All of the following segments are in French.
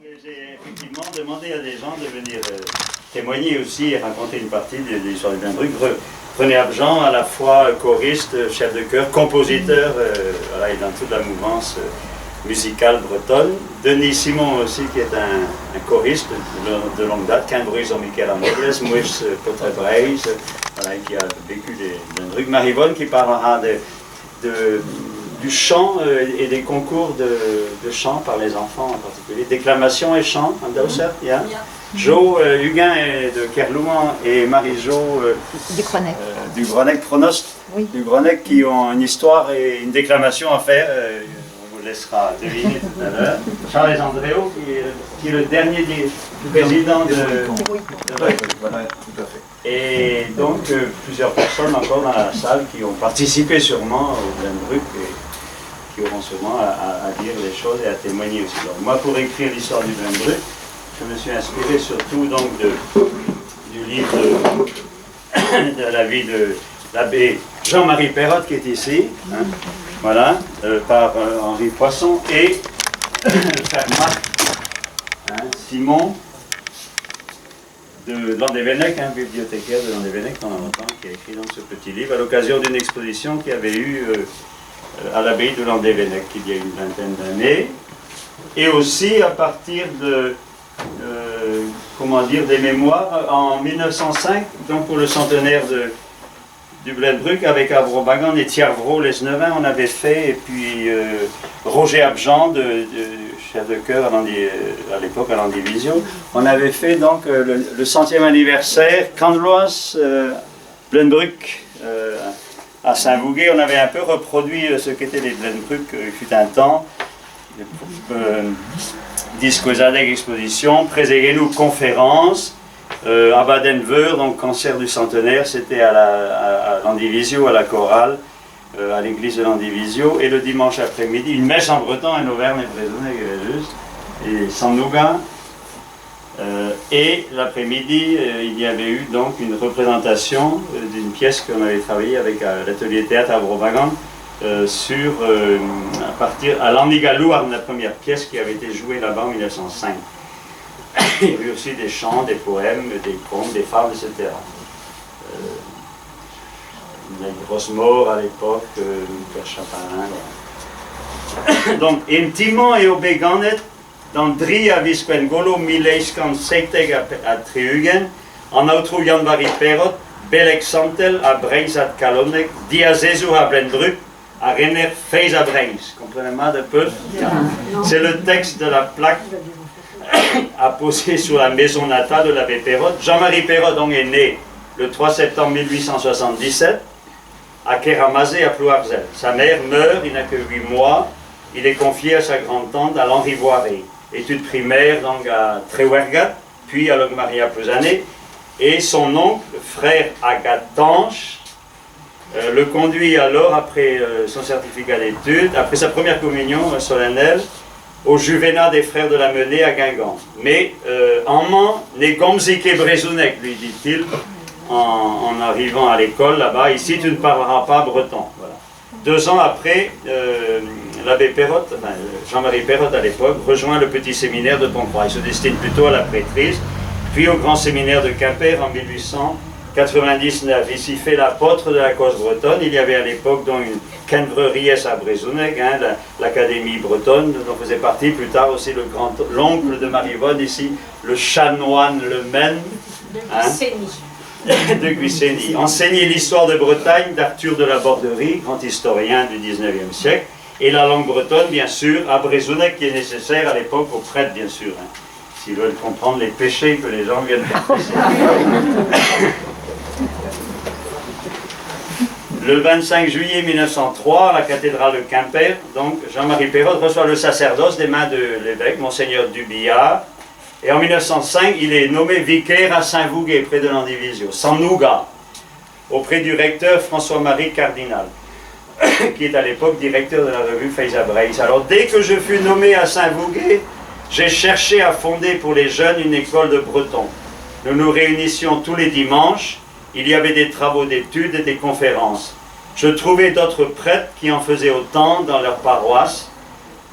J'ai effectivement demandé à des gens de venir témoigner aussi et raconter une partie de l'histoire du Blendruck. René Abjean, à la fois choriste, chef de chœur, compositeur, voilà, et dans toute la mouvance musicale bretonne. Denis Simon aussi, qui est un choriste de longue date, Cambrise en Michael Amobles, Mouis Potrebreis, voilà, qui a vécu des Blendruck. Marie-Vonne qui parlera du chant et des concours de chant par les enfants en particulier. Déclamation et chant, en Dauser, yeah. Jo Huguin de Kerlouan et Marie-Jo du Gronec Pronost, oui. Du Gronec, qui ont une histoire et une déclamation à faire. On vous laissera deviner tout à l'heure. Charles Andréo, qui est le dernier du président de voilà, tout à fait. Et donc plusieurs personnes encore dans la salle qui ont participé sûrement au Blendruck et qui auront sûrement à dire les choses et à témoigner aussi. Donc, moi, pour écrire l'histoire du Blendruck, je me suis inspiré surtout donc du livre de la vie de l'abbé Jean-Marie Perrotte qui est ici, hein, voilà, par Henri Poisson, et le frère Marc, hein, Simon de Landévennec, hein, bibliothécaire de Landévennec pendant longtemps, qui a écrit donc ce petit livre à l'occasion d'une exposition qu'il y avait eu à l'abbaye de Landévennec il y a une vingtaine d'années, et aussi à partir de comment dire, des mémoires en 1905, donc pour le centenaire du Blendruck, avec Avrobagan et Thiervro les Nevins, on avait fait, et puis Roger Abjean, chef de chœur à l'époque à l'Andivisio, on avait fait donc le 100e anniversaire Candeloise Blendruck à Saint-Vougué. On avait un peu reproduit ce qu'étaient les Blendruck, il fut un temps. Disques Zadek exposition, Préséguenou conférence, à Badenver, donc concert du centenaire, c'était à l'Andivisio, à la chorale, à l'église de l'Andivisio, et le dimanche après-midi, une messe en breton, en Auvergne et Brézonnet, juste, et sans nougat. Et l'après-midi, il y avait eu donc une représentation d'une pièce qu'on avait travaillée avec l'atelier théâtre à Avrobagan, à l'Andigalouarn, la première pièce qui avait été jouée là-bas en 1905. Il y avait aussi des chants, des poèmes, des contes, des fables, etc. Rosmore à l'époque, Père Chapalin. Voilà. Donc, Timon et Obeganet, dans Dri à Visquengolo, Mileiskan Seiteg à Triugen, en Outro Janvari Perot, Belek Santel à Breizat Kalonek, Diazezu à Blendruck, à Renner Feiz à Breis. Comprenez-moi de peu? C'est le texte de la plaque apposée sur la maison natale de l'abbé Perrotte. Jean-Marie Perrotte donc est né le 3 septembre 1877 à Kéramazé à Plouarzel. Sa mère meurt, il n'a que 8 mois. Il est confié à sa grande-tante à l'Henri-Voiré. Études primaires donc à Tréouergat, puis à Logmaria Plouzané. Et son oncle, frère Agatanche, le conduit alors, après son certificat d'études, après sa première communion solennelle, au Juvénat des frères de la Menée à Guingamp. Mais en Mans, n'est Gomzik et Brézounek, lui dit-il, en arrivant à l'école là-bas. Ici, tu ne parleras pas breton. Voilà. 2 ans après, l'abbé Perrotte, enfin, Jean-Marie Perrotte à l'époque, rejoint le petit séminaire de Pontcroix. Il se destine plutôt à la prêtrise, puis au grand séminaire de Quimper en 1899. Ici fait l'apôtre de la cause bretonne. Il y avait à l'époque donc une Kenvreries à Brézounek, hein, l'académie bretonne, dont faisait partie plus tard aussi l'oncle de Marie-Vonne, ici, le chanoine Le Maine. De Guissény. Enseigner l'histoire de Bretagne d'Arthur de la Borderie, grand historien du 19e siècle, et la langue bretonne, bien sûr, à Brézounek, qui est nécessaire à l'époque aux prêtres, bien sûr, hein, s'ils veulent comprendre les péchés que les gens viennent confesser. Le 25 juillet 1903, à la cathédrale de Quimper, donc Jean-Marie Perrotte reçoit le sacerdoce des mains de l'évêque, Monseigneur Dubillard. Et en 1905, il est nommé vicaire à Saint-Vougué, près de l'Andivisio, sans nougat, auprès du recteur François-Marie Cardinal, qui est à l'époque directeur de la revue Feiz à Breis. Alors, dès que je fus nommé à Saint-Vougué, j'ai cherché à fonder pour les jeunes une école de breton. Nous nous réunissions tous les dimanches, il y avait des travaux d'études et des conférences. Je trouvais d'autres prêtres qui en faisaient autant dans leur paroisse.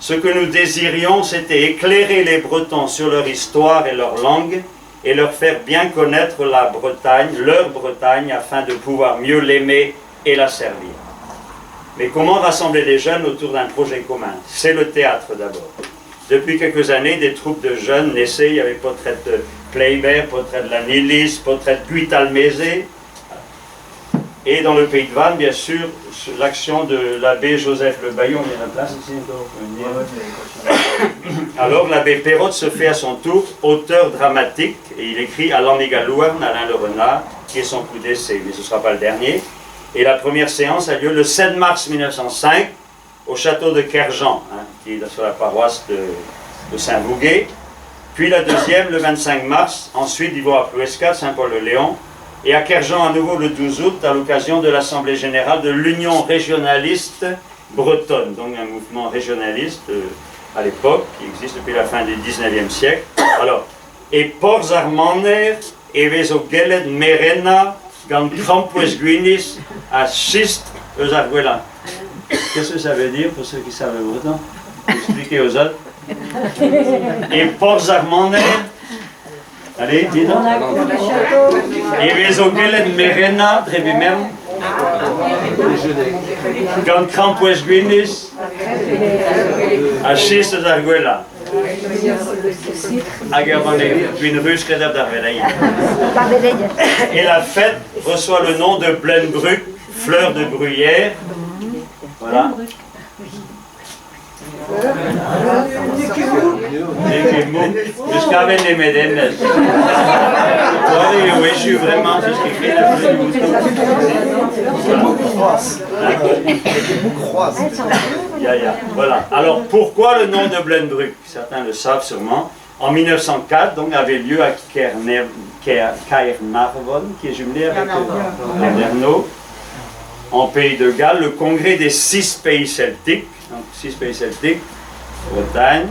Ce que nous désirions, c'était éclairer les Bretons sur leur histoire et leur langue, et leur faire bien connaître la Bretagne, leur Bretagne, afin de pouvoir mieux l'aimer et la servir. Mais comment rassembler les jeunes autour d'un projet commun? C'est le théâtre d'abord. Depuis quelques années, des troupes de jeunes naissaient. Il y avait portrait de Kleibert, portrait de la Nilis, portrait de Guitalmézé. Et dans le Pays de Vannes, bien sûr, l'action de l'abbé Joseph Le Baillon. Il y a la place ici encore. Alors l'abbé Perrotte se fait à son tour auteur dramatique et il écrit Alain Louarn, Alain Le Renard, qui est son coup d'essai, mais ce ne sera pas le dernier. Et la première séance a lieu le 7 mars 1905 au château de Kerjan, qui est sur la paroisse de Saint-Vouguet. Puis la deuxième le 25 mars, ensuite ils vont à Plouescat, Saint-Paul-le-Léon, et à Kerjan à nouveau le 12 août à l'occasion de l'Assemblée générale de l'Union régionaliste bretonne, donc un mouvement régionaliste à l'époque, qui existe depuis la fin du 19e siècle. Alors, et Pors Armander, Eveso Geled Merena, Gant Crampues Guinis, à Schist, Eusarguela. Qu'est-ce que ça veut dire pour ceux qui savent le breton? Expliquez aux autres. Et Pors Armander, allez, dites-le. Eveso Geled Merena, Trebimem. Gant Crampues Guinis, à Schist, Eusarguela. Et la fête reçoit le nom de Blenbruck, fleur de bruyère. Voilà. Jusqu'à les Médènes. Oui, je suis vraiment tout ce qui fait Voilà. Alors, pourquoi le nom de Blenbruck? Certains le savent sûrement. En 1904, donc, avait lieu à Caernarvon, qui est jumelé avec Landerneau, en Pays de Galles, le congrès des 6 pays celtiques. Donc, 6 pays celtiques, Bretagne,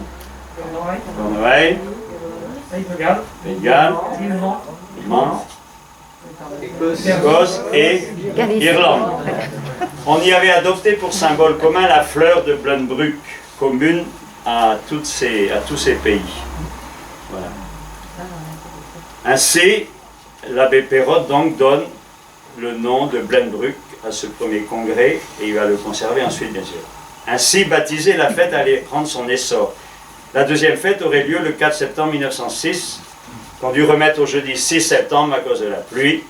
Cornouailles, Pays de Galles, Mans, Écosse et Irlande. On y avait adopté pour symbole commun la fleur de Blenbruck, commune à tous ces pays. Voilà. Ainsi, l'abbé Perrotte donc donne le nom de Blenbruck à ce premier congrès et il va le conserver ensuite, bien sûr. Ainsi, baptisé, la fête allait prendre son essor. La deuxième fête aurait lieu le 4 septembre 1906, qu'on dut remettre au jeudi 6 septembre à cause de la pluie.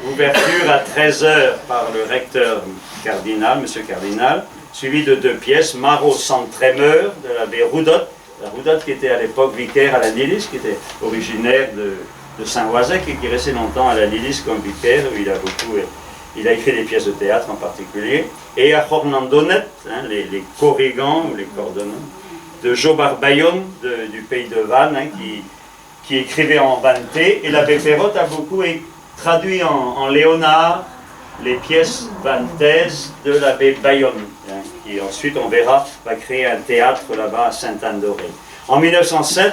Ouverture à 13h par le recteur cardinal, M. Cardinal, suivi de 2 pièces, Maro sans Trémeur de l'abbé Roudot, la Roudot qui était à l'époque vicaire à la Nilis, qui était originaire de Saint-Oisec et qui restait longtemps à la Nilis comme vicaire, où il a écrit des pièces de théâtre en particulier, et à Hornandonet, les corrigans ou les cordonnants, de Jo Barbayon du Pays de Vannes, qui écrivait en vanneté, et l'abbé Perrotte a beaucoup traduit en léonard les pièces vannetaises de l'abbé Bayonne, qui ensuite, on verra, va créer un théâtre là-bas à Sainte-Anne-d'Auray. En 1907,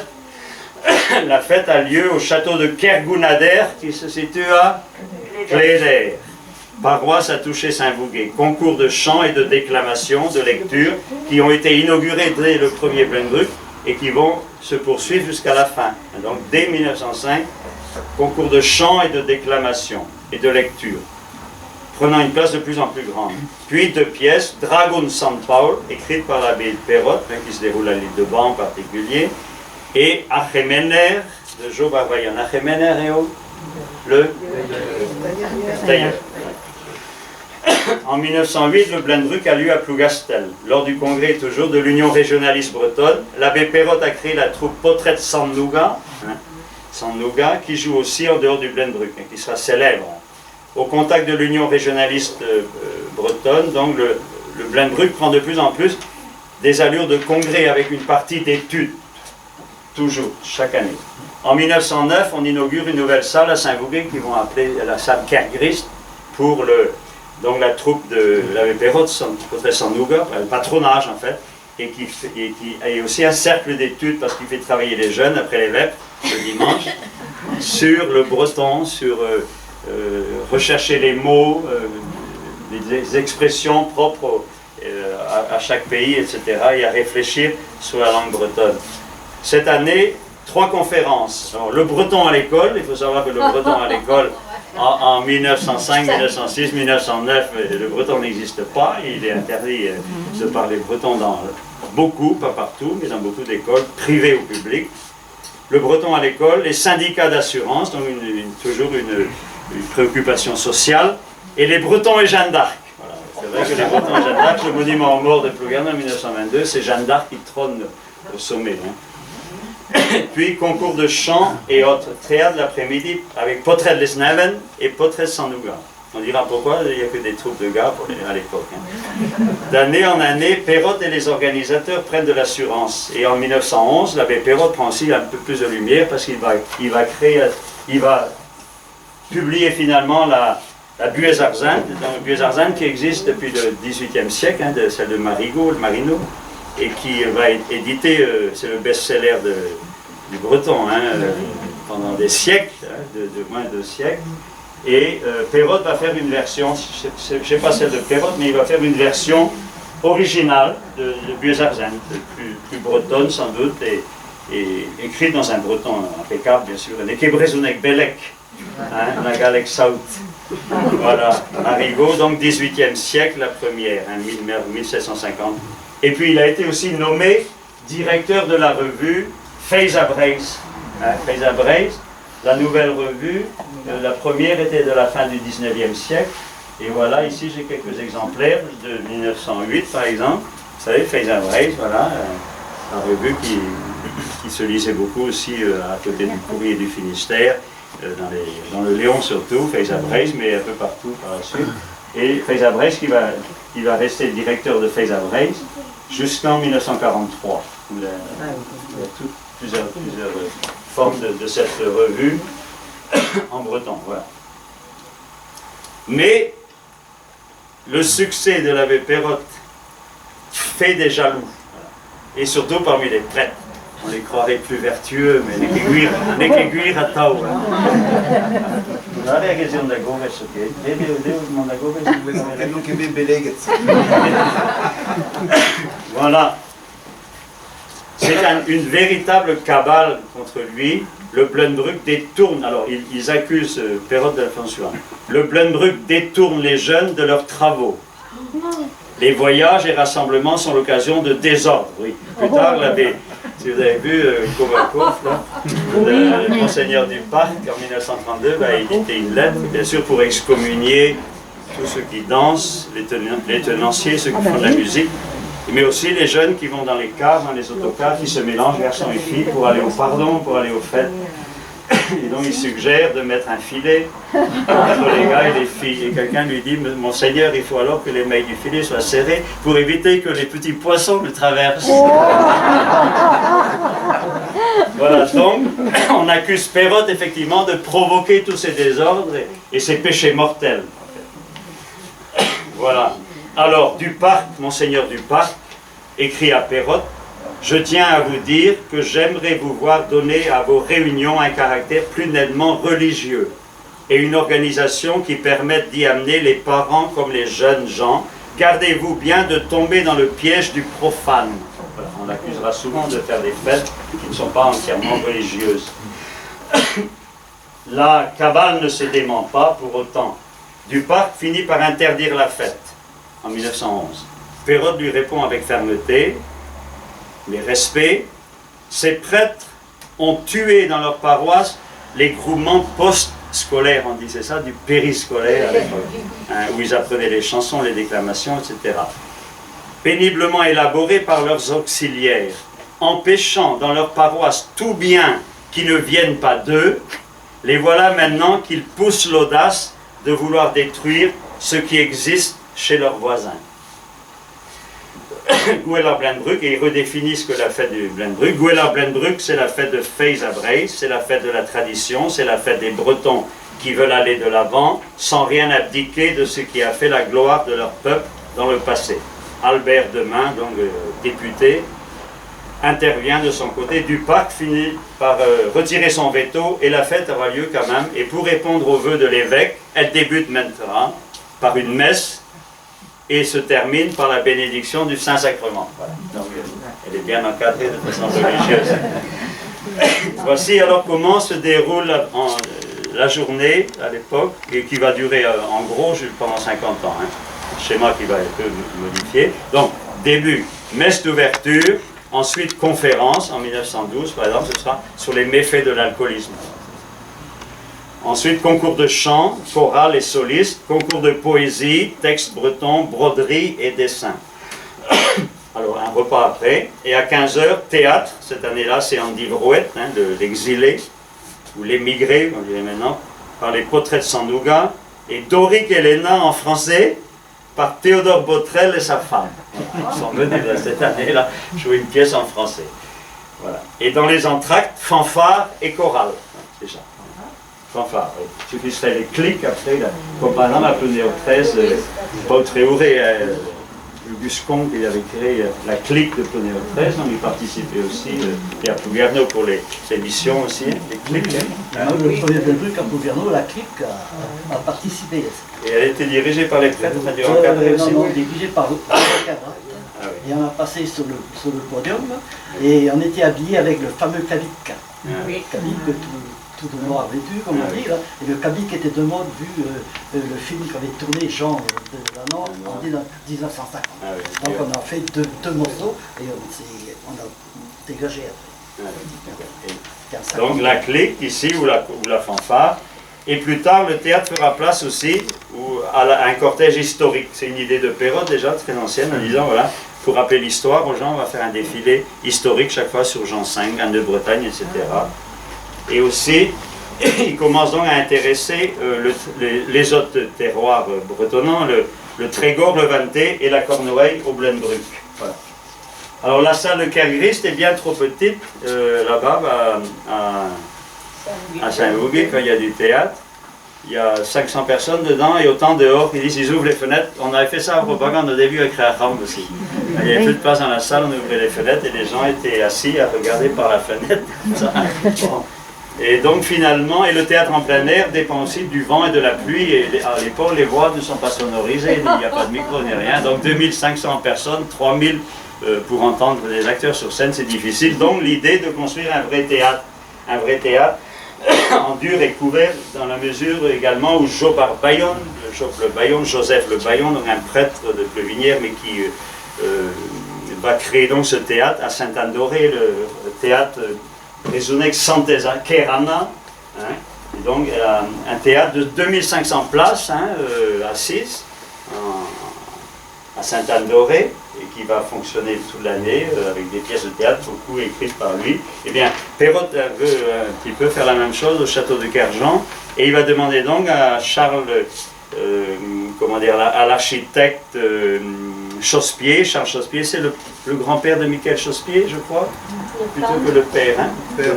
la fête a lieu au château de Kergounader, qui se situe à Cléder. Paroisse à toucher Saint-Vouguet. Concours de chant et de déclamation, de lecture, qui ont été inaugurés dès le premier Blenbruck et qui vont se poursuivre jusqu'à la fin. Donc dès 1905, concours de chant et de déclamation et de lecture, prenant une place de plus en plus grande. Puis 2 pièces, Dragon San Paul, écrite par l'abbé Perrotte, qui se déroule à l'île de Ban en particulier, et Achemener de Jo Barbayan. Achemener et le tailleur. En 1908, le Blenbruck a lieu à Plougastel. Lors du congrès toujours de l'Union régionaliste bretonne, l'abbé Perrotte a créé la troupe Potret Sandnouga, qui joue aussi en dehors du Blenbruck, qui sera célèbre. Au contact de l'Union régionaliste bretonne, donc le Blenbruck prend de plus en plus des allures de congrès avec une partie d'études, toujours, chaque année. En 1909, on inaugure une nouvelle salle à Saint-Vouguet qu'ils vont appeler la salle Kergrist pour donc la troupe de l'abbé Perrotte, Potret Sandnouga, le patronage en fait, et qui est aussi un cercle d'études parce qu'il fait travailler les jeunes après les vêpres le dimanche sur le breton, sur rechercher les mots, les expressions propres à chaque pays, etc., et à réfléchir sur la langue bretonne. Cette année, 3 conférences. Alors, le breton à l'école, il faut savoir que le breton à l'école, en 1905, 1906, 1909, le breton n'existe pas. Il est interdit de parler breton dans beaucoup, pas partout, mais dans beaucoup d'écoles, privées ou publiques. Le breton à l'école, les syndicats d'assurance, donc toujours une préoccupation sociale, et les Bretons et Jeanne d'Arc. Voilà. C'est vrai que les Bretons et Jeanne d'Arc, le monument aux morts de Plougasne en 1922, c'est Jeanne d'Arc qui trône au sommet. Puis concours de chant et autres théâtre l'après-midi avec Potrel les Neven et Potrel sans nougat. On dira pourquoi, il n'y a que des troupes de gars à l'époque. D'année en année, Perrotte et les organisateurs prennent de l'assurance. Et en 1911, l'abbé Perrotte prend aussi un peu plus de lumière parce qu'il va publier finalement la Buez-Arzane, qui existe depuis le XVIIIe siècle, celle de Marino, et qui va éditer, c'est le best-seller du breton, pendant des siècles, de moins de 2 siècles. Et Perrotte va faire une version, je ne sais pas celle de Perrotte, mais il va faire une version originale de Buez-Arzane, plus bretonne sans doute, et écrite dans un breton impeccable, bien sûr. Et Kebrezounek Belek, la Galek Saout. Voilà, Marigot, donc 18e siècle, la première, 1750. Et puis il a été aussi nommé directeur de la revue Feyza Breis. Feyza Breis, la nouvelle revue, la première était de la fin du 19e siècle. Et voilà, ici j'ai quelques exemplaires de 1908 par exemple. Vous savez, Feyza Breis, voilà, la revue qui se lisait beaucoup aussi à côté du Courrier du Finistère, dans le Léon surtout, Feyza Breis, mais un peu partout par la suite. Et Feyza Breis qui va rester directeur de Feyza Breis jusqu'en 1943. Il y a plusieurs formes de cette revue en breton. Voilà. Mais le succès de l'abbé Perrotte fait des jaloux, voilà. Et surtout parmi les prêtres. On les croirait plus vertueux, mais les qu'aiguilles à tau. Voilà. C'est une véritable cabale contre lui. Le Blunbruck détourne, alors ils accusent Perrotte de la François. Le Blunbruck détourne les jeunes de leurs travaux. Les voyages et rassemblements sont l'occasion de désordre. Oui. Plus tard, l'abbé, si vous avez vu Kovakov, le monseigneur du parc, en 1932, va éditer une lettre, bien sûr, pour excommunier tous ceux qui dansent, les tenanciers, ceux qui font de la musique, mais aussi les jeunes qui vont dans les cars, dans les autocars, qui se mélangent, garçons et filles, pour aller au pardon, pour aller aux fêtes. Et donc il suggère de mettre un filet entre les gars et les filles. Et quelqu'un lui dit, Monseigneur, il faut alors que les mailles du filet soient serrées pour éviter que les petits poissons le traversent. Voilà, donc on accuse Perrotte effectivement de provoquer tous ces désordres et ces péchés mortels. Voilà. Alors, Duparc, Monseigneur Duparc, écrit à Perrotte, je tiens à vous dire que j'aimerais vous voir donner à vos réunions un caractère plus nettement religieux et une organisation qui permette d'y amener les parents comme les jeunes gens. Gardez-vous bien de tomber dans le piège du profane. Voilà, on l'accusera souvent de faire des fêtes qui ne sont pas entièrement religieuses. La cabale ne se dément pas pour autant. Duparc finit par interdire la fête en 1911. Perrotte lui répond avec fermeté, mais respect. Ces prêtres ont tué dans leur paroisse les groupements post-scolaires, on disait ça, du périscolaire à l'époque, où ils apprenaient les chansons, les déclamations, etc. Péniblement élaborés par leurs auxiliaires, empêchant dans leur paroisse tout bien qui ne vienne pas d'eux, les voilà maintenant qu'ils poussent l'audace de vouloir détruire ce qui existe chez leurs voisins. Gouela Blunbruck, et il redéfinit ce que la fête du Blunbruck. Gouela Blunbruck, c'est la fête de Feyza Breis, c'est la fête de la tradition, c'est la fête des Bretons qui veulent aller de l'avant sans rien abdiquer de ce qui a fait la gloire de leur peuple dans le passé. Albert Demain, donc député, intervient de son côté. Duparc finit par retirer son veto et la fête aura lieu quand même. Et pour répondre aux vœux de l'évêque, elle débute maintenant par une messe et se termine par la bénédiction du Saint-Sacrement. Voilà. Donc, elle est bien encadrée de façon religieuse. Voici alors comment se déroule la journée à l'époque, et qui va durer en gros pendant 50 ans. Hein. Schéma qui va être un peu modifié. Donc, début, messe d'ouverture, ensuite conférence, en 1912 par exemple, ce sera sur les méfaits de l'alcoolisme. Ensuite, concours de chant, chorale et soliste, concours de poésie, texte breton, broderie et dessin. Alors, un repas après, et à 15h, théâtre, cette année-là, c'est Andy Brouette, hein, l'exilé, ou l'émigré, on dirait maintenant, par les portraits de Sanduga, et Doric et Léna en français, par Théodore Botrel et sa femme. Voilà. Ils sont venus cette année-là jouer une pièce en français. Voilà. Et dans les entractes, fanfare et chorale. C'est ça. Fanfare, oui. Il suffit de faire les clics après, là. Comme par exemple à Plonéo 13, Paul Tréouré, le Buscon qui avait créé la clique de Plonéo 13, on y participait aussi, et à Plouguerneau pour les émissions aussi, les clics. Hein. Le premier truc à Plouguerneau, la clique a participé. Et elle était dirigée par les prêtres, ça a dû encadrer aussi. Non, dirigée par le cadre. Ah, oui. Et on a passé sur le podium, et on était habillés avec le fameux cabic. Oui. Cabic que tout le monde avait vu, comme on dit, là. Et le cabic était de mode vu le film qu'avait tourné Jean de Lannon en 1950. Ah, oui. Donc on a fait deux morceaux et on a dégagé après. Ah, oui. Donc la clique ici, ou la fanfare, et plus tard le théâtre fera place aussi à un cortège historique. C'est une idée de Perrault déjà, très ancienne, en disant voilà, pour rappeler l'histoire aux gens, on va faire un défilé historique chaque fois sur Jean V, Anne de Bretagne, etc. Et aussi, il commence donc à intéresser les autres terroirs bretonnants, le Trégor, le Vanté et la Cornouaille au Blenbruck. Voilà. Alors la salle de Kergrist est bien trop petite, là-bas, à Saint-Vougué, quand il y a du théâtre. Il y a 500 personnes dedans et autant dehors. Ils disent ils ouvrent les fenêtres. On avait fait ça en propagande au début avec Raham aussi. Il n'y avait plus de place dans la salle, on ouvrait les fenêtres et les gens étaient assis à regarder par la fenêtre. Bon. Et donc finalement, et le théâtre en plein air dépend aussi du vent et de la pluie. Et à l'époque, les voix ne sont pas sonorisées, il n'y a pas de micro ni rien. Donc 2500 personnes, 3000 pour entendre les acteurs sur scène, c'est difficile. Donc l'idée de construire un vrai théâtre en dur et couvert dans la mesure également où Jobar Bayon, Joseph Le Bayon, donc un prêtre de Plevinière, mais qui va créer donc ce théâtre à Sainte-Anne-d'Auray, le théâtre Maisonnec Santesa Kerana, hein, et donc un théâtre de 2500 places, hein, assises, à Sainte-Anne-d'Auray, et qui va fonctionner toute l'année avec des pièces de théâtre, beaucoup écrites par lui. Eh bien, Perrault veut un petit peu faire la même chose au château de Kerjan, et il va demander donc à Charles, à l'architecte Chauspie. Charles Chauspie, c'est le grand-père de Michael Chauspie, je crois, plutôt que le père, hein,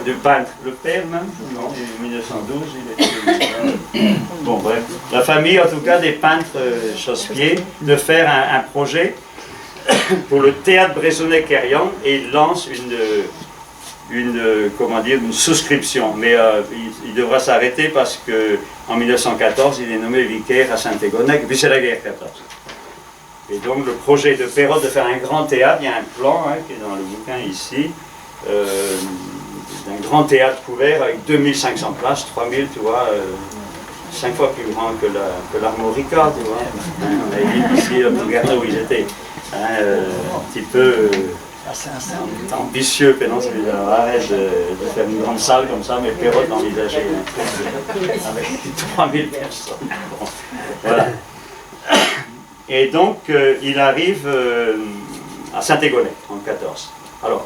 du peintre. Le père même, non, en 1912, il était... Bon, bref. La famille, en tout cas, des peintres Chauspie, de faire un projet pour le théâtre Bressonnet-Quérian, et il lance une souscription. Mais il devra s'arrêter parce qu'en 1914, il est nommé vicaire à Saint-Égonec, puis c'est la guerre 14. Et donc le projet de Perrault de faire un grand théâtre, il y a un plan, hein, qui est dans le bouquin ici, d'un grand théâtre couvert avec 2500 places, 3000, tu vois, 5 fois plus grand que l'Armorica, tu vois. Hein, on avait dit ici, regardez où ils étaient, hein, un petit peu ambitieux, mais non, arrête de faire une grande salle comme ça, mais Perrault envisageait avec 3000 personnes. Bon, voilà. Et donc, il arrive à Saint-Égonec en 14. Alors,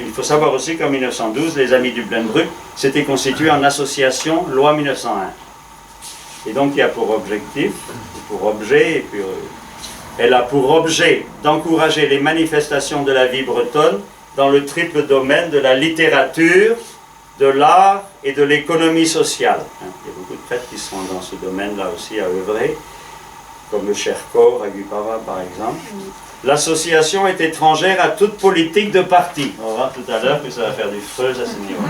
il faut savoir aussi qu'en 1912, les Amis du Blenbruck s'étaient constitués en association loi 1901. Et donc, il a pour objectif, elle a pour objet d'encourager les manifestations de la vie bretonne dans le triple domaine de la littérature, de l'art et de l'économie sociale. Il y a beaucoup de prêtres qui sont dans ce domaine-là aussi à œuvrer, comme le Cherkor, Agupava par exemple. L'association est étrangère à toute politique de parti. On verra tout à l'heure que ça va faire du feu à ce niveau.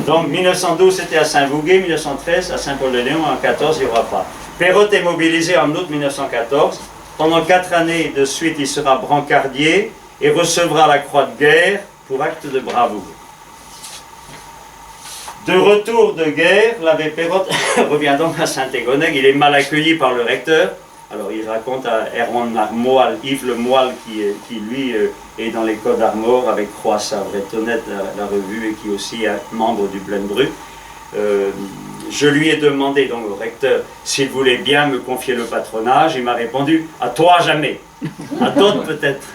Donc 1912 c'était à Saint-Vougué, 1913 à Saint-Paul-de-Léon, en 14 il n'y aura pas. Perrault est mobilisé en août 1914 Pendant 4 années de suite, il sera brancardier et recevra la croix de guerre pour acte de bravoure. De retour de guerre, l'abbé Perrotte revient donc à Saint-Égonec. Il est mal accueilli par le recteur. Alors il raconte à Erwan Moal, Yves Le Moal, qui lui est dans l'école d'Armor avec Croix Bretonnet, la revue, et qui aussi est membre du Blenbruck. Je lui ai demandé, donc au recteur, s'il voulait bien me confier le patronage. Il m'a répondu, à toi jamais, à d'autres peut-être.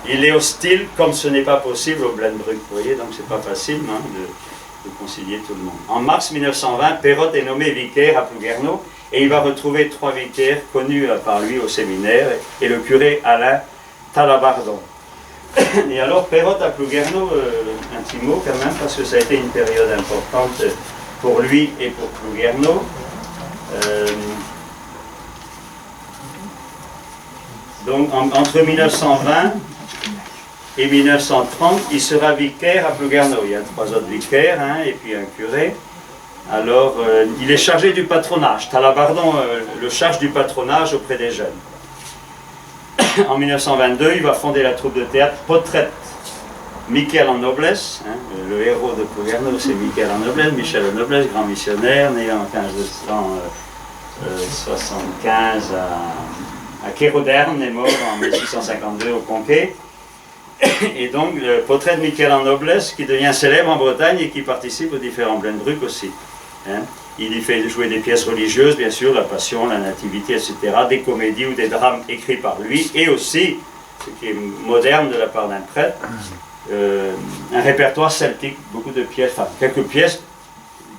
Il est hostile, comme ce n'est pas possible au Blenbruck, vous voyez, donc c'est pas facile hein, de concilier tout le monde. En mars 1920, Perrotte est nommé vicaire à Plouguerneau, et il va retrouver 3 vicaires connus par lui au séminaire, et le curé Alain Talabardon. Et alors, Perrotte à Plouguerneau, un petit mot quand même, parce que ça a été une période importante pour lui et pour Plouguerneau. Donc, entre 1920 et 1930, il sera vicaire à Plouguerneau. Il y a 3 autres vicaires, hein, et puis un curé. Alors, il est chargé du patronage. Talabardon le charge du patronage auprès des jeunes. En 1922, il va fonder la troupe de théâtre Potrette. Michel en noblesse, hein, le héros de Plouguerneau, c'est Michel en noblesse, Michel en noblesse, grand missionnaire, né en 1575 à Kéroderne, est mort en 1652 au Conquet. Et donc, le Potrette Michel en noblesse, qui devient célèbre en Bretagne et qui participe aux différents Blenbruck aussi. Hein. Il y fait jouer des pièces religieuses, bien sûr, la Passion, la Nativité, etc., des comédies ou des drames écrits par lui, et aussi, ce qui est moderne de la part d'un prêtre, un répertoire celtique, beaucoup de pièces, enfin, quelques pièces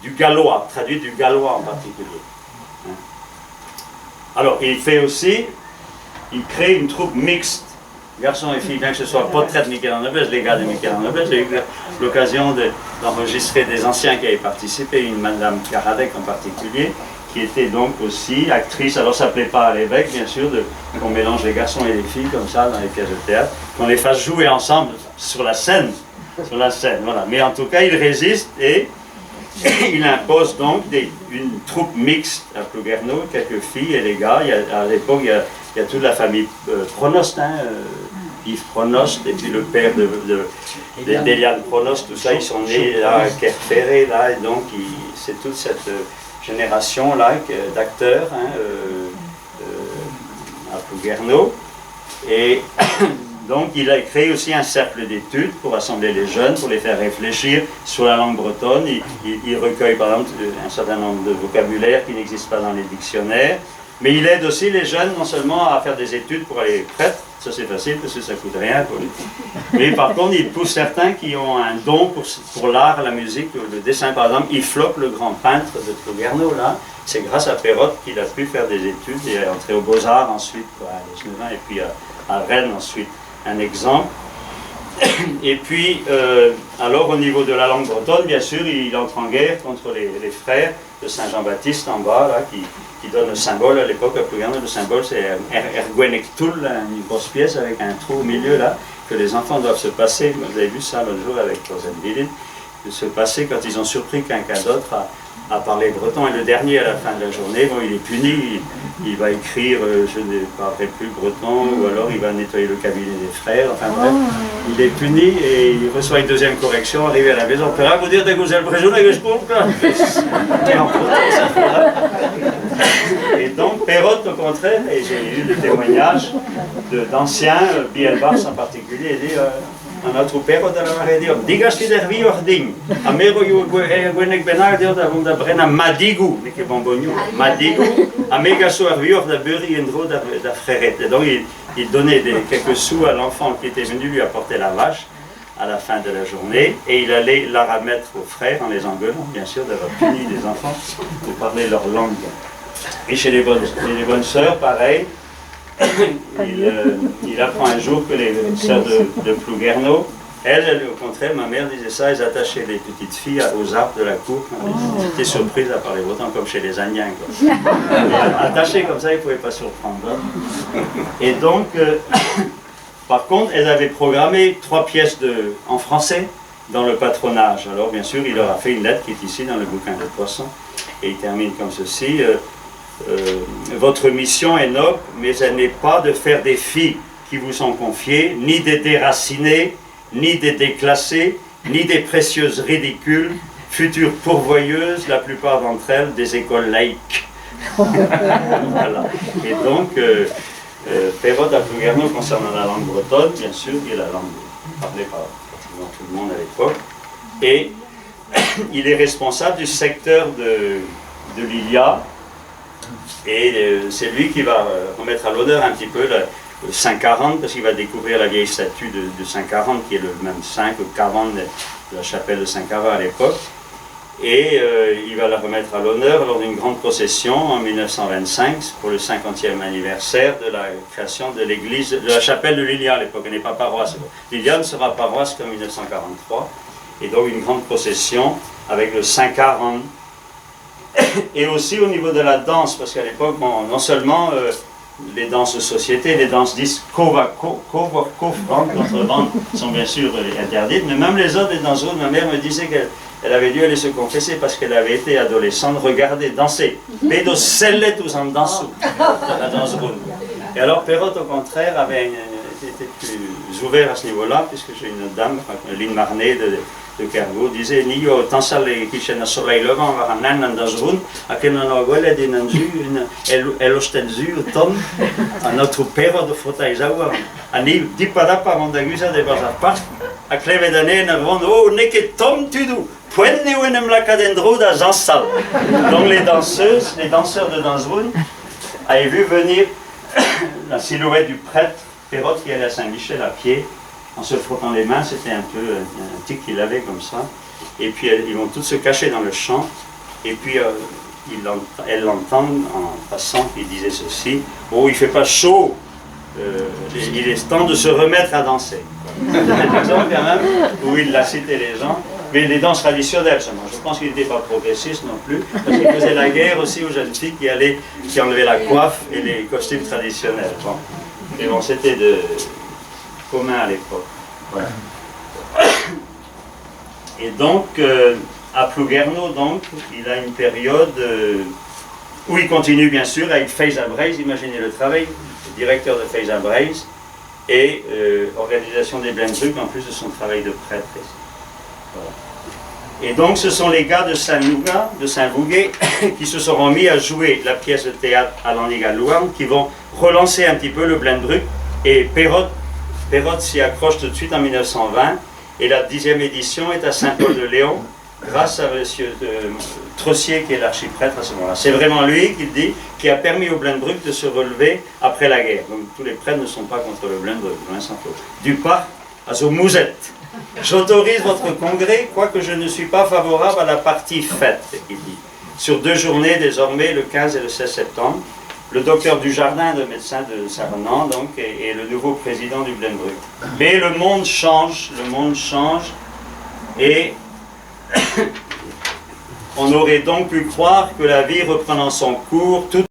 du gallois, traduites du gallois en particulier. Hein. Alors, il crée une troupe mixte, garçons et filles, bien que ce soit Potrette Michel en noblesse, les gars de Michel en noblesse. J'ai eu l'occasion d'enregistrer des anciens qui avaient participé, une madame Karadec en particulier, qui était donc aussi actrice. Alors ça ne plaît pas à l'évêque, bien sûr, qu'on mélange les garçons et les filles comme ça dans les pièces de théâtre, qu'on les fasse jouer ensemble sur la scène, voilà. Mais en tout cas, il résiste et il impose donc une troupe mixte à Plouguerneau, quelques filles et les gars. À l'époque, il y a toute la famille Pronost, hein, Yves Pronost, et puis le père d'Eliane Pronost, tout ça, ils sont nés là, à Kerferré, là, et donc c'est toute cette génération-là d'acteurs hein, à Plouguerneau. Et donc il a créé aussi un cercle d'études pour assembler les jeunes, pour les faire réfléchir sur la langue bretonne. Il recueille par exemple un certain nombre de vocabulaire qui n'existe pas dans les dictionnaires. Mais il aide aussi les jeunes non seulement à faire des études pour aller prêtre, ça c'est facile parce que ça ne coûte rien. Mais par contre, il pousse certains qui ont un don pour l'art, la musique, le dessin. Par exemple, Yves Flop, le grand peintre de Plouguerneau, là, c'est grâce à Perrotte qu'il a pu faire des études et est entré aux Beaux-Arts ensuite, à Lesneuvin, et puis à Rennes ensuite. Un exemple. Et puis, alors au niveau de la langue bretonne, bien sûr, il entre en guerre contre les frères de Saint-Jean-Baptiste en bas, là, qui donne le symbole à l'époque à Plouguerneau. Le symbole, c'est Ergwenektul, une grosse pièce avec un trou au milieu, là, que les enfants doivent se passer. Vous avez vu ça l'autre jour avec Rosette Villin, de se passer quand ils ont surpris quelqu'un d'autre à parler breton. Et le dernier, à la fin de la journée, bon, il est puni, il va écrire je ne parlerai plus breton, ou alors il va nettoyer le cabinet des frères, enfin bref, il est puni et il reçoit une deuxième correction, arrivé à la maison, on peut vous dire que vous êtes prison et que je compte. Et donc Perrotte, au contraire, et j'ai eu des témoignages d'anciens, Bielbars en particulier, il dit aan het Perrotte en aan het digas die der wie ording. Amero gwenek benardeeld om da brenna madigu, niet que bonbonio, madigu. Amega soir wie of da burry en dro da frérette. Donc il donnait quelques sous à l'enfant qui était venu lui apporter la vache à la fin de la journée et il allait la remettre aux frères en les engueulant, bien sûr, d'avoir puni les enfants de parler leur langue. Et chez les bonnes sœurs, pareil. Il apprend un jour que les sœurs de Plouguerneau, elles, au contraire, ma mère disait ça, elles attachaient les petites filles aux arbres de la cour. Elles étaient surprises à parler autant comme chez les Indiens. Attachées comme ça, ils ne pouvaient pas surprendre. Et donc, par contre, elles avaient programmé 3 pièces en français dans le patronage. Alors, bien sûr, il leur a fait une lettre qui est ici dans le bouquin de Poisson. Et il termine comme ceci. votre mission est noble, mais elle n'est pas de faire des filles qui vous sont confiées, ni des déracinées, ni des déclassées, ni des précieuses ridicules, futures pourvoyeuses, la plupart d'entre elles, des écoles laïques. Voilà. Et donc, Perrault à Plouguerneau concernant la langue bretonne, bien sûr, qui est la langue parlée par pratiquement tout le monde à l'époque, et il est responsable du secteur de l'Ilia, et c'est lui qui va remettre à l'honneur un petit peu le Saint 40, parce qu'il va découvrir la vieille statue de Saint 40, qui est le même Saint que 40 de la chapelle de Saint-Cava à l'époque. Et il va la remettre à l'honneur lors d'une grande procession en 1925 pour le 50e anniversaire de la création de l'église, de la chapelle de l'Ilia à l'époque. Elle n'est pas paroisse. L'Ilia ne sera paroisse qu'en 1943. Et donc une grande procession avec le Saint 40. Et aussi au niveau de la danse, parce qu'à l'époque, bon, non seulement les danses de société, les danses dites contrebandes sont bien sûr interdites, mais même les autres, les danses rouges, ma mère me disait qu'elle avait dû aller se confesser parce qu'elle avait été adolescente, regarder, danser. Pedos selletus en danse, la danse rouge. Et alors Perrault, au contraire, était plus ouvert à ce niveau-là, puisque j'ai une dame, Lynn Marnet de Kergo, disait Nio, tant ça les qui na soleil levant, va ramener dans danse rouge, à quel endroit elle est dans elle ostenzu, tom, à notre Perrault de Frotaïsawa, à ni diparapa mondagusa de Bazapart, à cleve d'année, oh, n'est que tom tudou. Donc les danseuses, les danseurs de Dansroun avaient vu venir la silhouette du prêtre Perrault qui allait à Saint-Michel à pied en se frottant les mains, c'était un peu un tic qu'il avait comme ça. Et puis ils vont tous se cacher dans le champ et puis elles l'entendent en passant, il disait ceci: oh, il ne fait pas chaud, il est temps de se remettre à danser. C'est un exemple quand même où il a cité les gens. Mais les danses traditionnelles seulement. Je pense qu'il n'était pas progressiste non plus, parce qu'il faisait la guerre aussi aux jeunes filles qui enlevaient la coiffe et les costumes traditionnels. Bon. Mais bon, c'était commun à l'époque. Voilà. Et donc, à Plouguerneau, donc, il a une période où il continue bien sûr avec Feyza Braise, imaginez le travail, le directeur de Feyza Braise, et organisation des Blendrucs en plus de son travail de prêtre. Voilà. Et donc ce sont les gars de Saint-Vouguet qui se sont remis à jouer la pièce de théâtre à l'Annigalouan, qui vont relancer un petit peu le Blendruc, et Perrault s'y accroche tout de suite en 1920, et la 10e édition est à Saint-Paul-de-Léon, grâce à M. Trossier qui est l'archiprêtre à ce moment-là. C'est vraiment lui qui dit, qui a permis au Blendruc de se relever après la guerre. Donc tous les prêtres ne sont pas contre le Blendruc, loin s'en faut. Du parc à Zomouzette. J'autorise votre congrès, quoique je ne suis pas favorable à la partie fête, il dit. Sur 2 journées, désormais, le 15 et le 16 septembre, le docteur Dujardin, le médecin de Saint-Renan, donc, est le nouveau président du Blendruc. Mais le monde change, et on aurait donc pu croire que la vie reprenant son cours, tout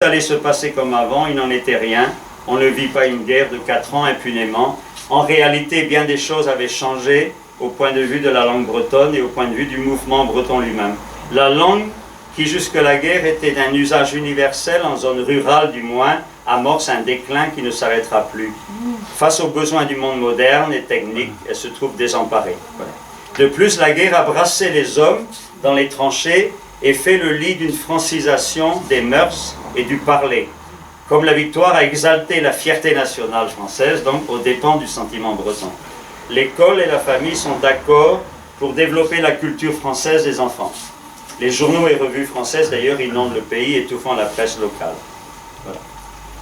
allait se passer comme avant, il n'en était rien. On ne vit pas une guerre de 4 ans impunément. En réalité, bien des choses avaient changé au point de vue de la langue bretonne et au point de vue du mouvement breton lui-même. La langue, qui jusque la guerre était d'un usage universel, en zone rurale du moins, amorce un déclin qui ne s'arrêtera plus. Face aux besoins du monde moderne et technique, elle se trouve désemparée. Voilà. De plus, la guerre a brassé les hommes dans les tranchées et fait le lit d'une francisation des mœurs et du parler. Comme la victoire a exalté la fierté nationale française, donc aux dépens du sentiment breton. L'école et la famille sont d'accord pour développer la culture française des enfants. Les journaux et revues françaises, d'ailleurs, inondent le pays, étouffant la presse locale. Voilà.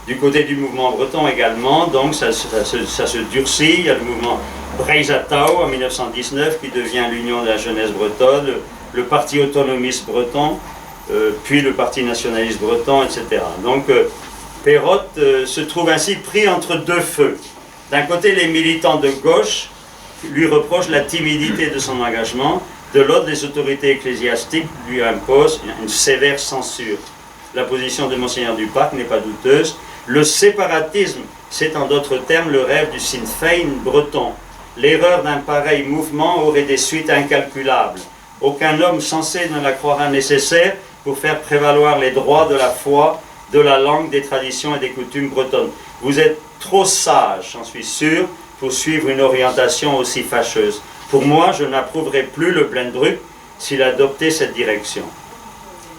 Du côté du mouvement breton également, donc ça se durcit. Il y a le mouvement Braise-Atao en 1919 qui devient l'Union de la jeunesse bretonne, le Parti autonomiste breton, puis le Parti nationaliste breton, etc. Donc Perrault se trouve ainsi pris entre 2 feux. D'un côté, les militants de gauche lui reprochent la timidité de son engagement, de l'autre, les autorités ecclésiastiques lui imposent une sévère censure. La position de Monseigneur Duparc n'est pas douteuse. Le séparatisme, c'est en d'autres termes le rêve du Sinn Féin breton. L'erreur d'un pareil mouvement aurait des suites incalculables. Aucun homme sensé ne la croira nécessaire pour faire prévaloir les droits de la foi, de la langue, des traditions et des coutumes bretonnes. Vous êtes trop sage, j'en suis sûr, pour suivre une orientation aussi fâcheuse. Pour moi, je n'approuverai plus le Blendruck s'il adoptait cette direction.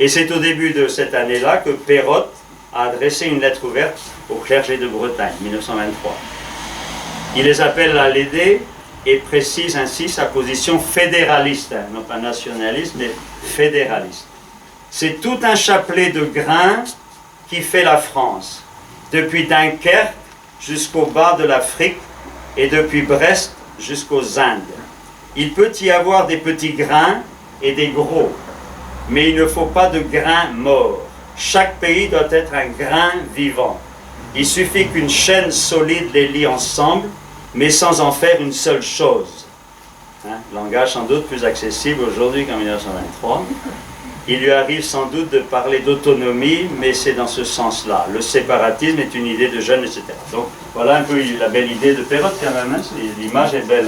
Et c'est au début de cette année-là que Perrotte a adressé une lettre ouverte au clergé de Bretagne, 1923. Il les appelle à l'aider et précise ainsi sa position fédéraliste, non pas nationaliste, mais fédéraliste. C'est tout un chapelet de grains qui fait la France, depuis Dunkerque jusqu'au bas de l'Afrique et depuis Brest jusqu'aux Indes. Il peut y avoir des petits grains et des gros, mais il ne faut pas de grains morts. Chaque pays doit être un grain vivant. Il suffit qu'une chaîne solide les lie ensemble, mais sans en faire une seule chose. Langage sans doute plus accessible aujourd'hui qu'en 1923. Il lui arrive sans doute de parler d'autonomie, mais c'est dans ce sens-là. Le séparatisme est une idée de jeunes, etc. Donc voilà un peu la belle idée de Perrotte quand même. L'image est belle.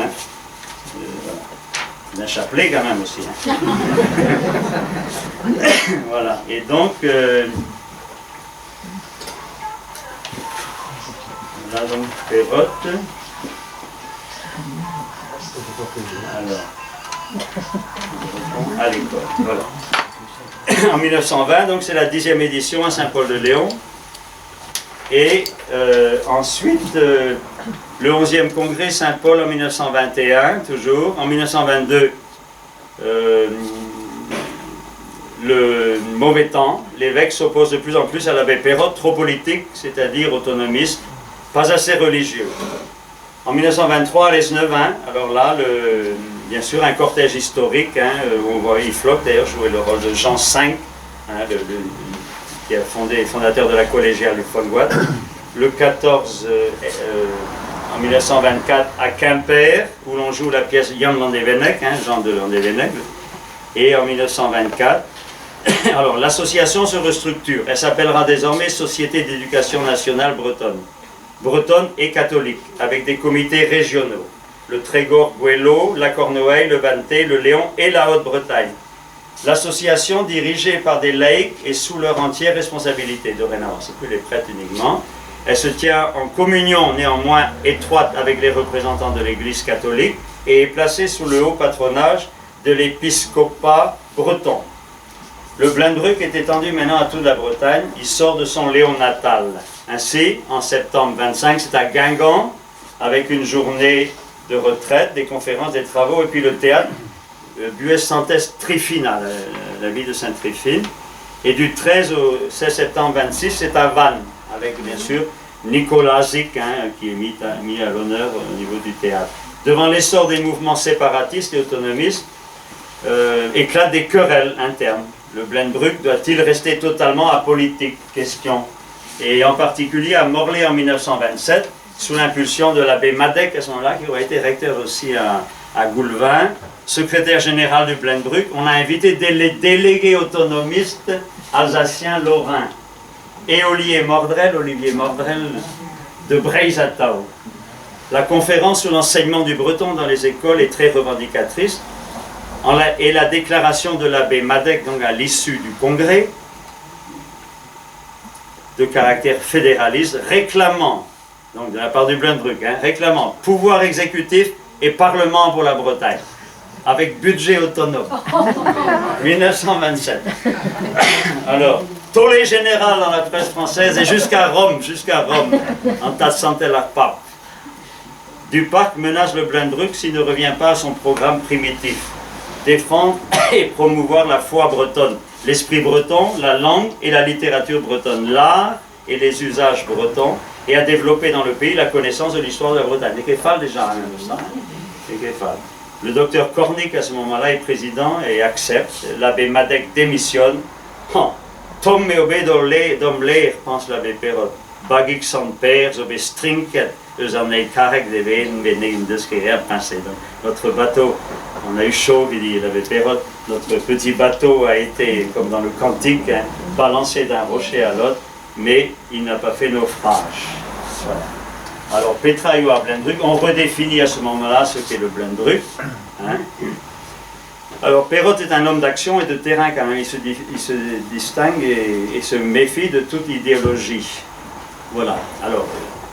Voilà. Un chapelet quand même aussi. Voilà. Et donc, voilà donc Perrotte. Alors, à l'école. Voilà. En 1920, donc c'est la 10e édition à Saint-Paul-de-Léon. Et ensuite, le 11e congrès Saint-Paul en 1921, toujours. En 1922, le mauvais temps, l'évêque s'oppose de plus en plus à l'abbé Perrotte, trop politique, c'est-à-dire autonomiste, pas assez religieux. En 1923, à l'Esnevin, alors là, bien sûr, un cortège historique, où on voit Yves Floch d'ailleurs jouer le rôle de Jean V, qui est fondateur de la collégiale du Fongoat. Le 14, en 1924, à Quimper, où l'on joue la pièce Jan Landevenec, Jean de Landevenec. Et en 1924, alors l'association se restructure. Elle s'appellera désormais Société d'éducation nationale bretonne. Bretonne et catholique, avec des comités régionaux. Le Trégor, Guélo, la Cornouaille, le Vanté, le Léon et la Haute-Bretagne. L'association, dirigée par des laïcs, est sous leur entière responsabilité dorénavant. Ce n'est plus les prêtres uniquement. Elle se tient en communion néanmoins étroite avec les représentants de l'Église catholique et est placée sous le haut patronage de l'épiscopat breton. Le Blendruck est étendu maintenant à toute la Bretagne. Il sort de son Léon natal. Ainsi, en septembre 25, c'est à Guingamp, avec une journée de retraite, des conférences, des travaux, et puis le théâtre Bues-Santès Trifina, la ville de Sainte-Tryphine. Et du 13 au 16 septembre 26, c'est à Vannes, avec bien sûr Nicolas Zic, qui est mis à l'honneur au niveau du théâtre. Devant l'essor des mouvements séparatistes et autonomistes, éclatent des querelles internes. Le Blendruck doit-il rester totalement apolitique? Question. Et en particulier à Morlaix en 1927, sous l'impulsion de l'abbé Madec à ce moment-là, qui aurait été recteur aussi à Goulvin, secrétaire général du Blendruck, on a invité des délégués autonomistes alsaciens lorrains. Et Olivier Mordrel de Breizatau. La conférence sur l'enseignement du breton dans les écoles est très revendicatrice. Et la déclaration de l'abbé Madec, donc à l'issue du congrès, de caractère fédéraliste, réclamant, donc de la part du Blendruck, réclamant pouvoir exécutif et parlement pour la Bretagne, avec budget autonome. 1927. Alors, tollé général dans la presse française et jusqu'à Rome, en tassantel la pape. Duparc menace le Blendruck s'il ne revient pas à son programme primitif. Défendre et promouvoir la foi bretonne, l'esprit breton, la langue et la littérature bretonne, l'art et les usages bretons, et à développer dans le pays la connaissance de l'histoire de la Bretagne. Les Kéfal déjà, ça. Les Kéfal. Le docteur Cornic, à ce moment-là, est président et accepte. L'abbé Madec démissionne. Tom me obé d'omler, pense l'abbé Perrotte. Bagik son père, zobe strinket, en est carrec de ven, venin de ce qui est pensé. Notre bateau, on a eu chaud, il dit l'abbé Perrotte. Notre petit bateau a été, comme dans le cantique, balancé d'un rocher à l'autre, mais il n'a pas fait naufrage. Voilà. Alors, Petraillou à Blendruck, on redéfinit à ce moment-là ce qu'est le Blendruck. Alors Perrotte est un homme d'action et de terrain quand même, il se distingue et se méfie de toute idéologie. Voilà, alors,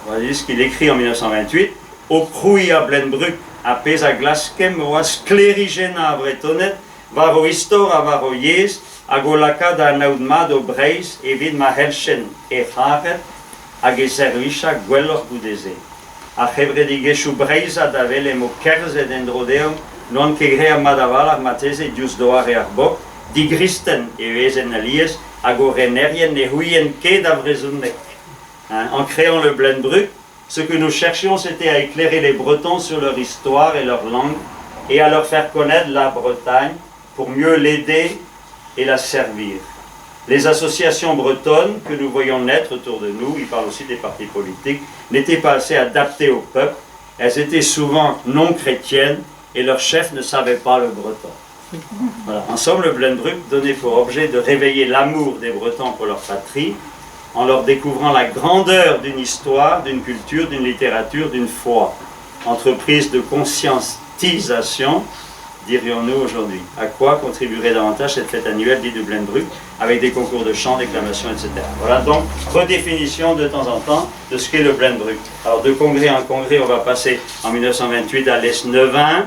voilà ce qu'il écrit en 1928. Au Cruia Blenbrück, a pesa glaskem oas clerigena bretonet, varo histora varo yes, agolaka da naudmado breis, evid ma helchen e haret, age servisha gwellor budeze. A chevredige breisa da vele mo kerze dendrodeum, non kegrea madavala matese dius doare arbok, digristen e wezen alies, agorenerien ne huyen ke davrezunek. En créant le Blenbrück, ce que nous cherchions, c'était à éclairer les Bretons sur leur histoire et leur langue et à leur faire connaître la Bretagne pour mieux l'aider et la servir. Les associations bretonnes que nous voyons naître autour de nous, il parle aussi des partis politiques, n'étaient pas assez adaptées au peuple. Elles étaient souvent non chrétiennes et leurs chefs ne savaient pas le breton. Voilà. En somme, le Blenbrück donnait pour objet de réveiller l'amour des Bretons pour leur patrie, en leur découvrant la grandeur d'une histoire, d'une culture, d'une littérature, d'une foi. Entreprise de conscientisation, dirions-nous aujourd'hui. À quoi contribuerait davantage cette fête annuelle dite de Blenbrück, avec des concours de chant, déclamation, etc. Voilà donc redéfinition de temps en temps de ce qu'est le Blenbrück. Alors de congrès en congrès, on va passer en 1928 à l'Est-Neuvin,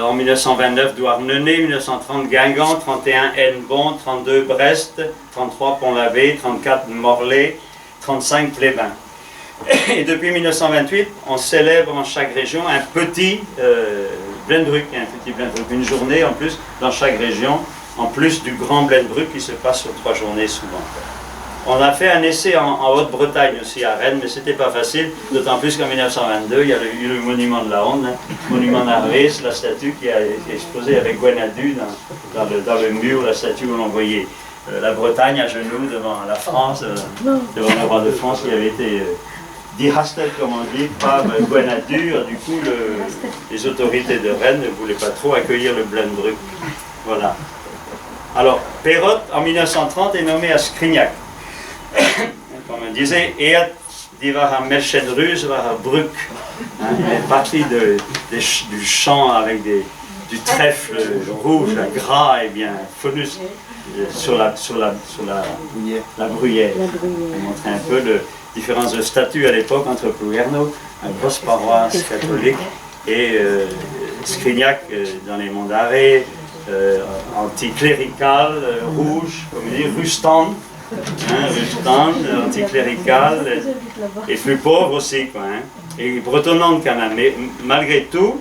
en 1929 Douarnenez, 1930 Guingamp, 31 Hennebont, 32 Brest, 33 Pont-l'Abbé, 34 Morlaix, 35 Plévin. Et depuis 1928, on célèbre en chaque région un petit Blenbrück, une journée en plus dans chaque région, en plus du grand Blenbrück qui se passe sur 3 journées souvent. On a fait un essai en Haute-Bretagne aussi, à Rennes, mais c'était pas facile, d'autant plus qu'en 1922, il y a eu le monument de la Honde, monument d'Arvès, la statue qui a été exposée avec Gwenadu dans le mur, la statue où l'on voyait la Bretagne à genoux devant la France, devant le roi de France qui avait été dihastel, comme on dit, par Gwenadu. Du coup, les autorités de Rennes ne voulaient pas trop accueillir le Blenbrück. Voilà. Alors, Perrotte, en 1930, est nommé à Scrignac. Comme on disait, Eat divara Melchenruz vara Brück. Il est parti du champ avec du trèfle rouge, gras et bien fonus sur la bruyère. On montrait un peu les différences de statut à l'époque entre Plouerno, une grosse paroisse catholique, et Scrignac dans les monts d'Arrée, anticlérical, rouge, comme on dit, rustand. Rustand, anticlérical et plus pauvre aussi, quoi, hein, et bretonnante quand même. Mais malgré tout,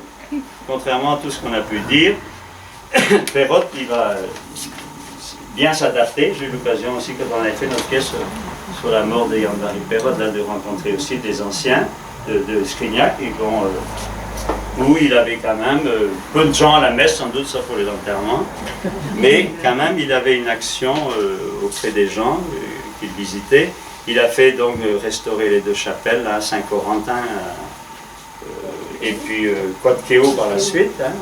contrairement à tout ce qu'on a pu dire, Perrotte, il va bien s'adapter. J'ai eu l'occasion aussi, quand on avait fait notre pièce sur la mort de Yann-Marie Perrotte, de rencontrer aussi des anciens de Scrignac, où il avait quand même peu de gens à la messe, sans doute, ça pour les enterrements, mais quand même il avait une action auprès des gens qu'il visitait. Il a fait donc restaurer les 2 chapelles, là, Saint-Corentin et puis Quadkeo par la suite, hein,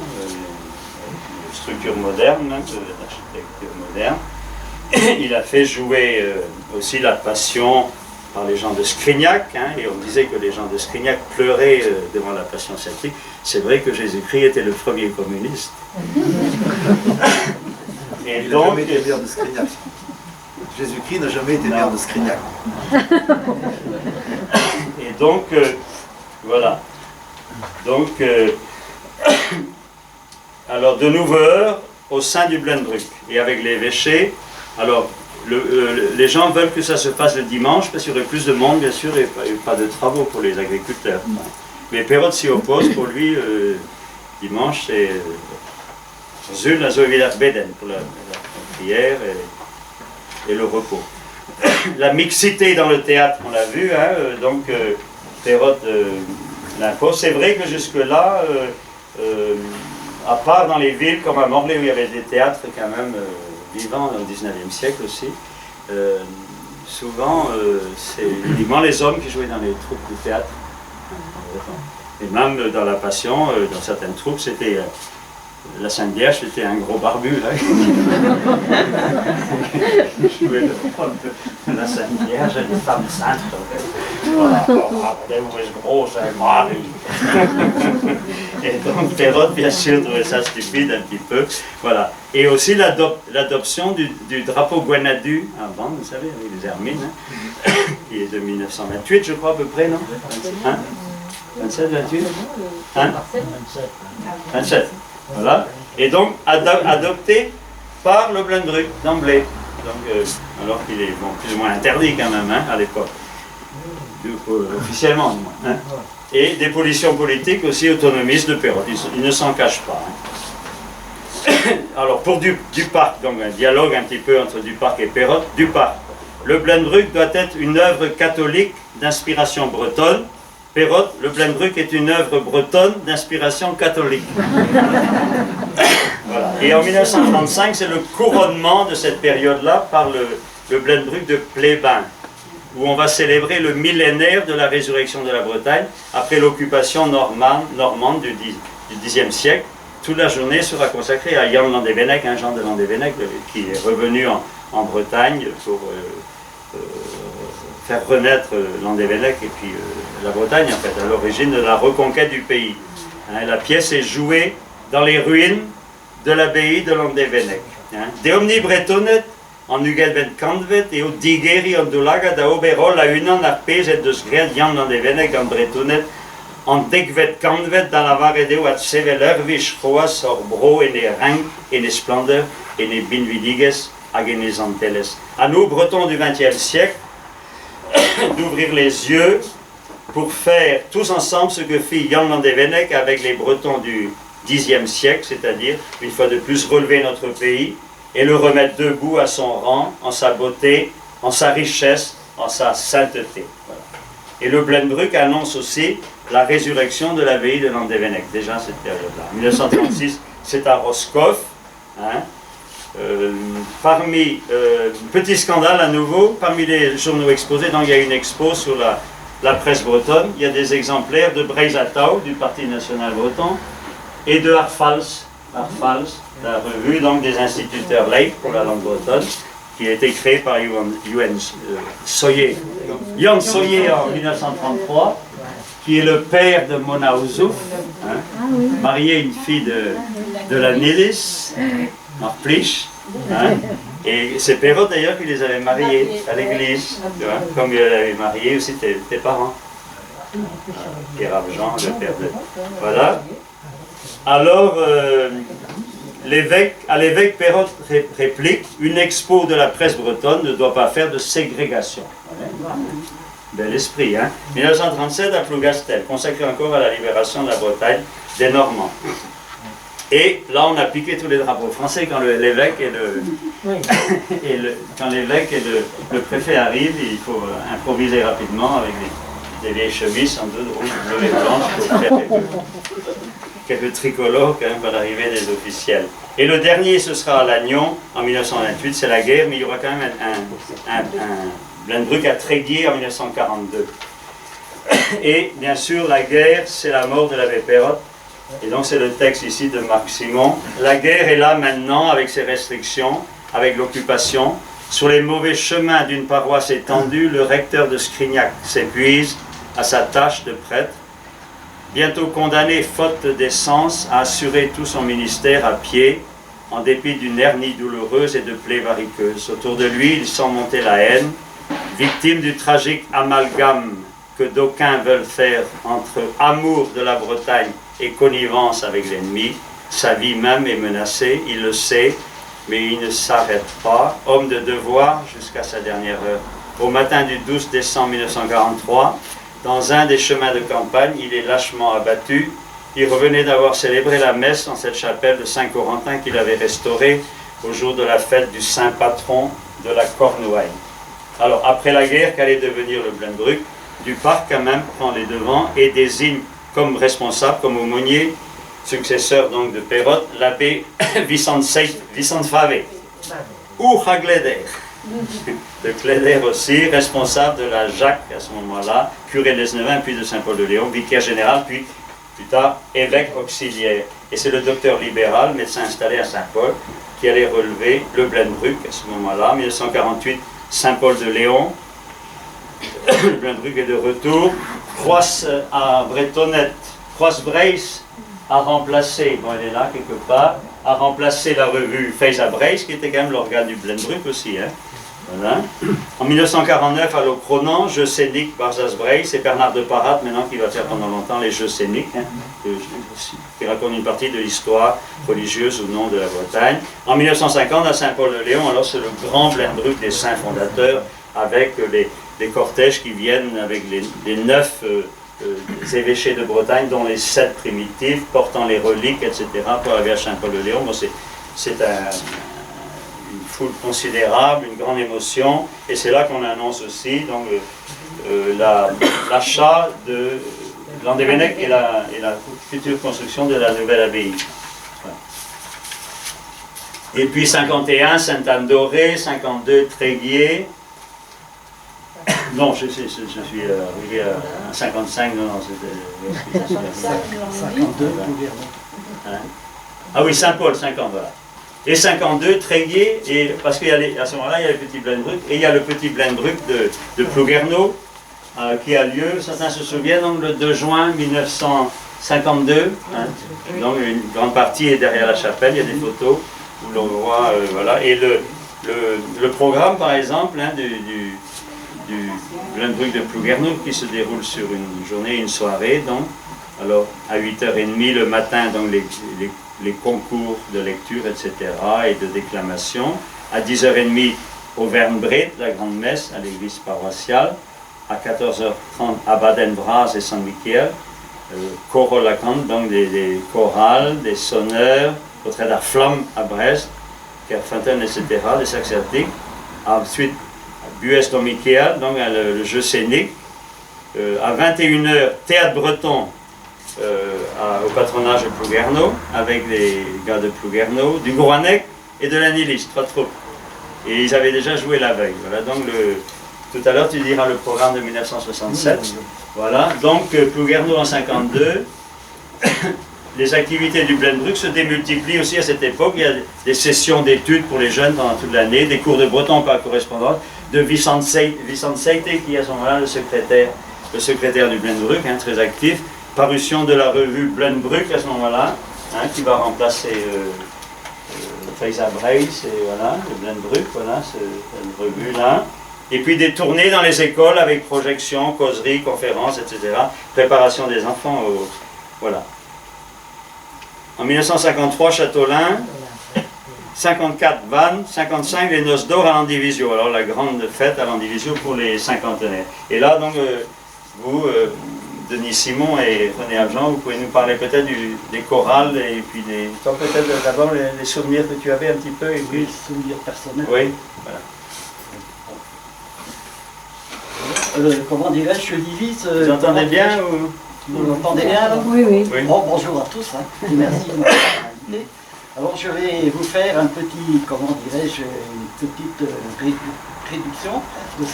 structure moderne, hein, l'architecture moderne. Il a fait jouer aussi la Passion par les gens de Scrignac, hein, et on disait que les gens de Scrignac pleuraient devant la Passion celtique. C'est vrai que Jésus-Christ était le premier communiste. Et il n'a jamais été maire de Scrignac. Jésus-Christ n'a jamais été maire de Scrignac. Et donc, voilà. Donc, alors de nouveau au sein du Blenbrück, et avec l'évêché, alors, les gens veulent que ça se fasse le dimanche parce qu'il y aurait plus de monde, bien sûr, et pas de travaux pour les agriculteurs. Mais Perrotte s'y oppose. Pour lui, dimanche, c'est Zul Beden pour la prière et le repos. La mixité dans le théâtre, on l'a vu, hein, donc Perrotte l'impose. C'est vrai que jusque-là, à part dans les villes comme à Morlaix où il y avait des théâtres quand même vivants au XIXe siècle aussi, souvent c'est uniquement les hommes qui jouaient dans les troupes du théâtre. Et même dans la Passion, dans certaines troupes, c'était la Sainte Vierge, c'était un gros barbu là. Je jouais le rôle de la Sainte Vierge, une femme sainte. Voilà, der ist groß, Marie. Et donc Perrotte, bien sûr, trouvait ça stupide un petit peu. Voilà. Et aussi l'adoption du drapeau Guanadu, avant, vous savez, avec les hermines, hein, qui est de 1928, je crois, à peu près, non? Hein? 27, 28? Hein? 27. Voilà. Et donc, adopté par le Blendruck d'emblée. Donc, alors qu'il est plus ou moins interdit quand même, hein, à l'époque. Officiellement, du moins. Hein. Et des positions politiques aussi autonomistes de Perrotte. Il ne s'en cache pas. Hein. Alors, pour du parc, donc un dialogue un petit peu entre du parc et Perrotte. Du parc. Le Blendruck doit être une œuvre catholique d'inspiration bretonne. Perrotte, le Blendruck est une œuvre bretonne d'inspiration catholique. Voilà. Et en 1935, c'est le couronnement de cette période-là par le Blendruck de Plébin, où on va célébrer le millénaire de la résurrection de la Bretagne après l'occupation normande du Xe siècle. Toute la journée sera consacrée à Jan Landévennec, un Jean de Landévennec qui est revenu en Bretagne pour faire renaître Landévennec et puis la Bretagne, en fait, à l'origine de la reconquête du pays. Hein, la pièce est jouée dans les ruines de l'abbaye de Landévennec. Hein. De omni bretonet, en uget vet kandvet, et au digeri on dolaga da oberol la unan arpez et de sgred Jan Landévennec en bretonet, en degvet kandvet dans la varedeo at seveler vich roas or bro et ne rang et ne splendeur et ne binvidiges agenes anteles. À nous, Bretons du XXe siècle, d'ouvrir les yeux pour faire tous ensemble ce que fit Jan Landévennec avec les Bretons du Xe siècle, c'est-à-dire, une fois de plus, relever notre pays et le remettre debout à son rang, en sa beauté, en sa richesse, en sa sainteté. Voilà. Et le Blendruck annonce aussi la résurrection de l'abbaye de Landévennec, déjà cette période-là. En 1936, c'est à Roscoff. Hein, petit scandale à nouveau, parmi les journaux exposés, donc il y a une expo sur la presse bretonne, il y a des exemplaires de Breizatau, du Parti national breton, et de Arfals, la revue donc des instituteurs laïcs pour la langue bretonne, qui a été créée par Jan Soyer en 1933, qui est le père de Mona Ouzouf, hein, marié une fille de la Nélis, Marplich, hein, et c'est Perrotte d'ailleurs qui les avait mariés à l'église, comme il avait marié aussi tes parents. Pierre Jean, le père de... Voilà. Alors, à l'évêque Perrotte réplique, une expo de la presse bretonne ne doit pas faire de ségrégation. Bel esprit, hein. 1937 à Plougastel, consacré encore à la libération de la Bretagne des Normands. Et là, on a piqué tous les drapeaux français quand l'évêque et le préfet arrivent. Il faut improviser rapidement avec des vieilles chemises en deux rouges, bleues et blanches pour faire quelques tricolores quand même à l'arrivée des officiels. Et le dernier, ce sera à Lannion en 1928, c'est la guerre, mais il y aura quand même un Blendruck à Tréguier en 1942. Et bien sûr, la guerre, c'est la mort de l'abbé Perrotte. Et donc c'est le texte ici de Marc Simon. La guerre est là maintenant avec ses restrictions, avec l'occupation. Sur les mauvais chemins d'une paroisse étendue, le recteur de Scrignac s'épuise à sa tâche de prêtre. Bientôt condamné, faute d'essence, à assurer tout son ministère à pied, en dépit d'une hernie douloureuse et de plaies variqueuses. Autour de lui, il sent monter la haine, victime du tragique amalgame que d'aucuns veulent faire entre amour de la Bretagne et connivence avec l'ennemi. Sa vie même est menacée, il le sait, mais il ne s'arrête pas, homme de devoir jusqu'à sa dernière heure. Au matin du 12 décembre 1943, dans un des chemins de campagne, il est lâchement abattu. Il revenait d'avoir célébré la messe dans cette chapelle de Saint-Corentin qu'il avait restaurée au jour de la fête du saint patron de la Cornouaille. Alors, après la guerre, qu'allait devenir le Blendruck? Du Parc, quand même, prend les devants et désigne comme responsable, comme aumônier, successeur donc de Perrotte, l'abbé Vicente Favé, ou Ragleder, de Cléder aussi, responsable de la Jacques à ce moment-là, curé des Nevins, puis de Saint-Paul-de-Léon, vicaire général, puis plus tard évêque auxiliaire. Et c'est le docteur libéral, médecin installé à Saint-Paul, qui allait relever le Blendruck à ce moment-là, 1948, Saint-Paul-de-Léon. Le Blendruck est de retour, croisse à Bretonnette, Croix-Brace a remplacé, bon elle est là quelque part, a remplacé la revue Faisa-Brace, qui était quand même l'organe du Blendruck aussi. Hein. Voilà. En 1949, à l'Ocronan, jeux scéniques Barzaz-Brace et Bernard de Parat, maintenant qui va faire pendant longtemps les jeux scéniques, hein, qui raconte une partie de l'histoire religieuse ou non de la Bretagne. En 1950, à Saint-Paul-de-Léon, alors c'est le grand Blendruck des saints fondateurs, avec les cortèges qui viennent avec les 9 évêchés de Bretagne, dont les 7 primitifs, portant les reliques, etc., pour arriver à Saint-Paul-de-Léon. Bon, c'est une foule considérable, une grande émotion, et c'est là qu'on annonce aussi donc, l'achat de Landévennec et la future construction de la nouvelle abbaye. Voilà. Et puis 51, Sainte-Anne-d'Auray, 52, Tréguier. Non, je suis arrivé à 55, non, c'était... 52, hein? Ah oui, Saint-Paul, 50, voilà. Et 52, Tréguier, et parce qu'à ce moment-là, il y a le petit Blendruck, et il y a le petit Blendruck de Plouguerneau, qui a lieu, certains se souviennent, donc le 2 juin 1952. Hein, donc une grande partie est derrière la chapelle, il y a des photos où l'on voit, voilà. Et le programme, par exemple, hein, du Blendruck de Plouguerneau, qui se déroule sur une journée, une soirée, donc, alors à 8h30 le matin, donc les concours de lecture, etc., et de déclamation. À 10h30, au Vernbret, la grande messe à l'église paroissiale. À 14h30, à Baden-Braz et Saint-Michel. Chorolacant, donc des chorales, des sonneurs, au trait de la flamme à Brest, Kerfontaine, etc., des saxatiques. Ensuite, à Buès-Domichel, donc le jeu scénique. À 21h, théâtre breton, au patronage de Plouguerneau, avec les gars de Plouguerneau, du Grouannec et de l'Anilis, 3 troupes. Et ils avaient déjà joué la veille. Voilà, donc tout à l'heure tu diras le programme de 1967. Voilà, donc Plouguerneau en 52. Les activités du Blendruck se démultiplient aussi à cette époque. Il y a des sessions d'études pour les jeunes pendant toute l'année, des cours de breton par correspondance, de Vicente Seite, qui est à ce moment-là le secrétaire du Blendruck, hein, très actif. Parution de la revue Blendruck à ce moment-là, hein, qui va remplacer Faisa-Brace, et voilà, le Blendruck, voilà, cette revue-là. Et puis des tournées dans les écoles avec projections, causeries, conférences, etc. Préparation des enfants, voilà. En 1953, Châteaulin, 54, Vannes, 55, les noces d'or à Landivisio. Alors la grande fête à Landivisio pour les cinquantenaires. Et là, donc, vous... Denis Simon et René Argent, vous pouvez nous parler peut-être des chorales et puis toi peut-être d'abord les souvenirs que tu avais un petit peu. Et puis... Les souvenirs personnels. Oui, voilà. Comment dirais-je, je divise... Vous entendez bien ou... Vous m'entendez bien là? Oui, oui. Bon, bonjour à tous, hein, et merci de m'avoir invité. Alors je vais vous faire un petit, comment dirais-je, une petite réduction de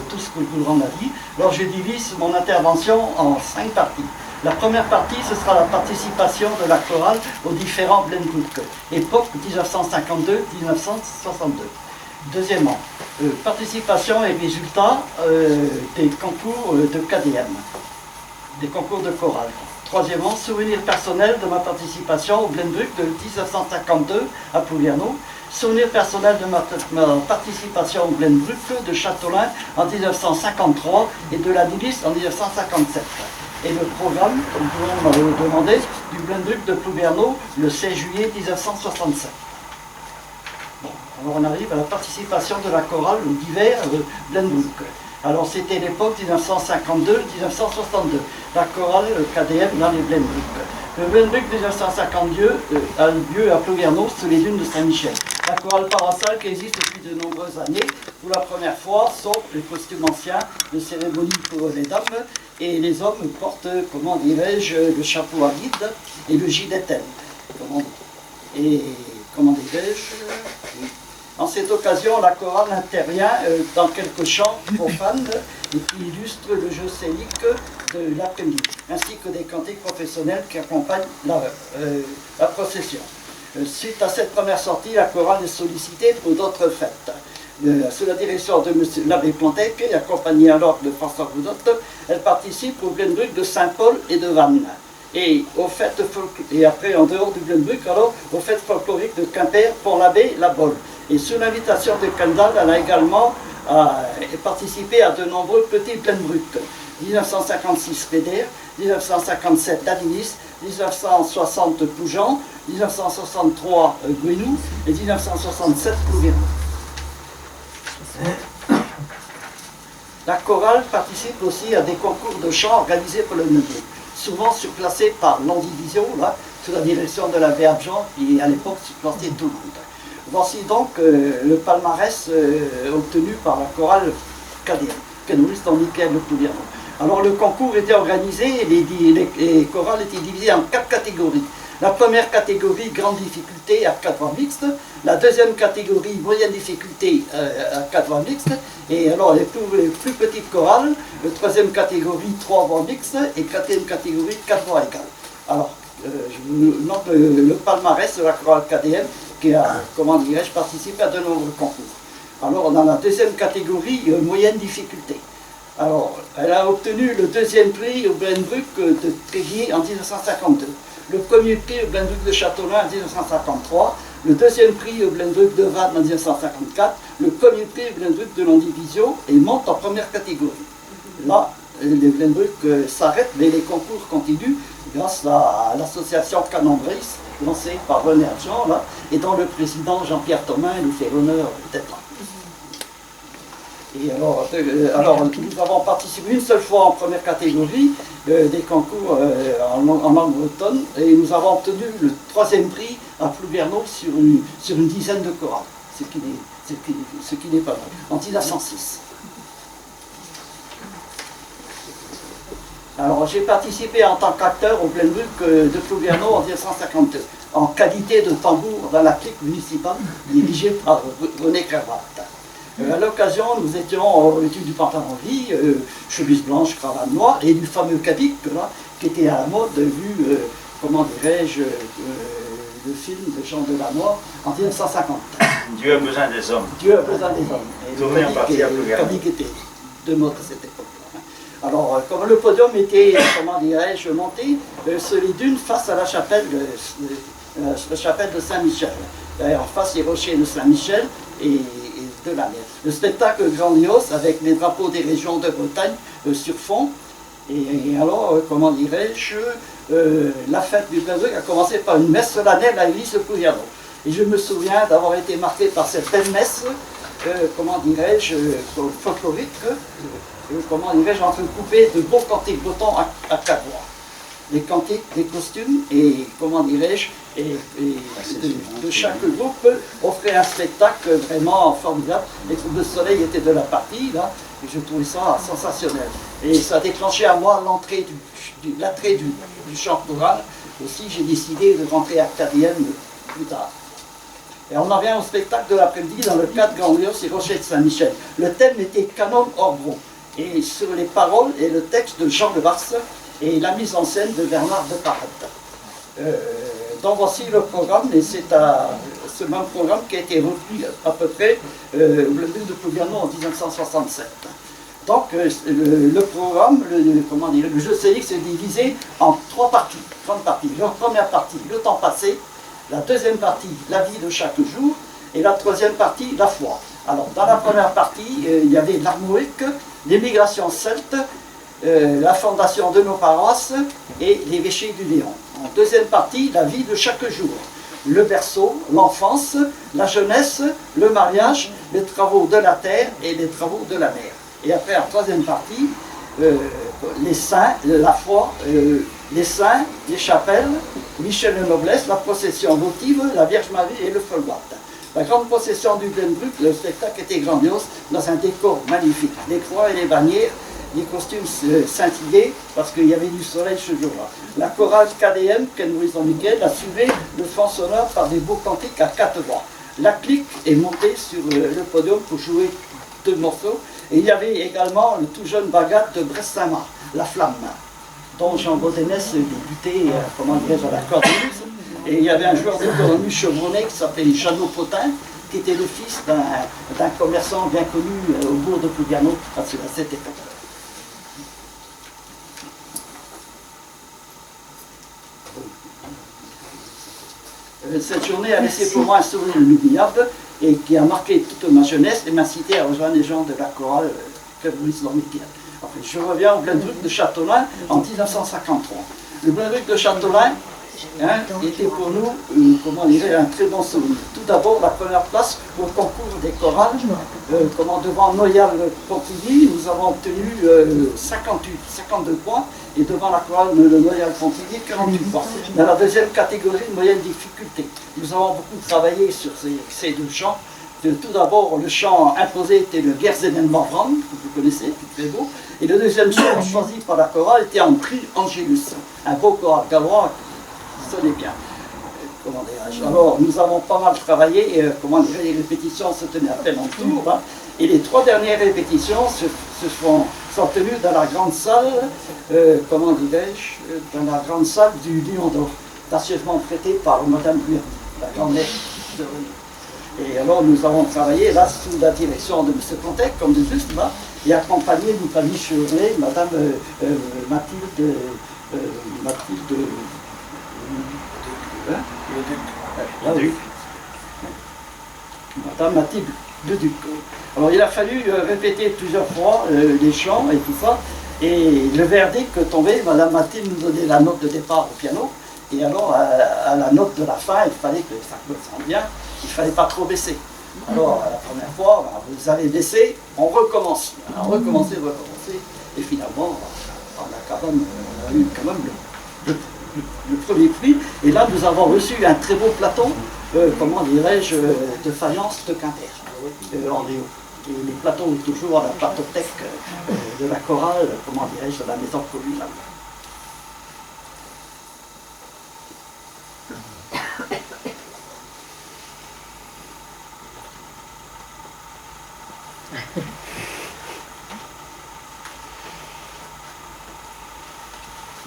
tout ce que le grand m'a dit. Alors je divise mon intervention en 5 parties. La première partie, ce sera la participation de la chorale aux différents Blendruck, époque 1952-1962. Deuxièmement, participation et résultats des concours de KDM, des concours de chorale. Troisièmement, souvenir personnel de ma participation au Blendruck de 1952 à Plouguerneau. Souvenir personnel de ma participation au Blendruck de Châteaulin en 1953 et de la Nilis en 1957. Et le programme, comme tout le monde m'avait demandé, du Blendruck de Plouguerneau le 16 juillet 1967. Bon, alors on arrive à la participation de la chorale d'hiver Blendruck. Alors c'était l'époque 1952-1962, la chorale KDM dans les Blendruck. Le Blendruck 1952 a lieu à Plouguerneau sous les dunes de Saint-Michel. La chorale paroissiale qui existe depuis de nombreuses années, pour la première fois, sauf les costumes anciens de cérémonie pour les dames, et les hommes portent, comment dirais-je, le chapeau à vide et le gilet d'aile. Et comment dirais-je, en cette occasion, la chorale intervient dans quelques chants profanes et qui illustrent le jeu scénique de l'après-midi, ainsi que des cantiques professionnels qui accompagnent la procession. Suite à cette première sortie, la chorale est sollicitée pour d'autres fêtes. Sous la direction de M. l'abbé Pontec, accompagné alors de François Goudotte, elle participe au Blendruck de Saint-Paul et de Vannes. et aux fêtes et après en dehors du Glenbruck, alors aux fêtes folkloriques de Quimper, Pont-l'Abbé, La Bolle. Et sous l'invitation de Kendall, elle a également participé à de nombreux petits Glenbruck. 1956 Pédère, 1957 Davinis, 1960 Ploujean, 1963 Gouinou et 1967 Plouguéron. La chorale participe aussi à des concours de chant organisés pour le Glenbruck, souvent surclassés par l'Andivision, là, sous la direction de l'abbé Abjean, qui à l'époque surclassait tout le monde. Voici donc le palmarès obtenu par la chorale KDM, Ken-Louis Nickel de Plouguéron. Alors le concours était organisé et les chorales étaient divisées en 4 catégories. La première catégorie, grande difficulté, à 4 voix mixtes. La deuxième catégorie, moyenne difficulté, à 4 voix mixtes. Et alors les plus petites chorales, la troisième catégorie, 3 voix mixtes. Et quatrième catégorie, 4 voix égales. Alors, je vous note le palmarès de la chorale KDM qui a, comment dirais-je, participé à de nombreux concours. Alors, dans la deuxième catégorie, moyenne difficulté. Alors, elle a obtenu le deuxième prix au Glenbruck de Tréguier en 1952. Le premier prix au Glenbruck de Châteaulin en 1953, le deuxième prix au Glenbruck de Vannes en 1954, le premier prix au Glenbruck de Landivisiau et monte en première catégorie. Là, le Glenbruck s'arrête, mais les concours continuent grâce à l'association Canon Brice, lancée par René Argent, là, et dont le président Jean-Pierre Thomain nous fait l'honneur d'être là. Et alors, nous avons participé une seule fois en première catégorie des concours en langue bretonne et nous avons obtenu le troisième prix à Plouguerneau sur une dizaine de chorales, ce qui n'est pas mal, en 1906. Alors j'ai participé en tant qu'acteur au Glenbruck de Plouguerneau en 1952, en qualité de tambour dans la clique municipale dirigée par René Cravatte. À l'occasion, nous étions vêtus du pantalon gris, chemise blanche, cravate noire, et du fameux cabic, là, qui était à la mode, vu, comment dirais-je, le film de Jean Delanoë en 1950. Dieu a besoin des hommes. Dieu a besoin des hommes. Et tourné en partie à Plouguerneau. Le cabic était de mode à cette époque-là. Alors, comme le podium était, comment dirais-je, monté sur les dunes face à la chapelle de Saint-Michel. En face, les rochers de Saint-Michel et de la mer. Le spectacle grandiose avec les drapeaux des régions de Bretagne sur fond. Et alors, comment dirais-je, la fête du Glenbruck a commencé par une messe solennelle à l'église de Plouguerneau. Et je me souviens d'avoir été marqué par cette belle messe, comment dirais-je, folklorique, comment dirais-je, entrecoupée de beaux cantiques bretons à 4 voix. Les cantiques, les costumes et, comment dirais-je, de chaque groupe offrait un spectacle vraiment formidable. Et le soleil était de la partie, là, et je trouvais ça sensationnel. Et ça a déclenché à moi l'attrait du chant choral. Aussi, j'ai décidé de rentrer à KDM plus tard. Et on en vient au spectacle de l'après-midi dans le cadre grandiose et Rocher de Saint-Michel. Le thème était Canon Orgron. Et sur les paroles et le texte de Jean de Vars et la mise en scène de Bernard de Parade. Donc voici le programme, et c'est ce même programme qui a été repris à peu près au Glenbruck de Plouguerneau en 1967. Donc le programme, comment dire, le jeu scénique s'est divisé en 3 parties, grandes parties. La première partie, le temps passé. La deuxième partie, la vie de chaque jour. Et la troisième partie, la foi. Alors dans la première partie, il y avait l'armorique, l'émigration celte, la fondation de nos paroisses et l'évêché du Léon. En deuxième partie, la vie de chaque jour. Le berceau, l'enfance, la jeunesse, le mariage, les travaux de la terre et les travaux de la mer. Et après, en troisième partie, les saints, la foi, les saints, les chapelles, Michel de Noblesse, la procession votive, la Vierge Marie et le folgoat. La grande procession du Glenbruck, le spectacle était grandiose dans un décor magnifique. Les croix et les bannières, les costumes scintillés parce qu'il y avait du soleil ce jour-là. La chorale KDM, Ken-Louis Miquel, a suivi le fond sonore par des beaux cantiques à 4 voix. La clique est montée sur le podium pour jouer 2 morceaux. Et il y avait également le tout jeune Bagat de Brest-Saint-Marc, La Flamme, dont Jean Baudénès débutait, comment dirais-je, à la cornemuse. Et il y avait un joueur de cornemuse chevronné qui s'appelait Jeannot Potin, qui était le fils d'un commerçant bien connu au bourg de Plouguerneau à cette époque. Cette journée a laissé pour moi un souvenir inoubliable et qui a marqué toute ma jeunesse et m'a cité à rejoindre les gens de la chorale Maurice Dormitière. Je reviens au Glenbrook de Châteaulin en 1953. Le Glenbrook de Châteaulin était pour nous, comment dire, un très bon souvenir. Tout d'abord, la première place au concours des chorales, devant Noyal Pontivy, nous avons obtenu 52 points, et devant la chorale de Noyal Pontivy, 48 points. Dans la deuxième catégorie, moyenne difficulté. Nous avons beaucoup travaillé sur ces deux chants. Tout d'abord, le chant imposé était le Gerzenen Mavram, que vous connaissez, qui est très beau, et le deuxième chant choisi par la chorale était en prix Angélus, un beau choral gallois qui sonnait bien. Comment dirais-je. Alors, nous avons pas mal travaillé, et les répétitions se tenaient à peine en tour, hein, et les 3 dernières répétitions sont tenues dans la grande salle, dans la grande salle du Lion d'Or, gracieusement prêtée par Madame Buer, la grand-mère de René. Et alors nous avons travaillé là sous la direction de M. Contec, comme de juste là, et accompagné d'une famille chevrée, Madame Mathilde Madame Mathilde de Duc. Alors il a fallu répéter plusieurs fois les chants et tout ça, et le verdict tombait, Madame Mathilde nous donnait la note de départ au piano, et alors à la note de la fin, il fallait que ça sonne bien. Il ne fallait pas trop baisser. Alors, la première fois, vous avez baissé, on recommence. On a recommencé, et finalement, on a eu quand même le premier prix. Et là, nous avons reçu un très beau plateau, de faïence de Quimper, en Rio. Et les plateaux sont toujours à la plateauthèque de la chorale, de la maison communale.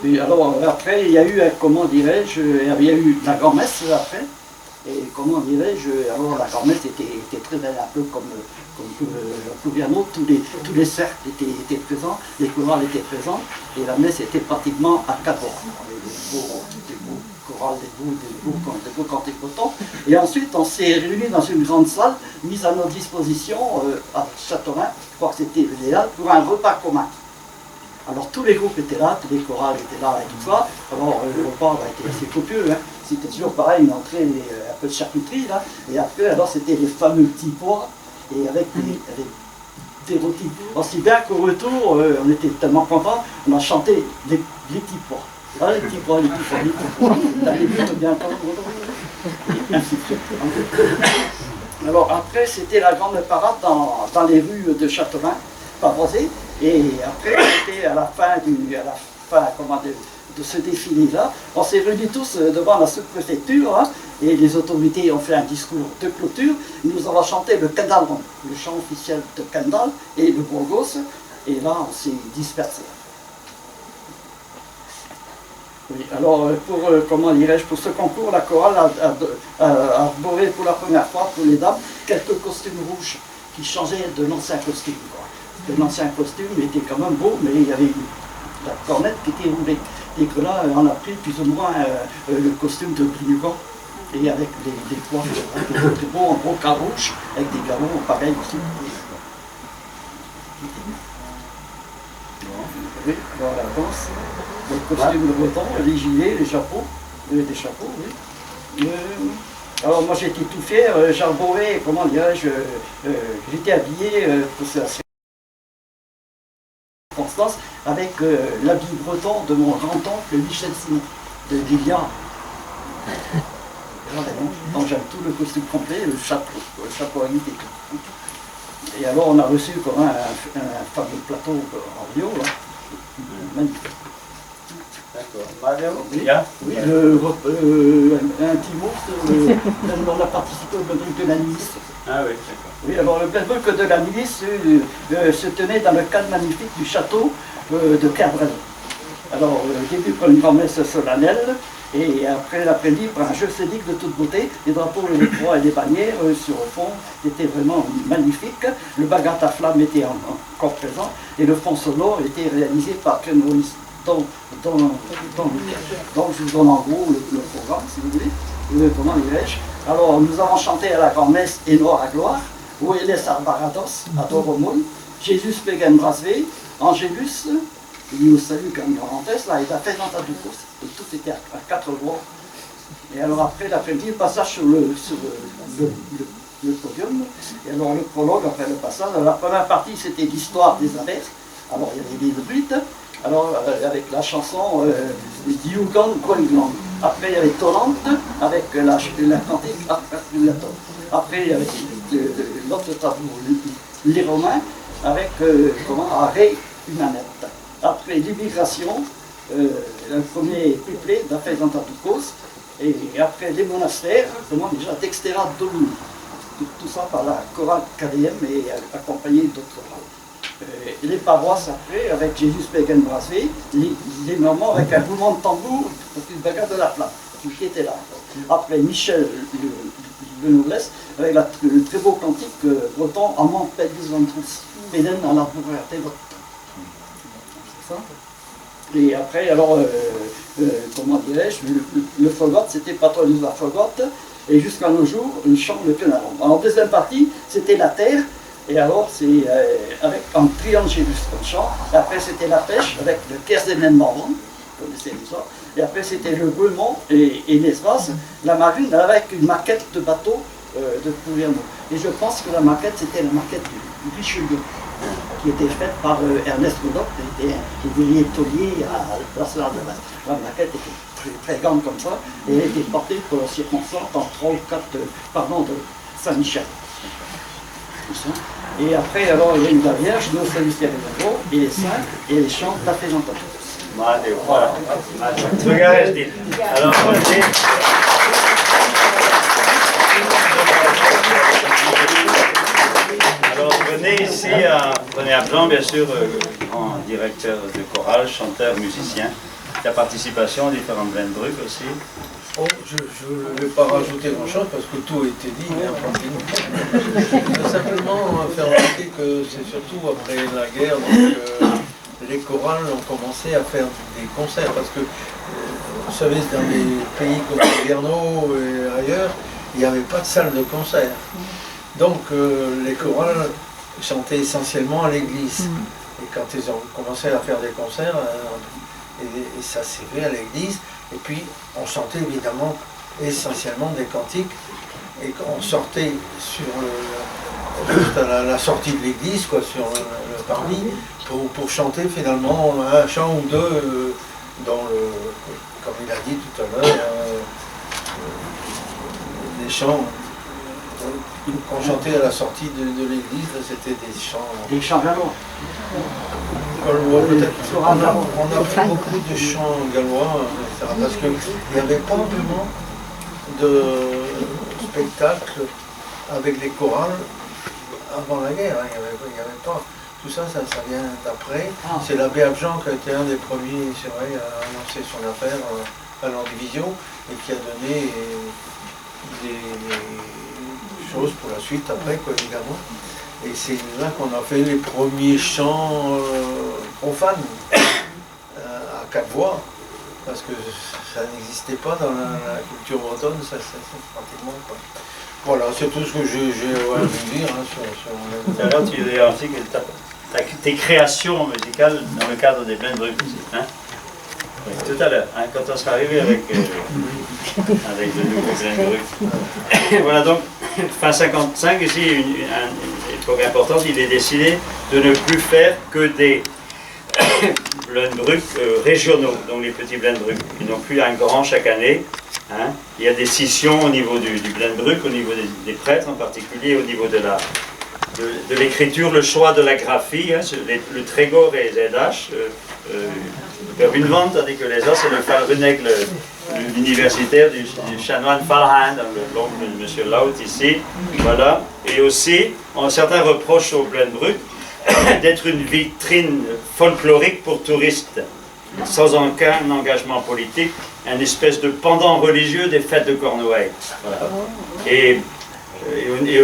Et alors après, il y a eu, il y a eu la grand-messe après, et alors la grand-messe était très belle, un peu comme Flouviano, tous les cercles étaient présents, les chorales étaient présents, et la messe était pratiquement à 4 heures. Des beaux chorales, des beaux cantiques cotons. Et ensuite, on s'est réunis dans une grande salle, mise à notre disposition à Châteaulin, je crois que c'était l'idéal, pour un repas commun. Alors tous les groupes étaient là, tous les chorales étaient là et tout ça. Alors le repas a été assez copieux, hein. C'était toujours pareil, une entrée, un peu de charcuterie là. Et après, alors c'était les fameux petits pois, et avec des rôtis. Aussi bien qu'au retour, on était tellement contents, on a chanté les petits pois. Ah, les petits pois, les petits pois, les petits pois. T'avais vu bien et ainsi de suite. Alors après, c'était la grande parade dans les rues de Châteaulin, Pavoisé. Et après, c'était à la fin de ce défilé-là, on s'est réunis tous devant la sous-préfecture, hein, et les autorités ont fait un discours de clôture. Nous avons chanté le Kendal, le chant officiel de Kendal, et le Burgos, et là on s'est dispersé. Oui, alors pour ce concours, la chorale a arboré pour la première fois pour les dames quelques costumes rouges qui changeaient de l'ancien costume. L'ancien costume était quand même beau, mais il y avait la cornette qui était roulée. Et que là, on a pris plus ou moins le costume de Grignugan, et avec des pois très beaux, en gros cas rouge, avec des galons pareils aussi. Oui, alors la danse, le costume de breton, les gilets, les chapeaux, des chapeaux, oui. Alors moi j'étais tout fier, j'arborais, j'étais habillé pour ça. Avec l'habit breton de mon grand-oncle Michel Simon, de Lilian. Donc j'aime tout le costume complet, le chapeau à nuit et tout. Et alors on a reçu comme un fameux plateau en Rio, là. Magnifique. D'accord. Oui, un petit mot, on a participé au Glenbrook de la milice. Ah oui, d'accord. Oui, alors le Glenbrook de la milice se tenait dans le cadre magnifique du château de Cabrel. Alors, au début, par une grand-messe solennelle, et après l'après-midi, par un jeu scénique de toute beauté, les drapeaux, les croix et les bannières sur le fond étaient vraiment magnifiques. Le bagat à flamme était encore présent, et le fond sonore était réalisé par Ken Rollis. Donc, je vous donne en gros le programme, si vous voulez. comment dirais-je. Alors nous avons chanté à la grand-messe Enora Gloire, où elle est Barados, à Toromul, Jésus Pegen Brasvé, Angélus, il nous salue comme parenthèse, là, il a fait dans ta douce. Tout était à 4 voix. Et alors après l'après-midi, le passage sur le podium. Et alors le prologue après le passage. Alors, la première partie, c'était l'histoire des abeilles. Alors il y avait des druides. Alors avec la chanson Diugan Gwanglang. Après il y avait Tolante avec la cantique Arculator. Après il y avait l'autre tableau, les Romains, avec Arrêt Humanette. Après l'immigration, le premier couplet d'Affaires Antatukos. Et après les monastères, déjà d'Extera Domini. Tout ça par la chorale KDM et accompagné d'autres chorales. Les paroisses après, avec Jésus Pegen Brasvé, les Normands avec un roulement de tambour, une bagarre de la plaque, qui était là. Après Michel le Noblesse, avec le très beau cantique breton Amant Pedis Ventrus, Péden à la pauvreté votre. C'est ça? Et après, alors, comment dirais-je, le Fogot, c'était Patronus la Fogot, et jusqu'à nos jours, le chant de Penaron. En deuxième partie, c'était la terre, et alors c'est avec un triangle Jésus comme chant, et après c'était la pêche avec le Kersenen Marron, vous connaissez l'histoire, et après c'était le brûlement et l'espace, la marine avec une maquette de bateau de gouvernement. Et je pense que la maquette, c'était la maquette du Richelieu, qui était faite par Ernest Godot, qui était ouvrier taulier à la place de l'Est. La maquette était très, très grande comme ça, et elle était portée pour la circonstance en 3 ou 4 pardon, de Saint-Michel. Et après, alors, il y a une Vierge, nos services et les saints, et les chants d'Affaires-Antatukos. Voilà. Alors, venez ici, René Abjan, bien sûr, grand directeur de chorale, chanteur, musicien. Ta participation à différentes Blendbrück aussi. Oh, je ne vais pas rajouter grand-chose parce que tout a été dit, je veux simplement faire remarquer que c'est surtout après la guerre donc, les chorales ont commencé à faire des concerts parce que, vous savez, dans les pays comme Guerneau et ailleurs, il n'y avait pas de salle de concert. Donc les chorales chantaient essentiellement à l'église. Et quand ils ont commencé à faire des concerts, et ça s'est fait à l'église, et puis on chantait évidemment essentiellement des cantiques, et on sortait sur juste à la sortie de l'église, quoi, sur le parvis, pour chanter finalement un chant ou deux dans le, comme il a dit tout à l'heure, des chants qu'on chantait à la sortie de l'église, c'était des chants. Des chants gallois. Peut-être. On a fait beaucoup de chants gallois, etc., parce qu'il n'y avait pas vraiment de spectacle avec les chorales avant la guerre. Il n'y avait pas. Tout ça, ça vient d'après. C'est l'abbé Abjan qui a été un des premiers, c'est vrai, à annoncer son affaire à l'Andivision et qui a donné des choses pour la suite après, quoi, évidemment. Et c'est là qu'on a fait les premiers chants profanes à 4 voix, parce que ça n'existait pas dans la culture bretonne, ça pratiquement quoi. Voilà, c'est tout ce que j'ai à vous dire sur Tout à l'heure, tu disais aussi que tes créations musicales dans le cadre des Blendbrück aussi. Hein? Oui, tout à l'heure, hein, quand on sera arrivé avec le nouveau Blendbrück. Voilà donc, fin 55, ici, une époque importante, il est décidé de ne plus faire que des Blendbrück régionaux, donc les petits Blendbrück. Ils n'ont plus un grand chaque année. Hein. Il y a des scissions au niveau du Blendbrück, au niveau des prêtres en particulier, au niveau de l'écriture, le choix de la graphie, hein, le Trégor et les ZH, vers une vente, tandis que les autres, c'est le Falruneg, l'universitaire du chanoine Falhan, l'oncle de M. Laut ici, voilà. Et aussi, certains reprochent au Blendbrück d'être une vitrine folklorique pour touristes, sans aucun engagement politique, une espèce de pendant religieux des fêtes de Cornouailles. Voilà. Et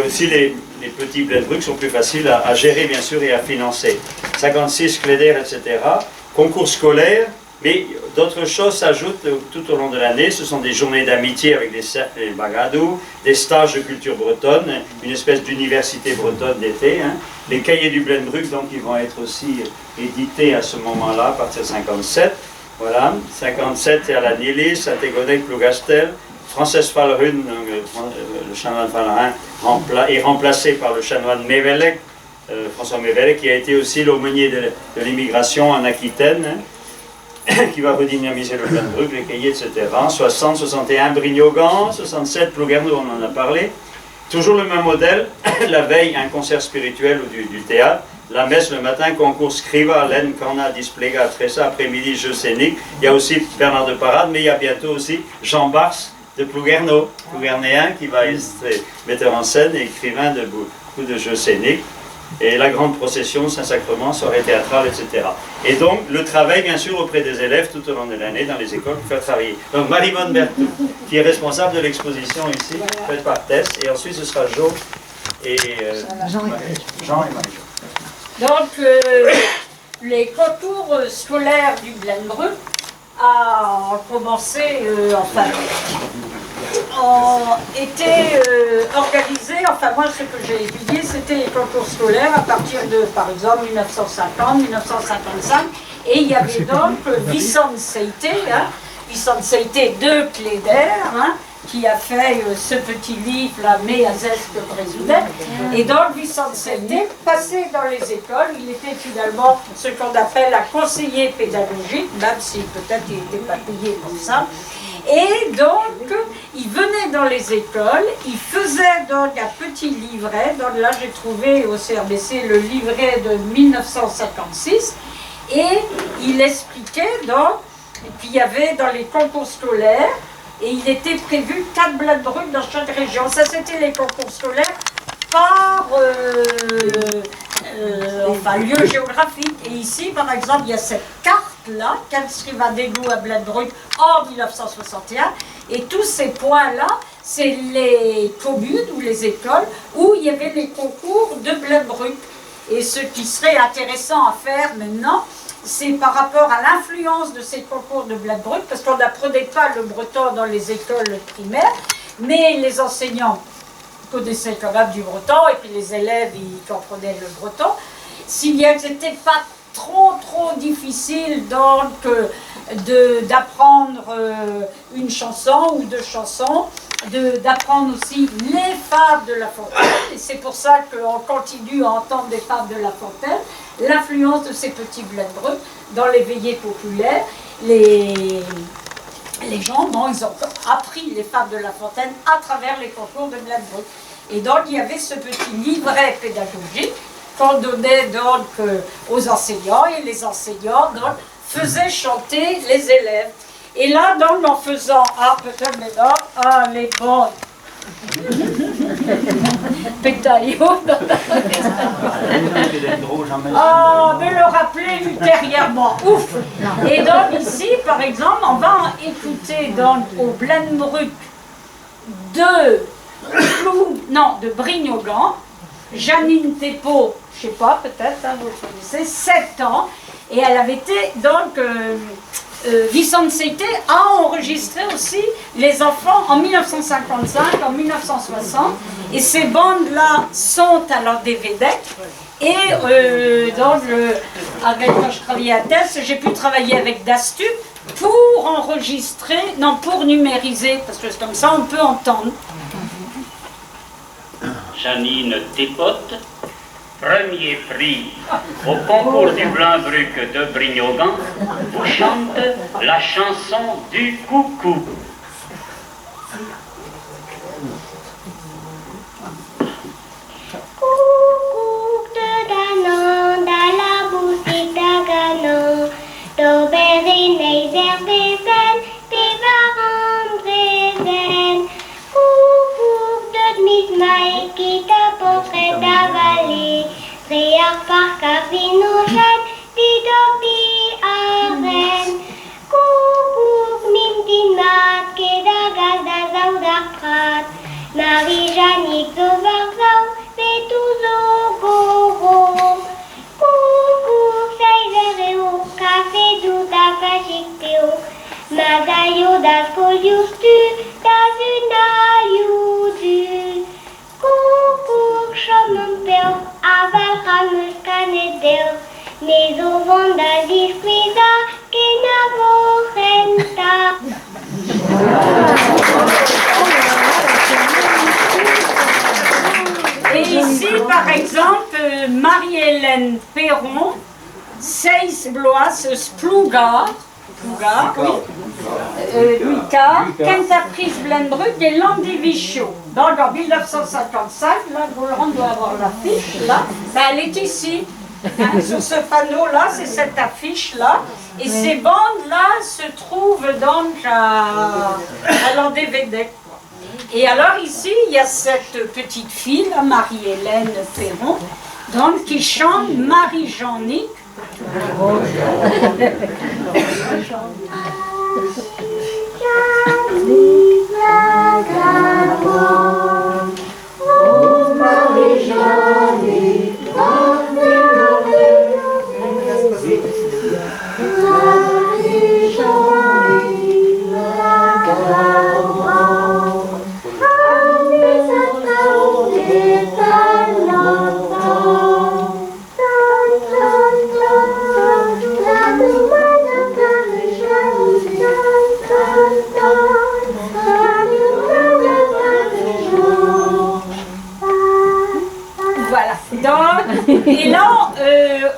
aussi les petits Blendbrück sont plus faciles à gérer bien sûr et à financer. 56 Cléder, etc. Concours scolaire, Mais d'autres choses s'ajoutent tout au long de l'année. Ce sont des journées d'amitié avec des cercles et bagadou, des stages de culture bretonne, une espèce d'université bretonne d'été. Hein. Les cahiers du Blenbruck, donc, ils vont être aussi édités à ce moment-là, à partir de 57. Voilà, 57, c'est à la Nilis, Saint-Égonec, Plougastel. Frances Fallerhun, le chanoine Fallerhun, est remplacé par le chanoine Mévelec, François Mévelec, qui a été aussi l'aumônier de l'immigration en Aquitaine, hein, qui va redynamiser le Blenbruck, les cahiers, etc. 60, 61, Brignogan, 67, Plouguerneau, on en a parlé. Toujours le même modèle, la veille, un concert spirituel ou du théâtre, la messe le matin, concours Scriva, Laine, Corna, Displéga, Tressa, après-midi, jeu scénique. Il y a aussi Bernard de Parade, mais il y a bientôt aussi Jean Bars de Plouguerneau, Plouguernéen, qui va être metteur en scène et écrivain de beaucoup de jeux scéniques. Et la grande procession, Saint-Sacrement, soirée théâtrale, etc. Et donc, le travail, bien sûr, auprès des élèves tout au long de l'année, dans les écoles, pour faire travailler. Donc, Marie-Monne Berthoud, qui est responsable de l'exposition ici, faite par Tess, et ensuite ce sera Jo et Jean et Marie-Jo. Donc, les concours scolaires du Blenbruck ont commencé, ont été organisés, moi ce que j'ai étudié, c'était les concours scolaires à partir de, par exemple, 1950, 1955, et il y avait donc Vicente Seité, Vicente Seité de Cléder, qui a fait ce petit livre, là, Mais à Zest Brézoudet. Et donc, Vicente Seité, passé dans les écoles, il était finalement ce qu'on appelle un conseiller pédagogique, même si peut-être il n'était pas payé pour ça. Et donc, il venait dans les écoles, il faisait donc un petit livret, donc là j'ai trouvé au CRBC le livret de 1956, et il expliquait donc, et puis il y avait dans les concours scolaires, et il était prévu 4 Blenbruck dans chaque région. Ça, c'était les concours scolaires par lieu géographique. Et ici, par exemple, il y a cette carte-là, Kalsriva Dégou à Blenbruck en 1961. Et tous ces points-là, c'est les communes ou les écoles où il y avait les concours de Blenbruck. Et ce qui serait intéressant à faire maintenant, c'est par rapport à l'influence de ces concours de Blenbruck, parce qu'on n'apprenait pas le breton dans les écoles primaires, mais les enseignants connaissaient quand même du breton, et puis les élèves, ils comprenaient le breton. Si bien que c'était pas trop difficile donc d'apprendre une chanson ou deux chansons, d'apprendre aussi les fables de La Fontaine, et c'est pour ça qu'on continue à entendre des fables de La Fontaine, l'influence de ces petits Blenbruck dans les veillées populaires. Les gens, bon, ils ont appris les fables de La Fontaine à travers les concours de Blenbruck. Et donc il y avait ce petit livret pédagogique qu'on donnait donc aux enseignants, et les enseignants donc faisaient chanter les élèves. Et là, donc, en faisant, peut-être maintenant, les bons pétaillons, me le rappeler ultérieurement, ouf. Et donc ici, par exemple, on va écouter donc au Blenbruck de Brignogan, Janine Thépeau, je ne sais pas, peut-être, vous le connaissez, 7 ans, et elle avait été donc... Vicente Seité a enregistré aussi les enfants en 1955, en 1960, et ces bandes-là sont à leur DVD. Et donc, quand je travaillais à Tess, j'ai pu travailler avec Dastup pour enregistrer, pour numériser, parce que comme ça on peut entendre. Janine Tépote, premier prix au concours du Blenbruck de Brignogan, vous chante la chanson du coucou. Coucou de Danan, dans la boutique d'Aganon, d'Aubergine, Zerbesen, Pivaran, Dresden. Coucou de Mismaï qui t'a portrait d'avalé, Réar par Cavinouchan, Didopi Arène. Coucou Mintinat, Kedagas d'Azaudakrat, Marie-Janique Zovarzau, Betouzo Goro. Coucou Saïzereo, Café Douta Fachik das kojustu, das unajudu. Kuckuck, som un peu, aval ramus canedeu, mais au vent da disquisa, que na vorenta. Et ici, par exemple, Marie-Hélène Perron, Seis Blois Spluga, Luca, Cantatrice Blenbrück et Landivicio. Donc en 1955, là, Laurent doit avoir l'affiche, là, ben, elle est ici. Hein, sur ce panneau-là, c'est cette affiche-là. Et ces bandes-là se trouvent donc à Landévésec. Et alors ici, il y a cette petite fille, là, Marie-Hélène Perron, donc, qui chante Marie-Jeannick. Et là,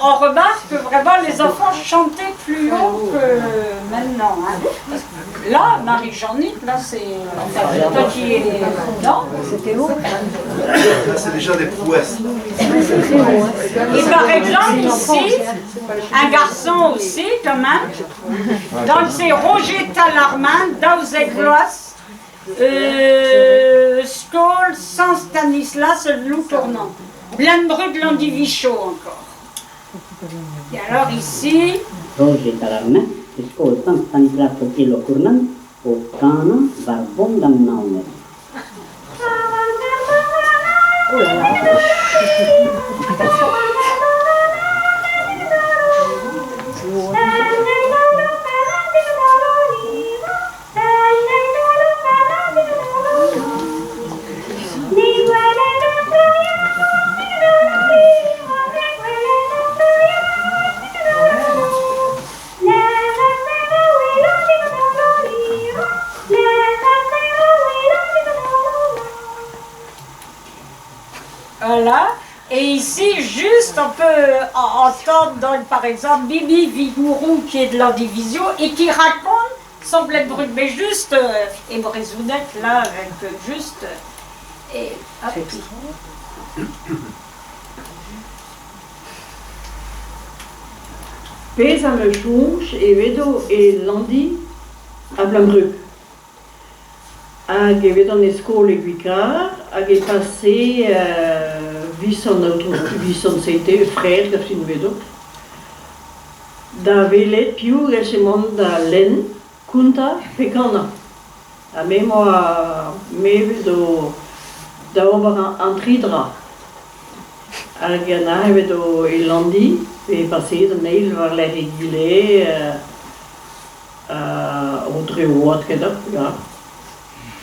on remarque que vraiment les enfants chantaient plus haut que maintenant. Hein. Parce que là, Marie-Jeannick, là c'est... Enfin, toi qui es... Non, c'était haut. Là, c'est déjà des prouesses. Et par exemple, ici, un garçon aussi, quand même. Donc c'est Roger Tallarmin, Dausegloas, Skål, San Stanislas, Loup Tournant. Blenbrück, Landivicio encore. Et alors ici... Roger Tallarmin, Skål, San Stanislas, Loup Tournant, au Cana, Barbon, Damnaune. Oh là là. Voilà. Et ici, juste, on peut entendre, donc, par exemple, Bibi Vigourou, qui est de l'Andivisio, et qui raconte son Blenbrück, mais juste, et Brézounet, là, avec juste, et hop. Pesame Schunch et Vedo et Landi à Blenbrück. Hag evedon eskol e gwikar, hag e passé vison seite frère da fin vedo. Da velet più resemon da len, kunta pekana. A me vedo da ober antridra. Hag na vedo e Landi, e passé da neil var le régulé au drewot kedap, ja.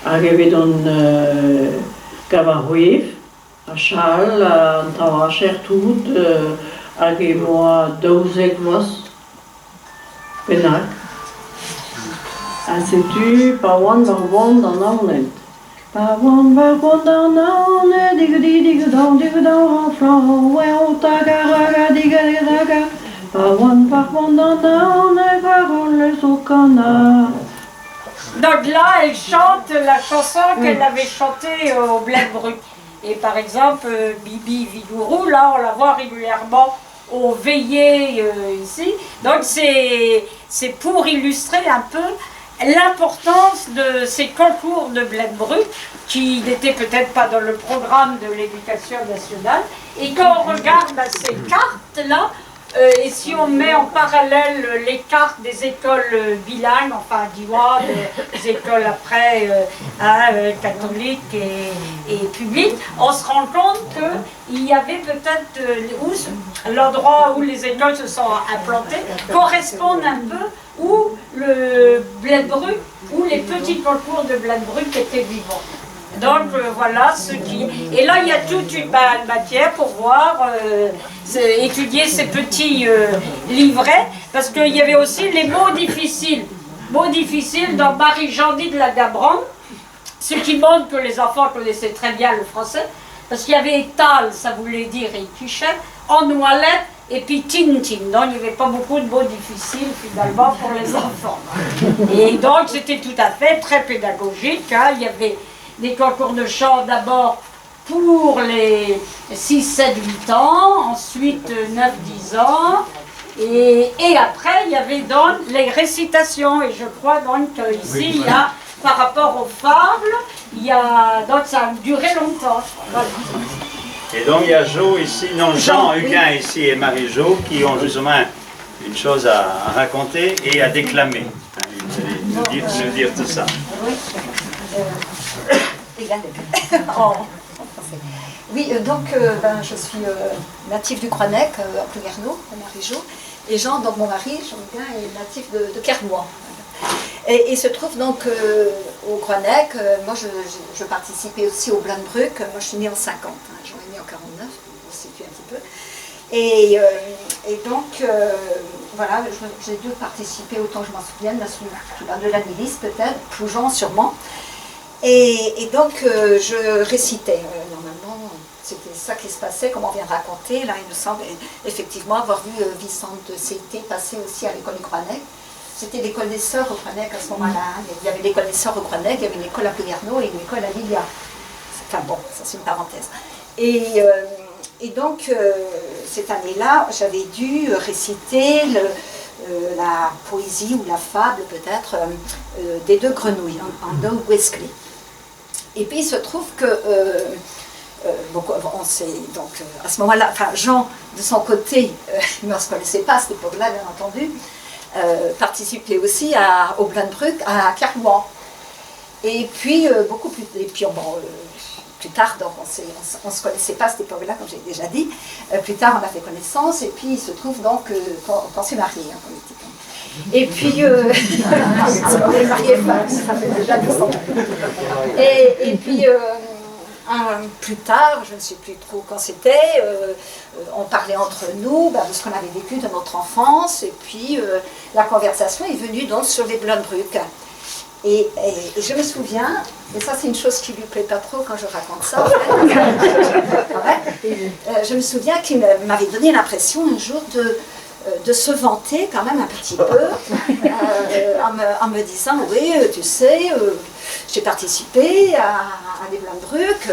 Hag evedon gavarouev, a chal, an tawa chertout, hag e moa daouzek vloaz, penak. A setu pa oan bar oan d'an aonet. Pa oan bar oan d'an aonet, digudau an flan, o tagaraga, digadaga. Pa oan bar oan d'an aonet, garol le sokana. Donc là, elle chante la chanson qu'elle avait chantée au Blenbrück. Et par exemple, Bibi Vigourou, là, on la voit régulièrement au veillées ici. Donc c'est pour illustrer un peu l'importance de ces concours de Blenbrück, qui n'étaient peut-être pas dans le programme de l'éducation nationale. Et quand on regarde ces cartes-là, et si on met en parallèle les cartes des écoles bilingues, enfin d'Iwa, des écoles après catholiques et publiques, on se rend compte qu'il y avait peut-être l'endroit où les écoles se sont implantées, correspondent un peu où le Blenbruck, où les petits concours de Blenbruck étaient vivants. Donc voilà ce qui... Et là il y a toute une matière pour voir, étudier ces petits livrets, parce qu'il y avait aussi les mots difficiles. Mots difficiles dans Marie-Jandy de la Gabronne, ce qui montre que les enfants connaissaient très bien le français, parce qu'il y avait étal, ça voulait dire écuchette, en noilette, et puis Tintin. Donc il n'y avait pas beaucoup de mots difficiles finalement pour les enfants. Et donc c'était tout à fait très pédagogique, hein. Il y avait des concours de chant d'abord pour les 6, 7, 8 ans, ensuite 9, 10 ans, et après il y avait donc les récitations, et je crois donc qu'ici il y a, par rapport aux fables, il y a, donc ça a duré longtemps. Voilà. Et donc il y a Jo ici, non Jean Huguin ici et Marie-Jo qui ont justement une chose à raconter et à déclamer. Vous allez nous dire tout ça. Oui, donc je suis natif du Croinec, à Plouguerneau, à Marie-Jo, et Jean, donc mon mari, Jean Huguin, est natif de Kermois. Et il se trouve donc au Croinec, moi je participais aussi au Blenbruck, moi je suis née en 50, hein, Jean est né en 49, on se situe un petit peu. Et donc, voilà, j'ai dû participer, autant que je m'en souvienne, de la milice peut-être, Ploujean sûrement. Et donc, je récitais. Normalement, c'était ça qui se passait, comme on vient de raconter. Là, il me semble effectivement avoir vu Vicente Cété passer aussi à l'école du Croinec. C'était l'école des sœurs au Croinec à ce moment-là. Il y avait l'école des sœurs au Croinec, il y avait une école à Plouguerneau et une école à Lilia. Enfin bon, ça c'est une parenthèse. Et donc, cette année-là, j'avais dû réciter la poésie ou la fable peut-être des deux grenouilles, en Doug Wesley. Et puis il se trouve que, on s'est donc à ce moment-là, enfin Jean de son côté, ne se connaissait pas à cette époque-là bien entendu, participait aussi au Blenbruck à Kermois. Et puis plus tard, donc on ne se connaissait pas à cette époque-là, comme j'ai déjà dit. Plus tard, on a fait connaissance, et puis il se trouve donc qu'on s'est mariés en politique. Et puis, on est mariés, ça fait déjà 10 ans. Et puis, plus tard, je ne sais plus trop quand c'était, on parlait entre nous de ce qu'on avait vécu de notre enfance, et puis la conversation est venue donc sur les Blenbruck. Et je me souviens, et ça c'est une chose qui ne lui plaît pas trop quand je raconte ça, je me souviens qu'il m'avait donné l'impression un jour de se vanter quand même un petit peu, en me disant, oui, tu sais, j'ai participé à des Blenbruck,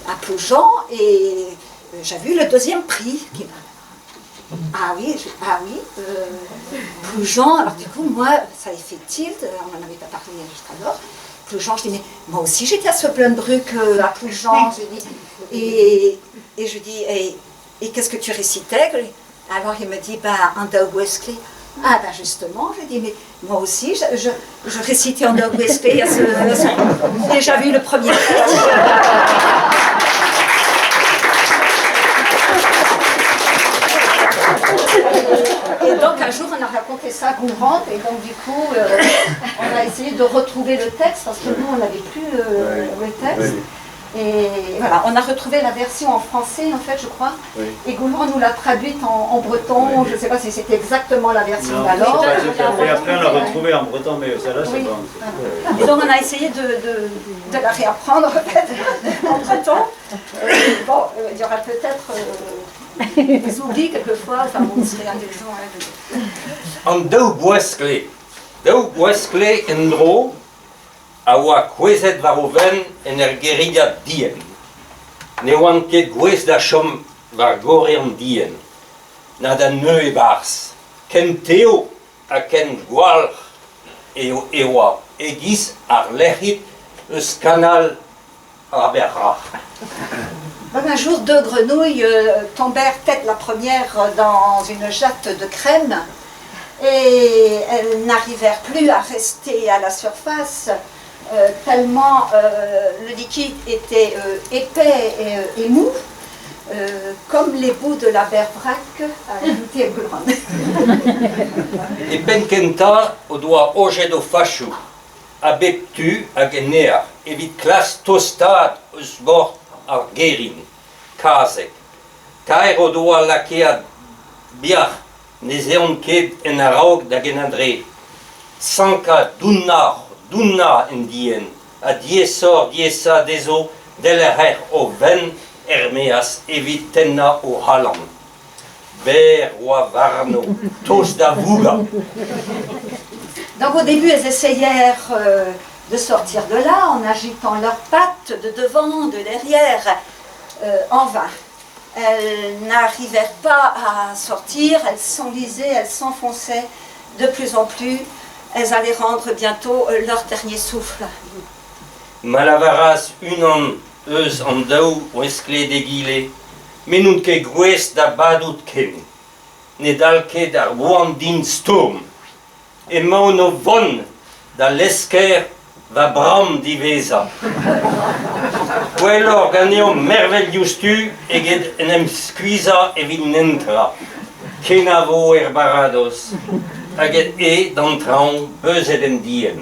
à Ploujean, et j'avais eu le 2e prix. Ah oui, Ploujean, alors du coup, moi, ça a fait tilt, on n'en avait pas parlé juste alors. Ploujean, je dis, mais moi aussi j'étais à ce Blenbruck à Ploujean, je dis, et je dis, et qu'est-ce que tu récitais? Alors il me dit, en Doug Wesley. Ah ben justement, je dis, mais moi aussi, je récitais en Doug Wesley et j'avais eu le 1er prix. Et donc un jour on a raconté ça à Gourante, et donc du coup on a essayé de retrouver le texte, parce que nous on n'avait plus le texte. Et voilà, on a retrouvé la version en français en fait je crois, et Gourante nous l'a traduite en breton, je ne sais pas si c'était exactement la version d'alors. Et après on l'a retrouvée en breton, mais celle-là c'est bon. Et donc on a essayé de la réapprendre en breton. Bon, il y aura peut-être... des oublis quelquefois, enfin on serait indulgent. En Doug Wesley indro, awa kwezet varoven en guerilla dien. Ne oan ket gwez da chom var gore an dien. Na da neu e bars. Ken teo a ken gwalch ewa egis ar lechit eus kanal a berra. Un jour, 2 grenouilles tombèrent tête la première dans une jatte de crème, et elles n'arrivèrent plus à rester à la surface tellement le liquide était épais et mou. comme les bouts de la berbrac, a ajouté Gulran. E penkenta o doa ojet o fachu, a beptu hag enea, evit klas tostat eus bord ar gerin, kazek. Kaer o doa lakea biar, ne zeon ket en araog da genadre. Sanka dunna en dien, a diesor diesa dezo del er o ven Herméas evit tenna o halan. Ber oa varno, tos da vuga. Donc au début, elles essayèrent de sortir de là en agitant leurs pattes de devant, de derrière, en vain. Elles n'arrivèrent pas à sortir, elles s'enlisaient, elles s'enfonçaient de plus en plus. Elles allaient rendre bientôt leur dernier souffle. Malavaras unan eus an daou o eskle degile, men n'out ket gwez da badout ken. Ne dal ket ar boan din storm. E maon o von da lesker va bram diveza. Gwellor ganeo merveilliostu eget en em skuiza evit nentra. Kenavo barados. Haget e d'antran beuzet en dien.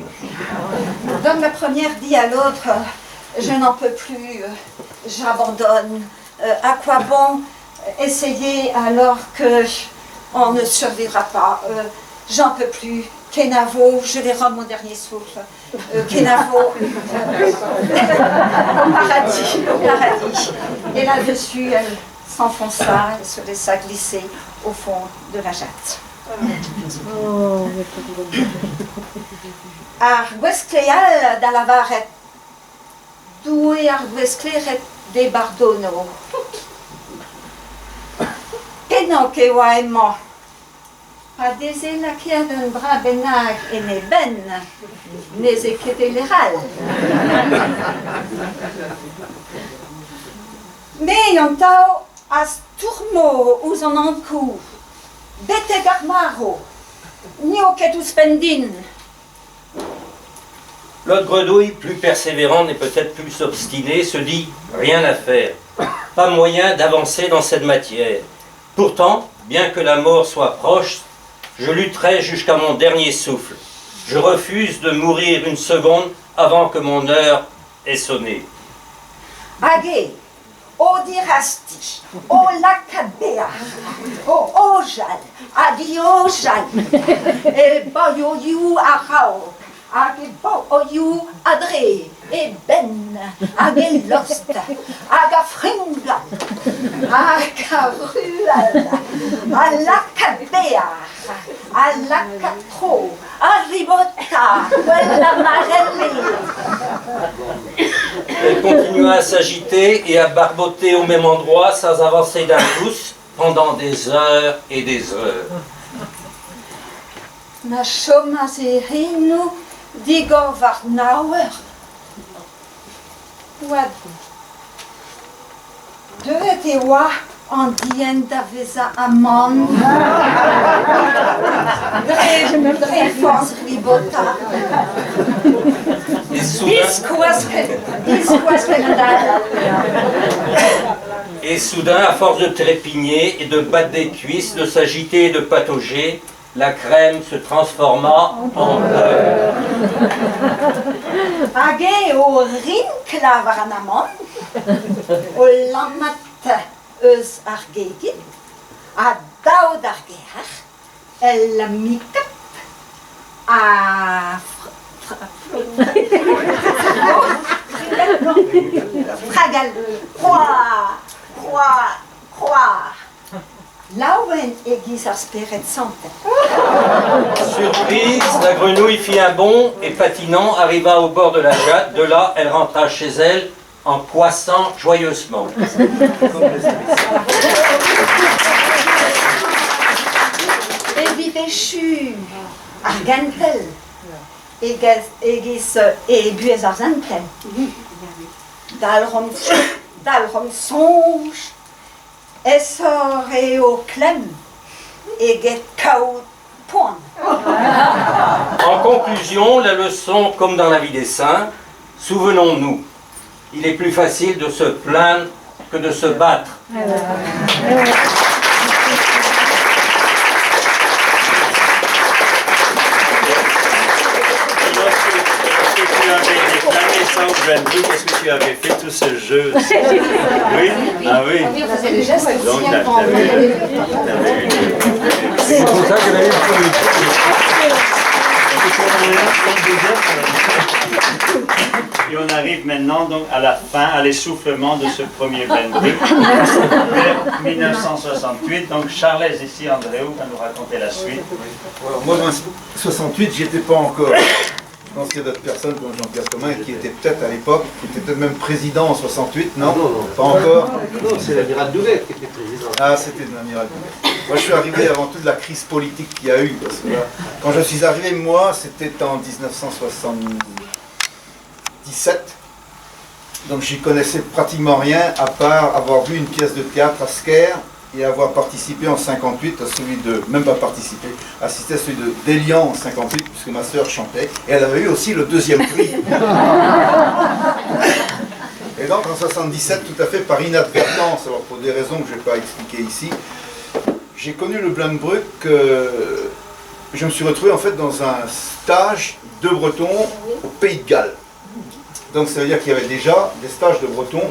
Donc la première dit à l'autre, je n'en peux plus, j'abandonne. À quoi bon essayer alors que on ne survivra pas? J'en peux plus. Kenavo, je vais rendre mon dernier souffle. Kenavo, paradis, paradis. Et là-dessus, elle s'enfonça, elle se laissa glisser au fond de la jatte. Ar gweskleal da lavaret, due ar gweskleret de bardono. Kenno ke oa emmo, a deze lakiad un bra benag ene ben, neze kete leral. Me yontao as turmo ouz an ankou, bete garmaro, nio ketou spendin. L'autre grenouille, plus persévérante et peut-être plus obstinée, se dit « rien à faire, pas moyen d'avancer dans cette matière. Pourtant, bien que la mort soit proche, je lutterai jusqu'à mon dernier souffle. Je refuse de mourir une seconde avant que mon heure ait sonné. » Age, o dirasti, o lakabea, o ojal, adi ojal, e boyo you arao. Age bo oyu adre, e ben, age lost, aga fringa, aga rual, alaka bear, alaka tro, arribota, quella marelle. Elle continua à s'agiter et à barboter au même endroit sans avancer d'un pouce pendant des heures et des heures. Na choma serino, digor varnauer. Wad. De te wa en dien da veza amon. Dre force ribota. Et soudain, à force de trépigner et de battre des cuisses, de s'agiter et de patauger, la crème se transforma en beurre. Age o rinkla varanamon, o lamat eus argegit, a daoud argear, el mikap, a fragal, croix. Lauen egis asperet sante. Surprise, la grenouille fit un bond et patinant arriva au bord de la jatte. De là, elle rentra chez elle en coissant joyeusement. Et vivechu argentel, egis e buez argentel. Dalrom songe, essor et au clem, et get kaut point. En conclusion, la leçon, comme dans la vie des saints, souvenons-nous, il est plus facile de se plaindre que de se battre. Ça au Glenbrook, est-ce que tu avais fait tout ce jeu? Oui? Ah oui? On faisait les gestes aussi. Donc, C'est pour ça qu'elle a eu Et on arrive maintenant donc à la fin, à l'essoufflement de ce premier Glenbrook, vers 1968. Donc Charles ici, Andréou, va nous raconter la suite. Alors, moi, en 68, j'y étais pas encore. Je pense qu'il y a d'autres personnes comme Jean-Pierre Thomas qui étaient peut-être à l'époque, qui étaient peut-être même président en 68, non? Pas encore. Non, c'est l'amiral Douvet qui était président. Ah, c'était l'amiral Douvet. Moi, je suis arrivé avant toute la crise politique qu'il y a eu. Parce que là, quand je suis arrivé, moi, c'était en 1977. Donc, j'y connaissais pratiquement rien, à part avoir vu une pièce de théâtre à Sker et avoir participé en 58 à celui de, même pas participé, assisté à celui de d'Elian en 58, puisque ma sœur chantait, et elle avait eu aussi le deuxième prix. Et donc en 77, tout à fait par inadvertance, alors pour des raisons que je ne vais pas expliquer ici, j'ai connu le Blanc-Bruck, je me suis retrouvé en fait dans un stage de breton au Pays de Galles. Donc ça veut dire qu'il y avait déjà des stages de breton,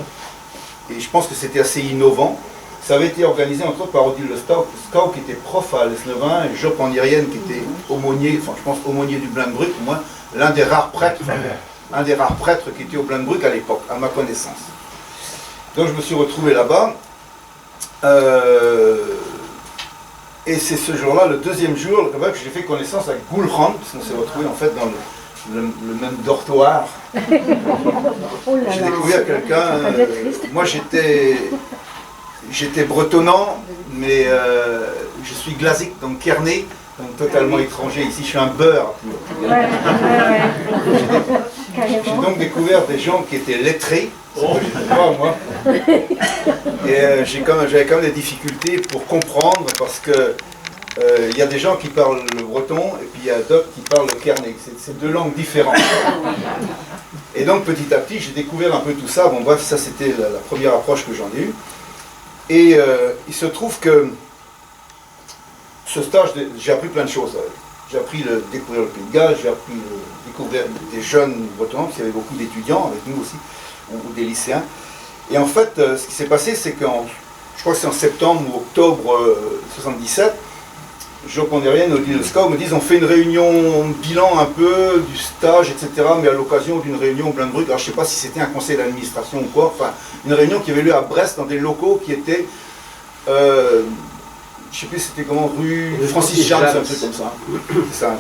et je pense que c'était assez innovant. Ça avait été organisé entre autres par Odile Le Scout qui était prof à l'Esnevin, et Job Andirienne qui était aumônier, enfin je pense aumônier du Blanc-Bruck, au moins l'un des rares prêtres, un des rares prêtres qui était au Blanc-Bruck à l'époque, à ma connaissance. Donc je me suis retrouvé là-bas, et c'est ce jour-là, le deuxième jour, que j'ai fait connaissance avec Goulrand, parce qu'on s'est retrouvé en fait dans le même dortoir. J'ai découvert quelqu'un, moi j'étais bretonnant, mais je suis glasique, donc kerné, donc totalement étranger. Ici, je suis un beurre. J'ai donc découvert des gens qui étaient lettrés, ce que je n'étais pas moi. Et j'avais quand même des difficultés pour comprendre, parce que il y a des gens qui parlent le breton, et puis il y a d'autres qui parlent le kerné. C'est deux langues différentes. Et donc petit à petit, j'ai découvert un peu tout ça. Bon bref, ça c'était la première approche que j'en ai eue. Et il se trouve que ce stage, j'ai appris plein de choses. J'ai appris à découvrir le Pays de Galles, j'ai appris à découvrir des jeunes bretons, parce qu'il y avait beaucoup d'étudiants avec nous aussi, ou des lycéens. Et en fait, ce qui s'est passé, c'est je crois que c'est en septembre ou octobre 77, Joe Condérienne, Odile Le Scout me disent on fait une réunion bilan un peu du stage, etc., mais à l'occasion d'une réunion au Blanc-Bruck. Alors je ne sais pas si c'était un conseil d'administration ou quoi, enfin une réunion qui avait lieu à Brest dans des locaux qui étaient, je ne sais plus c'était comment, rue Francis Jeanne, c'est un truc comme ça. C'est ça,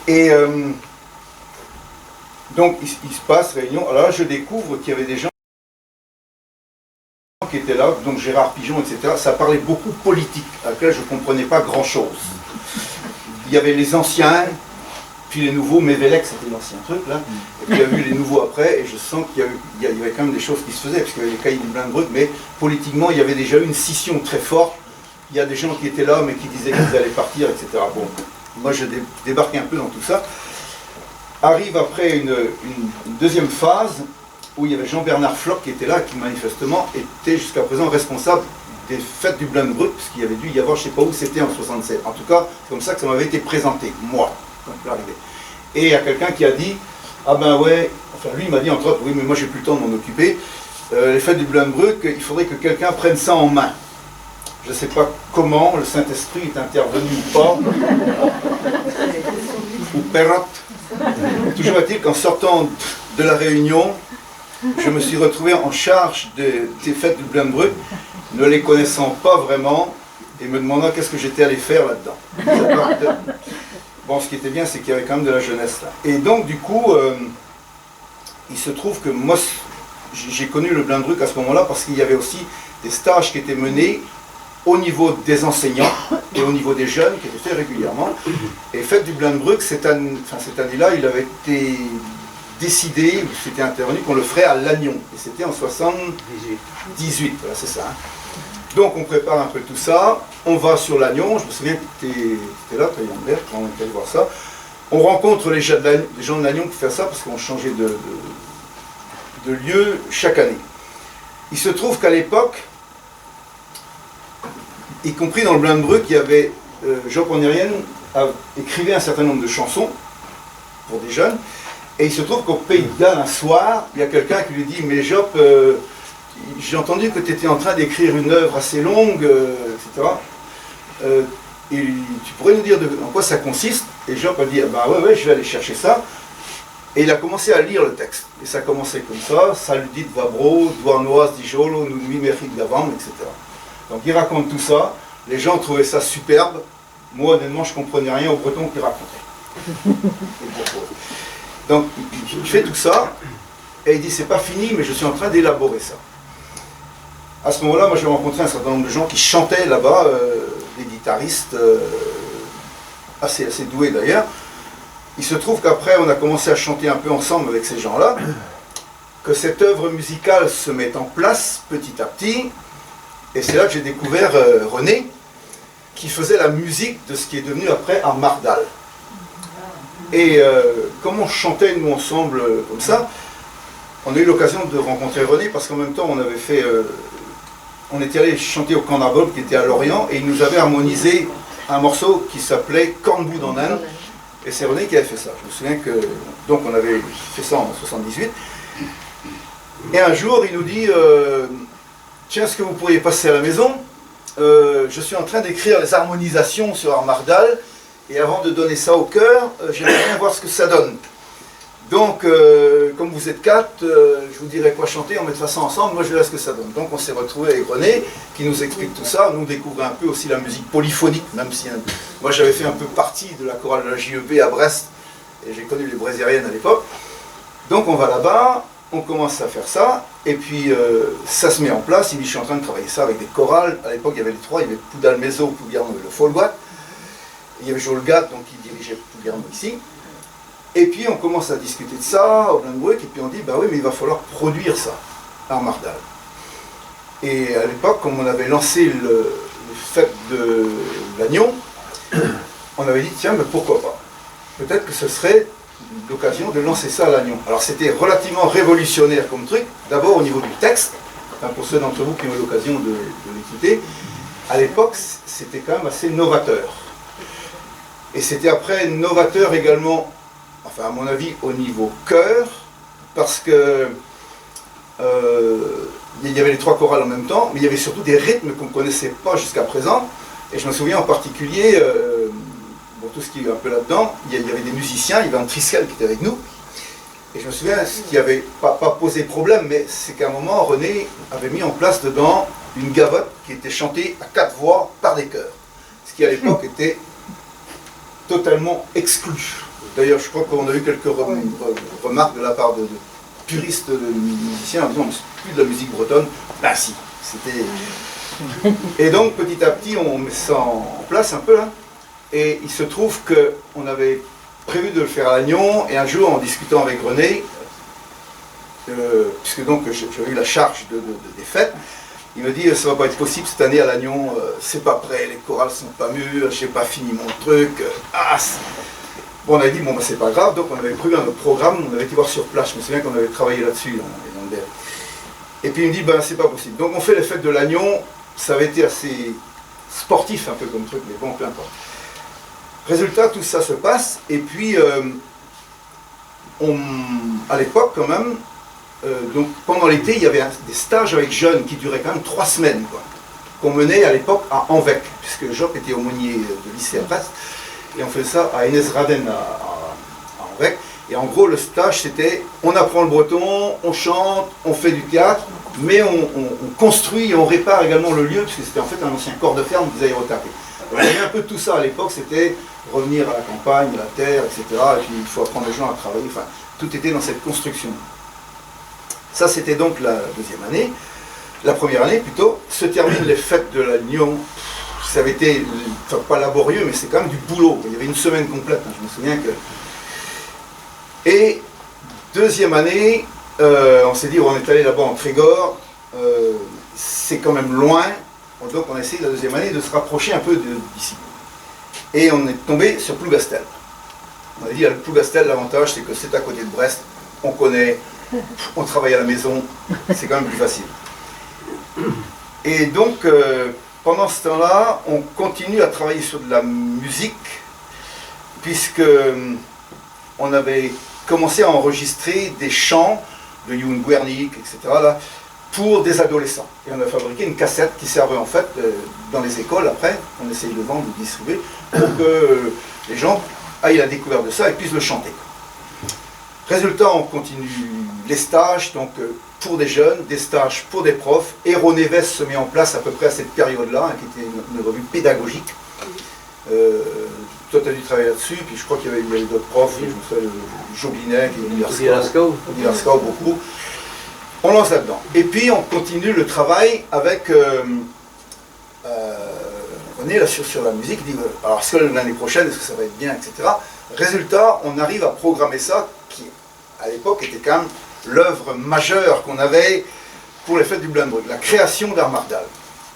et donc il se passe réunion, alors là je découvre qu'il y avait des gens qui étaient là, donc Gérard Pigeon, etc. Ça parlait beaucoup politique, à laquelle je ne comprenais pas grand-chose. Il y avait les anciens, puis les nouveaux, Mévélec, c'était l'ancien truc, là, et puis il y a eu les nouveaux après, et je sens qu'il y avait quand même des choses qui se faisaient, parce qu'il y avait les cahiers du Blanc-Bruck, mais politiquement, il y avait déjà eu une scission très forte. Il y a des gens qui étaient là, mais qui disaient qu'ils allaient partir, etc. Bon, moi je débarquais un peu dans tout ça. Arrive après une deuxième phase, où il y avait Jean-Bernard Floch qui était là, qui manifestement était jusqu'à présent responsable des fêtes du Blanc-Bruck, parce qu'il y avait dû y avoir, je ne sais pas où c'était en 67. En tout cas, c'est comme ça que ça m'avait été présenté, moi, quand je suis arrivé. Et il y a quelqu'un qui a dit, ah ben ouais, enfin lui il m'a dit entre autres, oui mais moi j'ai plus le temps de m'en occuper, les fêtes du Blanc-Bruck, il faudrait que quelqu'un prenne ça en main. Je ne sais pas comment le Saint-Esprit est intervenu ou pas, ou Perrotte. Toujours est-il qu'en sortant de la réunion, je me suis retrouvé en charge des fêtes du Blanc-Bruck, ne les connaissant pas vraiment, et me demandant qu'est-ce que j'étais allé faire là-dedans. Bon, ce qui était bien, c'est qu'il y avait quand même de la jeunesse là. Et donc, du coup, il se trouve que moi, j'ai connu le Blanc-Bruck à ce moment-là, parce qu'il y avait aussi des stages qui étaient menés au niveau des enseignants et au niveau des jeunes, qui étaient faits régulièrement. Et fête du Blanc-Bruck, cette année-là, il avait été décidé, c'était intervenu, qu'on le ferait à Lannion. Et c'était en 78, voilà, c'est ça. Hein. Donc on prépare un peu tout ça, on va sur Lannion, je me souviens que tu étais là, tu es quand on était allé voir ça. On rencontre les gens de Lannion qui font ça, parce qu'on changeait de lieu chaque année. Il se trouve qu'à l'époque, y compris dans le Blindbruck, il y avait Job Onirian écrivait un certain nombre de chansons pour des jeunes, et il se trouve qu'au Pays de Galles, un soir, il y a quelqu'un qui lui dit « Mais Job, j'ai entendu que tu étais en train d'écrire une œuvre assez longue, etc. Et tu pourrais nous dire en quoi ça consiste ?» Et Job a dit « Bah ouais, je vais aller chercher ça. » Et il a commencé à lire le texte. Et ça commençait comme ça, Saludit Vabro, Douarnoise Dijolo, Nounui Méric Davam, etc. Donc il raconte tout ça, les gens trouvaient ça superbe. Moi honnêtement je ne comprenais rien au breton qu'il racontait. Donc il fait tout ça, et il dit c'est pas fini, mais je suis en train d'élaborer ça. À ce moment-là, moi j'ai rencontré un certain nombre de gens qui chantaient là-bas, des guitaristes assez doués d'ailleurs. Il se trouve qu'après on a commencé à chanter un peu ensemble avec ces gens-là, que cette œuvre musicale se met en place petit à petit, et c'est là que j'ai découvert René, qui faisait la musique de ce qui est devenu après Armardal. Et comme on chantait nous ensemble comme ça, on a eu l'occasion de rencontrer René, parce qu'en même temps on avait fait, on était allé chanter au Camp d'Arbob qui était à Lorient, et il nous avait harmonisé un morceau qui s'appelait Cornwood en Inde, et c'est René qui avait fait ça. Je me souviens que, donc on avait fait ça en 78, et un jour il nous dit tiens, est-ce que vous pourriez passer à la maison? Je suis en train d'écrire les harmonisations sur Armardal, et avant de donner ça au chœur, j'aimerais bien voir ce que ça donne. Donc, comme vous êtes 4, je vous dirai quoi chanter, on mettra ça ensemble, moi je verrai ce que ça donne. Donc on s'est retrouvé avec René, qui nous explique tout ça, nous découvrons un peu aussi la musique polyphonique, même si moi j'avais fait un peu partie de la chorale de la JEB à Brest, et j'ai connu les brésiliennes à l'époque. Donc on va là-bas, on commence à faire ça, et puis ça se met en place. Il dit, je suis en train de travailler ça avec des chorales. À l'époque, il y avait les trois, il y avait Poudalmezo, Pouguerno et le Folguat. Il y avait Jolgat, donc il dirigeait Pouguerno ici. Et puis on commence à discuter de ça au Blindbruck, et puis on dit, bah oui, mais il va falloir produire ça, à Armardal. Et à l'époque, comme on avait lancé le fête de l'Agnon, on avait dit, tiens, mais pourquoi pas? Peut-être que ce serait l'occasion de lancer ça à l'Agnon. Alors c'était relativement révolutionnaire comme truc, d'abord au niveau du texte, enfin, pour ceux d'entre vous qui ont eu l'occasion de l'écouter, à l'époque c'était quand même assez novateur. Et c'était après novateur également, enfin à mon avis au niveau chœur, parce que il y avait les trois chorales en même temps, mais il y avait surtout des rythmes qu'on ne connaissait pas jusqu'à présent, et je me souviens en particulier, bon, tout ce qui est un peu là-dedans, il y avait des musiciens, il y avait un Triskel qui était avec nous, et je me souviens, ce qui n'avait pas posé problème, mais c'est qu'à un moment, René avait mis en place dedans une gavotte qui était chantée à 4 voix par des chœurs, ce qui à l'époque était totalement exclu. D'ailleurs, je crois qu'on a eu quelques remarques de la part de puristes de musiciens en disant, mais c'est plus de la musique bretonne. Ben si, c'était... Et donc, petit à petit, on met ça en place un peu, là. Et il se trouve qu'on avait prévu de le faire à Lannion, et un jour, en discutant avec René, puisque donc j'avais eu la charge des fêtes, il me dit, ça va pas être possible cette année à Lannion, c'est pas prêt, les chorales sont pas mûres, j'ai pas fini mon truc, Bon, on a dit, bon, ben, c'est pas grave, donc on avait prévu un autre programme, on avait été voir sur place, je me souviens qu'on avait travaillé là-dessus, là, les Landaires. Et puis il me dit, ben c'est pas possible. Donc on fait les fêtes de Lannion, ça avait été assez sportif un peu comme truc, mais bon, peu importe. Résultat, tout ça se passe, et puis à l'époque quand même, donc pendant l'été, il y avait des stages avec jeunes qui duraient quand même 3 semaines, quoi, qu'on menait à l'époque à Anvec, puisque Job était aumônier de lycée à Brest, et on fait ça à Enesraden à Anvec. Et en gros, le stage, c'était, on apprend le breton, on chante, on fait du théâtre, mais on construit et on répare également le lieu, puisque c'était en fait un ancien corps de ferme des aérotapés. Il y avait un peu de tout ça à l'époque, c'était revenir à la campagne, à la terre, etc. Et puis il faut apprendre les gens à travailler, enfin, tout était dans cette construction. Ça, c'était donc la deuxième année. La première année, plutôt, se terminent les fêtes de l'Agnon. Ça avait été, enfin, pas laborieux, mais c'est quand même du boulot. Il y avait une semaine complète, hein, je me souviens que... Et deuxième année, on s'est dit, on est allé là-bas en Trégor, c'est quand même loin, donc on a essayé la deuxième année de se rapprocher un peu d'ici. Et on est tombé sur Plougastel. On a dit, à Plougastel, l'avantage c'est que c'est à côté de Brest, on connaît, on travaille à la maison, c'est quand même plus facile. Et donc, pendant ce temps-là, on continue à travailler sur de la musique, puisque on avait commencé à enregistrer des chants de Youn Guernic, etc., là, pour des adolescents. Et on a fabriqué une cassette qui servait en fait dans les écoles après, on essayait de vendre, de distribuer, pour que les gens aillent à la découverte de ça et puissent le chanter. Résultat, on continue les stages, donc pour des jeunes, des stages pour des profs, et René Vess se met en place à peu près à cette période-là, hein, qui était une revue pédagogique. Toi, tu as dû travailler là-dessus, puis je crois qu'il y avait d'autres profs, je me souviens, Joblinet, Guy Lascaux, beaucoup. On lance là-dedans. Et puis, on continue le travail avec René, là, sur la musique, il dit, alors, est-ce que l'année prochaine, est-ce que ça va être bien, etc. Résultat, on arrive à programmer ça, qui, à l'époque, était quand même l'œuvre majeure qu'on avait pour les fêtes du Blanbrug, la création d'Armardal,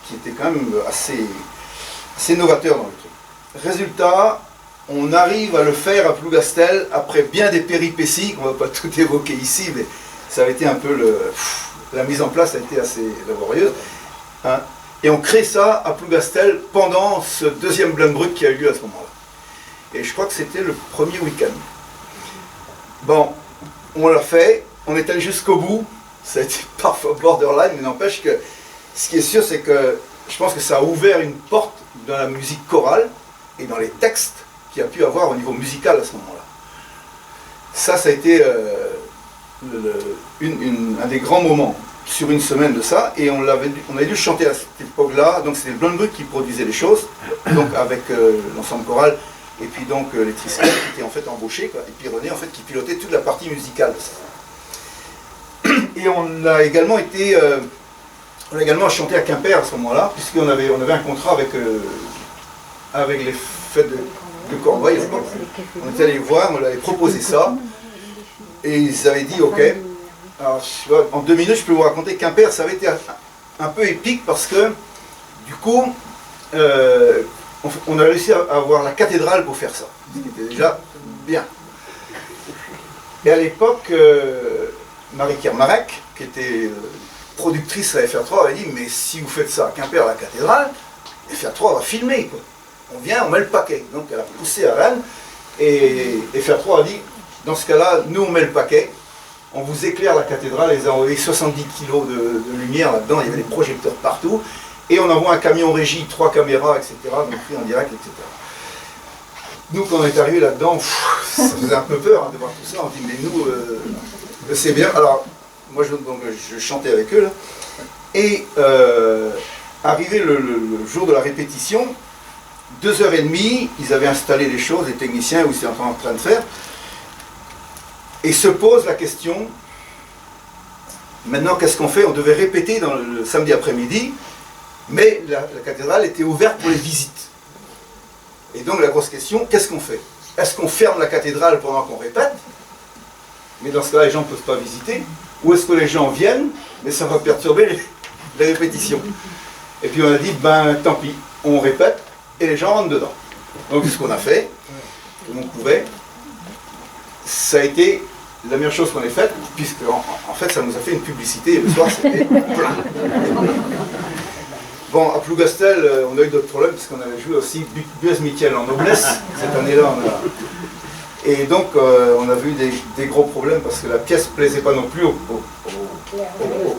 qui était quand même assez novateur dans le truc. Résultat, on arrive à le faire à Plougastel après bien des péripéties, on ne va pas tout évoquer ici, mais ça a été un peu la mise en place a été assez laborieuse. Hein. Et on crée ça à Plougastel pendant ce deuxième Blanbrug qui a eu lieu à ce moment-là. Et je crois que c'était le premier week-end. Bon, on l'a fait, on est allé jusqu'au bout, ça a été parfois borderline, mais n'empêche que ce qui est sûr, c'est que je pense que ça a ouvert une porte dans la musique chorale et dans les textes qu'il y a pu avoir au niveau musical à ce moment-là. Ça a été un des grands moments sur une semaine de ça, et on avait dû chanter à cette époque-là, donc c'était le Blanbrug qui produisait les choses, donc avec l'ensemble choral, et puis donc les Triskel qui étaient en fait embauchés, quoi, et puis René en fait qui pilotait toute la partie musicale de ça. Et on a également chanté à Quimper à ce moment-là, puisqu'on avait un contrat avec les fêtes de Corbeil. On était allé les voir, on leur avait proposé ça, et ils avaient dit ok. Alors, en 2 minutes, je peux vous raconter Quimper, ça avait été un peu épique parce que, du coup, on a réussi à avoir la cathédrale pour faire ça, ce qui était déjà bien. Et à l'époque, Marie Kermarek, qui était productrice à FR3, avait dit, mais si vous faites ça à Quimper, à la cathédrale, FR3 va filmer, quoi. On vient, on met le paquet. Donc elle a poussé à Rennes, et FR3 a dit, dans ce cas-là, nous on met le paquet, on vous éclaire la cathédrale, ils ont envoyé 70 kg de lumière là-dedans, il y avait des projecteurs partout, et on envoie un camion régie, 3 caméras, etc., donc pris en direct, etc. Nous, quand on est arrivé là-dedans, ça faisait un peu peur hein, de voir tout ça, on dit, mais nous, c'est bien. Alors, moi, je chantais avec eux, là, et arrivé le jour de la répétition, 2h30, ils avaient installé les choses, les techniciens, où ils étaient en train de faire, et se pose la question, maintenant qu'est-ce qu'on fait? On devait répéter le samedi après-midi, mais la cathédrale était ouverte pour les visites. Et donc la grosse question, qu'est-ce qu'on fait? Est-ce qu'on ferme la cathédrale pendant qu'on répète? Mais dans ce cas-là, les gens ne peuvent pas visiter. Ou est-ce que les gens viennent, mais ça va perturber les répétitions? Et puis on a dit, ben tant pis, on répète, et les gens rentrent dedans. Donc c'est ce qu'on a fait, comme on pouvait. Ça a été la meilleure chose qu'on ait faite, puisque en fait ça nous a fait une publicité, et le soir c'était plein. Bon, à Plougastel, on a eu d'autres problèmes, puisqu'on avait joué aussi Buez Michel en noblesse, cette année-là. Et donc on a vu des gros problèmes, parce que la pièce ne plaisait pas non plus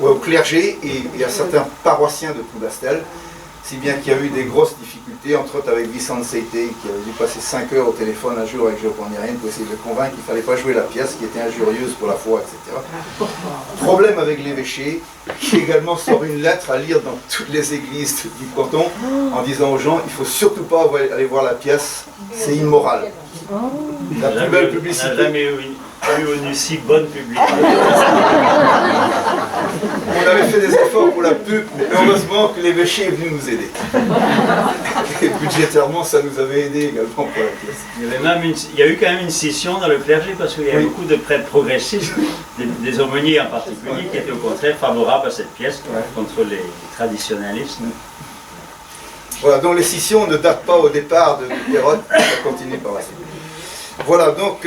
au clergé et à certains paroissiens de Plougastel, si bien qu'il y a eu des grosses difficultés, entre autres avec Vicente Seité, qui avait dû passer 5 heures au téléphone un jour avec Géoponiérien pour essayer de le convaincre qu'il ne fallait pas jouer la pièce, qui était injurieuse pour la foi, etc. Problème avec l'évêché, qui également sort une lettre à lire dans toutes les églises du canton, en disant aux gens, il ne faut surtout pas aller voir la pièce, c'est immoral. La plus belle publicité. On n'a jamais eu une si bonne publicité. On avait fait des efforts pour la pub, mais heureusement que l'évêché est venu nous aider. Et budgétairement, ça nous avait aidé également pour la pièce. Il y a eu quand même une scission dans le clergé, parce qu'il y a beaucoup de prêtres progressistes, des aumôniers en particulier, qui étaient au contraire favorables à cette pièce contre les traditionnalistes. Voilà, donc les scissions ne datent pas au départ de Hérode, ça continue par la suite. Voilà, donc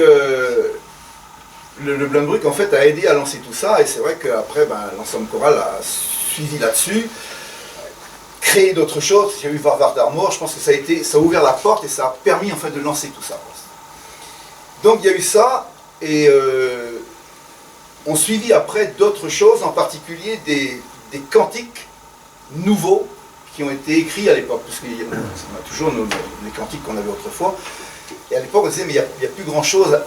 le Blanbrug en fait a aidé à lancer tout ça, et c'est vrai qu'après l'ensemble choral a suivi là-dessus. créer d'autres choses. Il y a eu Varvar d'Armor, je pense que ça a ouvert la porte et ça a permis en fait de lancer tout ça. Donc il y a eu ça, et on suivit après d'autres choses, en particulier des cantiques nouveaux qui ont été écrits à l'époque, parce qu'on a toujours les cantiques qu'on avait autrefois, et à l'époque on disait mais il n'y a plus grand chose,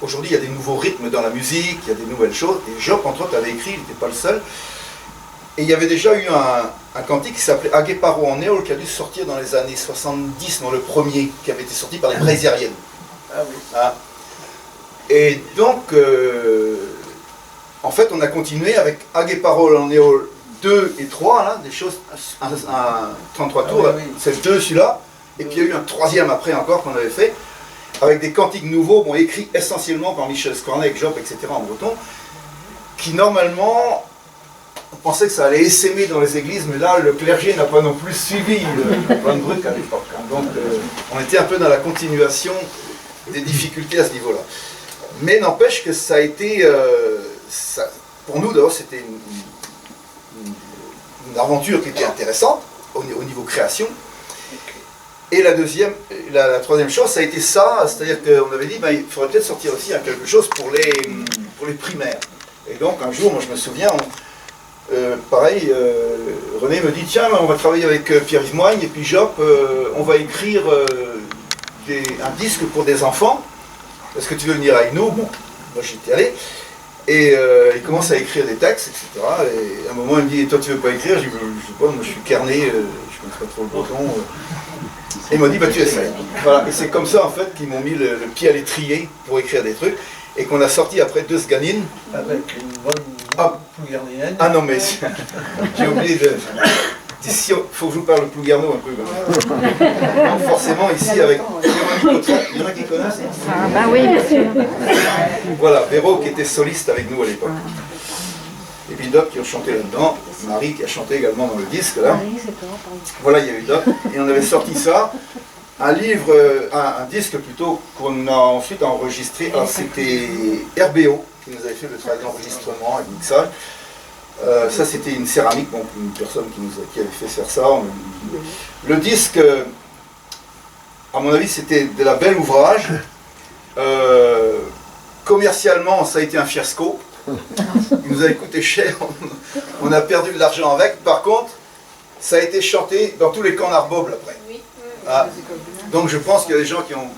aujourd'hui il y a des nouveaux rythmes dans la musique, il y a des nouvelles choses, et Job entre autres avait écrit, il n'était pas le seul, et il y avait déjà eu un cantique qui s'appelait Agéparo en Néol, qui a dû sortir dans les années 70, dans le premier, qui avait été sorti par les Brésilariennes. Ah oui. Ah. Et donc, en fait, on a continué avec Agéparo en Néol 2 et 3, là, des choses, un 33 tours, oui, oui. C'est le 2 celui-là, et puis il y a eu un troisième après encore qu'on avait fait, avec des cantiques nouveaux, bon, écrits essentiellement par Michel Skornek, Job, etc. en breton, qui normalement, on pensait que ça allait essaimer dans les églises, mais là, le clergé n'a pas non plus suivi le Blunbrück à l'époque. Hein. Donc, on était un peu dans la continuation des difficultés à ce niveau-là. Mais n'empêche que ça a été, pour nous d'abord, c'était une aventure qui était intéressante au niveau création. Et la troisième chose, ça a été ça, c'est-à-dire qu'on avait dit, ben, il faudrait peut-être sortir aussi quelque chose pour les primaires. Et donc un jour, moi je me souviens, pareil, René me dit, tiens, on va travailler avec Pierre-Yves Moigne et puis Job, on va écrire un disque pour des enfants. Est-ce que tu veux venir avec nous? Bon, moi j'étais allé. Et il commence à écrire des textes, etc. Et à un moment, il me dit, et toi tu veux pas écrire? Je dis, je sais pas, moi je suis carné, je connais pas trop le breton. Et il m'a dit, bah tu essayes. Voilà. Et c'est comme ça en fait qu'ils m'ont mis le pied à l'étrier pour écrire des trucs. Et qu'on a sorti après deux Sganines. Avec une bonne plougarnienne. Ah non mais j'ai oublié de... Ici, il faut que je vous parle le plougarneau un peu. Donc forcément ici avec... Il y en a qui connaissent? Ah bah oui, bien sûr. Voilà, Véro qui était soliste avec nous à l'époque. Et puis Doc qui ont chanté là-dedans. Marie qui a chanté également dans le disque là. Voilà, il y a eu Doc. Et on avait sorti ça. Un livre, un disque plutôt, qu'on a ensuite enregistré. Alors c'était RBO qui nous avait fait le travail d'enregistrement et de mixage. Ça c'était une céramique, donc une personne qui avait fait faire ça. Le disque, à mon avis, c'était de la belle ouvrage. Commercialement, ça a été un fiasco. Il nous a coûté cher. On a perdu de l'argent avec. Par contre, ça a été chanté dans tous les camps Narboble après. Ah, donc je pense qu'il y a des gens qui ont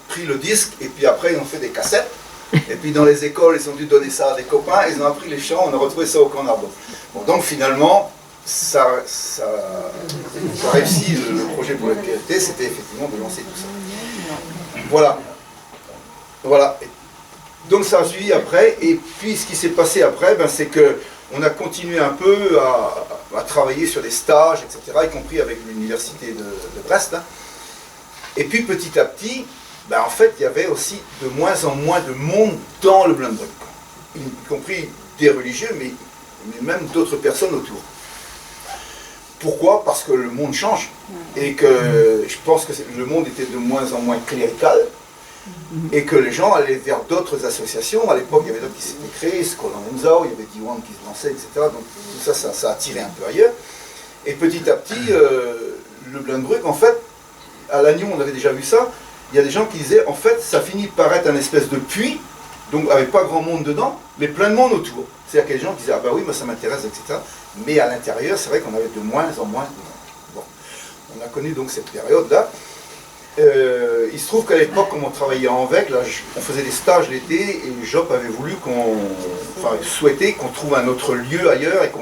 pris le disque et puis après ils ont fait des cassettes et puis dans les écoles ils ont dû donner ça à des copains, ils ont appris les chants, on a retrouvé ça au camp Narboble. Bon, donc finalement ça a réussi le projet pour la PLT, c'était effectivement de lancer tout ça. Voilà. Donc ça a suivi après, et puis ce qui s'est passé après, ben, c'est que on a continué un peu à travailler sur des stages, etc., y compris avec l'université de Brest. Hein. Et puis petit à petit, ben, en fait, il y avait aussi de moins en moins de monde dans le Blunbrück, y compris des religieux, mais même d'autres personnes autour. Pourquoi? Parce que le monde change, et que je pense que le monde était de moins en moins clérical, et que les gens allaient vers d'autres associations. À l'époque, il y avait d'autres qui s'étaient créées, Skolan Enzao, il y avait Diwan qui se lançait, etc. Donc tout ça a attiré un peu ailleurs. Et petit à petit, le Blunbrück, en fait, à Lannion, on avait déjà vu ça, il y a des gens qui disaient, en fait, ça finit par être un espèce de puits, donc avec pas grand monde dedans, mais plein de monde autour. C'est-à-dire qu'il y a des gens qui disaient, ah bah oui, moi ça m'intéresse, etc. Mais à l'intérieur, c'est vrai qu'on avait de moins en moins de monde. Bon. On a connu donc cette période-là. Il se trouve qu'à l'époque, comme on travaillait en VEC, là, on faisait des stages l'été et Job avait voulu souhaitait qu'on trouve un autre lieu ailleurs et qu'on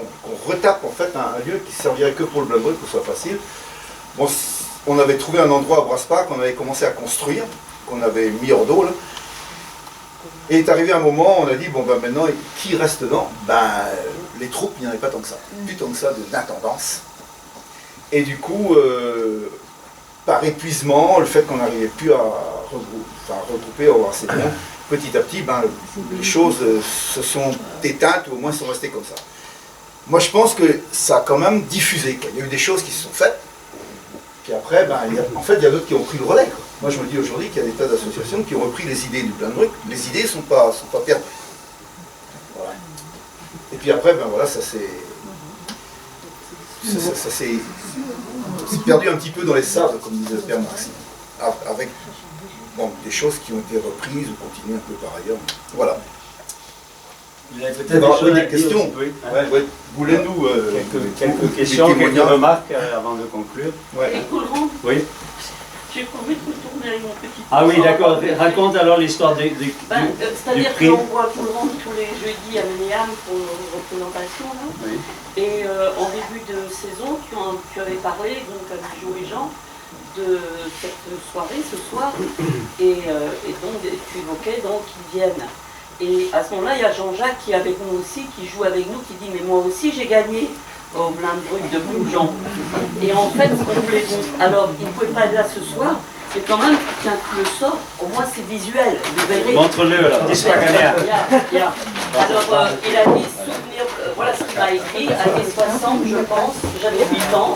retape en fait un lieu qui servirait que pour le Blunbrück, pour que ce soit facile. Bon, on avait trouvé un endroit à Braspark qu'on avait commencé à construire, qu'on avait mis hors d'eau. Et est arrivé un moment, on a dit, bon ben maintenant, qui reste dedans? Ben, les troupes, il n'y en avait pas tant que ça. Plus tant que ça d'intendance. Et du coup, par épuisement, le fait qu'on n'arrivait plus à regrouper, à avoir assez de monde, petit à petit, ben, les choses se sont éteintes, ou au moins sont restées comme ça. Moi, je pense que ça a quand même diffusé. Il y a eu des choses qui se sont faites, puis après, ben, en fait, il y a d'autres qui ont pris le relais. Quoi. Moi, je me dis aujourd'hui qu'il y a des tas d'associations qui ont repris les idées du Blunbrück. Les idées ne sont pas perdues. Voilà. Et puis après, ben voilà, ça s'est ça s'est perdu un petit peu dans les sables, comme disait le père Marx, avec des choses qui ont été reprises ou continuées un peu par ailleurs. Voilà. Vous avez peut-être des questions. Oui. Ouais. Voulez-nous quelques questions, quelques remarques avant de conclure. Et Coulron, Oui. j'ai promis de me tourner avec mon petit. Ah oui, d'accord. Raconte alors l'histoire du C'est-à-dire prix. qu'on voit Coulron tous les jeudis à Ménéam pour une représentation. Là. Oui. Et en début de saison, tu avais parlé, donc avec Jo et Jean, de cette soirée ce soir. Et donc tu évoquais donc qu'ils viennent. Et à ce moment-là, il y a Jean-Jacques qui est avec nous aussi, qui joue avec nous, qui dit « Mais moi aussi, j'ai gagné au Blindbruck de Bougeon. » Et en fait, on voulait donc... Alors, il ne pouvait pas être là ce soir, mais quand même, quand tu le sors, au moins c'est visuel, vous verrez. Montre-le alors, dis-moi gagnant. Alors, il a dit souvenir, voilà ce qu'il m'a écrit, années 60, je pense, j'avais 8 ans.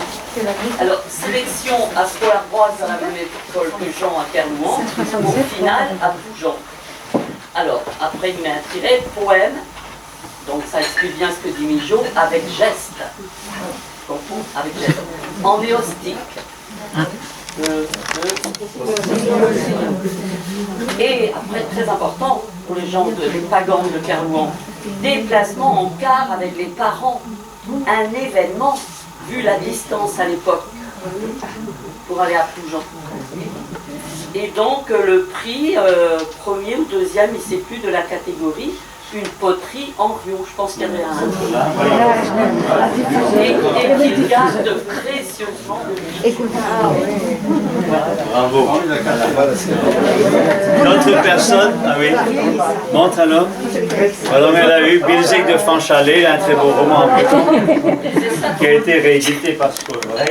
Alors, sélection à Scolar-Broise dans la même école que Jean à Kerlouan, au final à Bougeon. Alors, après, il met un tiret, poème, donc ça explique bien ce que dit Mijo, avec geste. Avec geste. En néostique. Et après, très important pour les gens des pagans de Kerlouan, déplacement en car avec les parents. Un événement, vu la distance à l'époque, pour aller à Ploujean. Et donc le prix, premier ou deuxième, il ne sait plus de la catégorie, une poterie en Rio. Je pense qu'il y avait un... Et qu'il garde précieusement le prix. Bravo. D'autres personnes? Ah oui. Montre alors. Alors, on a eu Bilzig de Fanchalet, un très beau roman en breton, qui a été réédité par Scolar-Broise.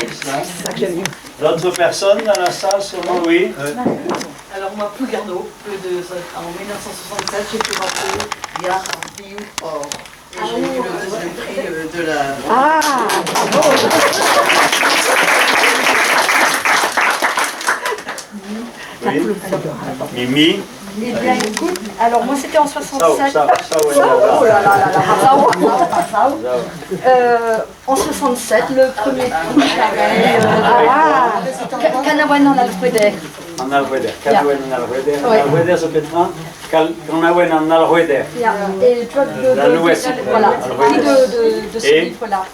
D'autres personnes dans la salle, sûrement, oui. Alors moi, Plougarneau, en 1967, j'ai pu rappeler Yar Biou Or. Et j'ai eu le deuxième prix de la... Ah, Oui. Mimi. Eh bien, écoute, alors moi c'était en 67. Oh là là là là, en 67, le premier prix Kanawen en Alfreder. En Alfreder. Kanawen en Alfreder. En Alfreder, ça peut être Kanawen en Alfreder. Et toi, voilà, prix de ce livre-là.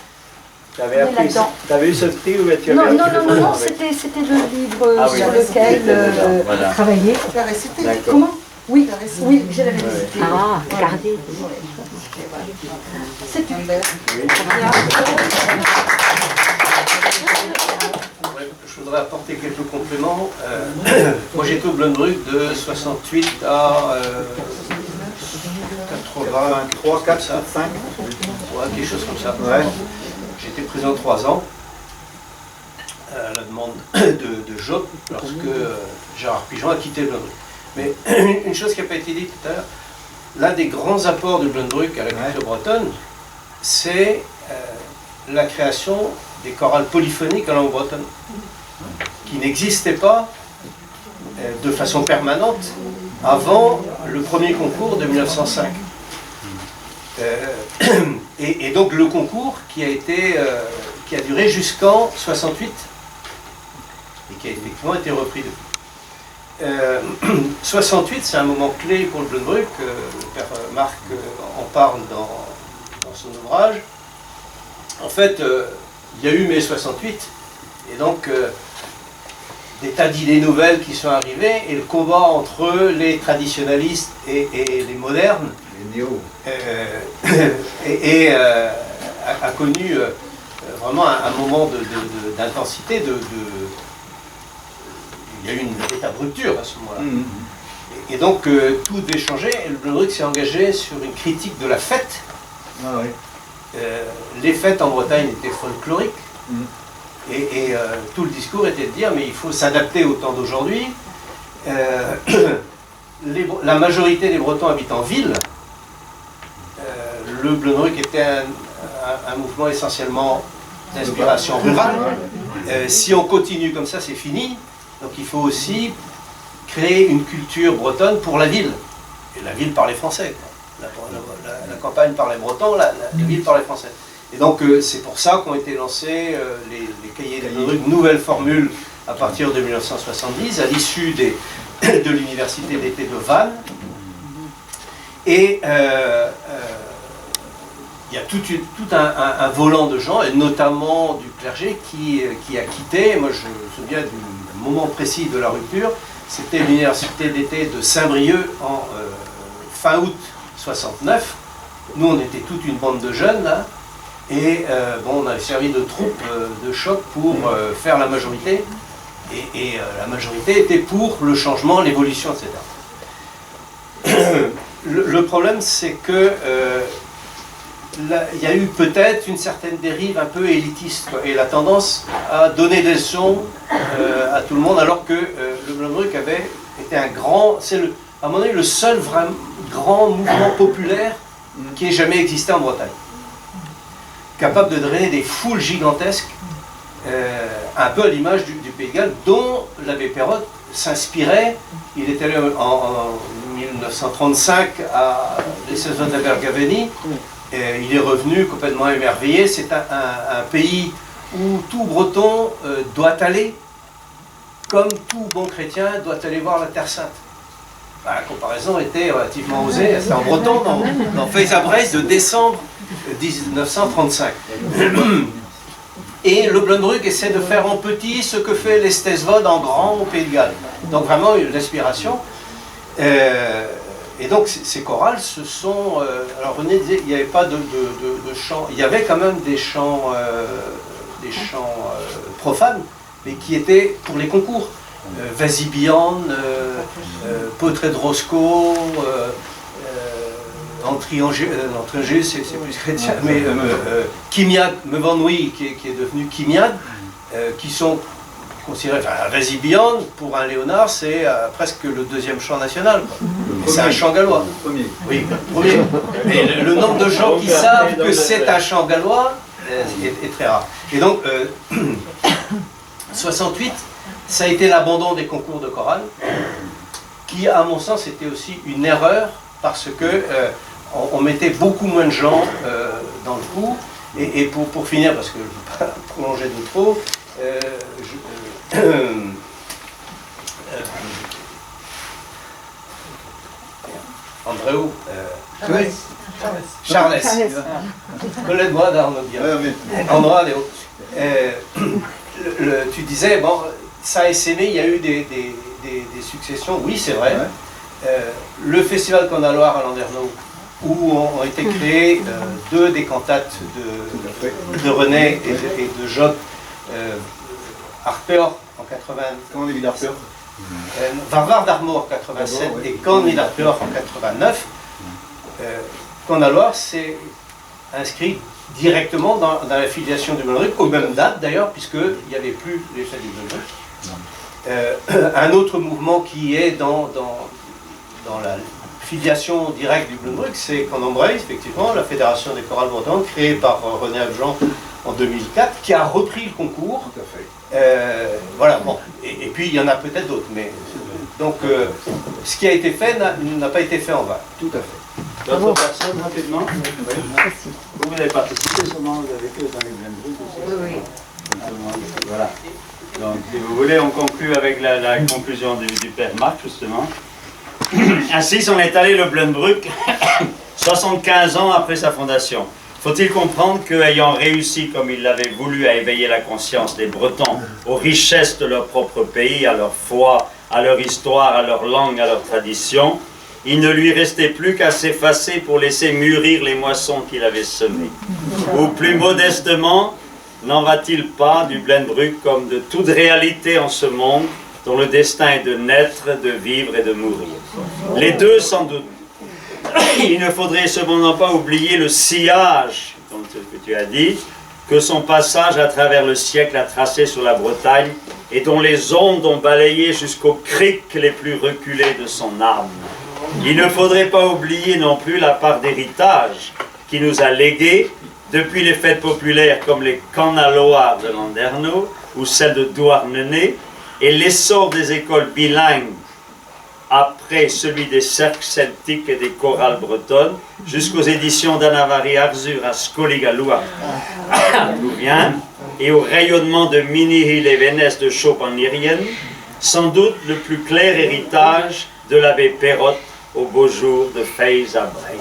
Tu avais eu ce prix ou tu avais Non, c'était le livre sur lequel travailler. Comment? Oui, j'ai la récité. Ah, regardez. C'est tout. Je voudrais apporter quelques compléments. Moi j'étais au Blindbruck de 68 à 83, 4, 5, quelque chose comme ça. Ouais. J'ai été présent 3 ans à la demande de Job lorsque Gérard Pigeon a quitté le Blindbruck. Mais une chose qui n'a pas été dite tout à l'heure, l'un des grands apports du Blindbruck à la culture bretonne, c'est la création des chorales polyphoniques en langue bretonne, qui n'existaient pas de façon permanente avant le premier concours de 1905. Et donc le concours qui a duré jusqu'en 68 et qui a effectivement été repris depuis. 68, c'est un moment clé pour le Blindbruck. Le père Marc en parle dans son ouvrage. En fait, il y a eu mai 68 et donc des tas d'idées nouvelles qui sont arrivées et le combat entre les traditionalistes et les modernes a connu vraiment un moment d'intensité, il y a eu une véritable rupture à ce moment-là. Et donc tout devait changer et le Blindbruck s'est engagé sur une critique de la fête. Ah oui. Les fêtes en Bretagne étaient folkloriques et tout le discours était de dire mais il faut s'adapter au temps d'aujourd'hui. La majorité des Bretons habitent en ville. Le Blindbruck était un mouvement essentiellement d'inspiration rurale. Si on continue comme ça, c'est fini. Donc il faut aussi créer une culture bretonne pour la ville. Et la ville parlait français. La campagne parlait breton, la ville parlait français. Et donc c'est pour ça qu'ont été lancés les cahiers de Blenbruck, nouvelle formule à partir de 1970, à l'issue de l'université d'été de Vannes. Et il y a tout un volant de gens, et notamment du clergé, qui a quitté. Moi, je me souviens du moment précis de la rupture. C'était l'université d'été de Saint-Brieuc en fin août 69. Nous, on était toute une bande de jeunes, là. Et on avait servi de troupe de choc pour faire la majorité. Et la majorité était pour le changement, l'évolution, etc. Le problème, c'est que il y a eu peut-être une certaine dérive un peu élitiste, quoi, et la tendance à donner des leçons à tout le monde, alors que le Blenbruck avait été à un moment donné, le seul vraiment grand mouvement populaire qui ait jamais existé en Bretagne. Capable de drainer des foules gigantesques, un peu à l'image du Pays de Galles, dont l'abbé Perrotte s'inspirait. Il est allé en 1935 à l'Essence de Bergaveni. Il est revenu complètement émerveillé. C'est un pays où tout Breton doit aller, comme tout bon chrétien doit aller voir la Terre Sainte. La comparaison était relativement osée. C'est en breton dans Faisabrès de décembre 1935. Et le Blenbruck essaie de faire en petit ce que fait l'Estesvode en grand au Pays de Galles. Donc vraiment l'inspiration. Et donc ces chorales, ce sont... alors René disait qu'il n'y avait pas de chants. Il y avait quand même des chants profanes, mais qui étaient pour les concours. Vasibian, Potré de Roscoe, Entriangé, c'est plus chrétien, mais Kimiad, Mevanouï, qui est devenu Kimiad, qui sont considérés, enfin, Vasibian, pour un Léonard, c'est presque le deuxième chant national. C'est un chant gallois. Premier. Oui, premier. Mais le nombre de gens qui savent que c'est un chant gallois est très rare. Et donc, 68, ça a été l'abandon des concours de chorale, qui, à mon sens, était aussi une erreur, parce que on mettait beaucoup moins de gens dans le coup. Et pour finir, parce que je ne veux pas prolonger de trop, Andréo, Charles, collègue-moi d'Arnaud bien. Andréo, tu disais, bon, ça a essaimé, il y a eu des successions, oui c'est vrai. Le festival Canaloir à Landerneau, où ont été créées deux des cantates de René et de Job, Harper en 80. Comment on dit Harper Varvar d'Armor en 87 et Cannes Harper en 89. Canaloir s'est inscrit directement dans la filiation du Blenbruck, aux mêmes dates d'ailleurs, puisqu'il n'y avait plus les fêtes du Blenbruck. Un autre mouvement qui est dans la filiation directe du Blenbruck, c'est Cannes-Embrace, effectivement, la fédération des chorales bretonnes, créée par René Abjean en 2004, qui a repris le concours. Tout à fait. Voilà, bon. Et puis il y en a peut-être d'autres, mais donc ce qui a été fait n'a pas été fait en vain. Tout à fait. D'autres personnes, rapidement? Vous avez participé sûrement, vous avez fait dans les Blenbruck aussi? Oui. Voilà. Donc, si vous voulez, on conclut avec la conclusion du père Marc, justement. Ainsi s'en est allé le Blenbruck, 75 ans après sa fondation. Faut-il comprendre qu'ayant réussi, comme il l'avait voulu, à éveiller la conscience des Bretons aux richesses de leur propre pays, à leur foi, à leur histoire, à leur langue, à leur tradition, il ne lui restait plus qu'à s'effacer pour laisser mûrir les moissons qu'il avait semées. Ou plus modestement, n'en va-t-il pas du Blenbruck comme de toute réalité en ce monde, dont le destin est de naître, de vivre et de mourir? Les deux, sans doute. Il ne faudrait cependant pas oublier le sillage, comme ce que tu as dit, que son passage à travers le siècle a tracé sur la Bretagne et dont les ondes ont balayé jusqu'aux criques les plus reculées de son âme. Il ne faudrait pas oublier non plus la part d'héritage qui nous a légué depuis les fêtes populaires comme les Canaloirs de Landerneau ou celles de Douarnenez et l'essor des écoles bilingues après celui des cercles celtiques et des chorales bretonnes, jusqu'aux éditions d'Anavari Arzur à Scoligaloua, à Louvain, et au rayonnement de Minihil et Vénès de Chopin-Nirien, sans doute le plus clair héritage de l'abbé Perrotte au beau jour de Feyz à Bray.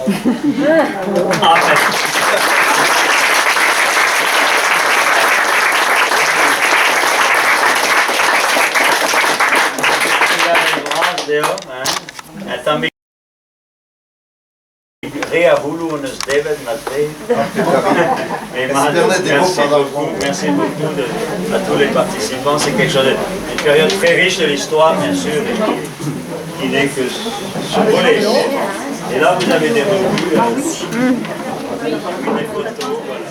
Amen. Também Réavoulou-nos David Matré. Merci beaucoup à tous les participants. C'est quelque chose une période très riche de l'histoire, bien sûr, qui n'est que survolée. Et là, vous avez des revues, des photos. Voilà.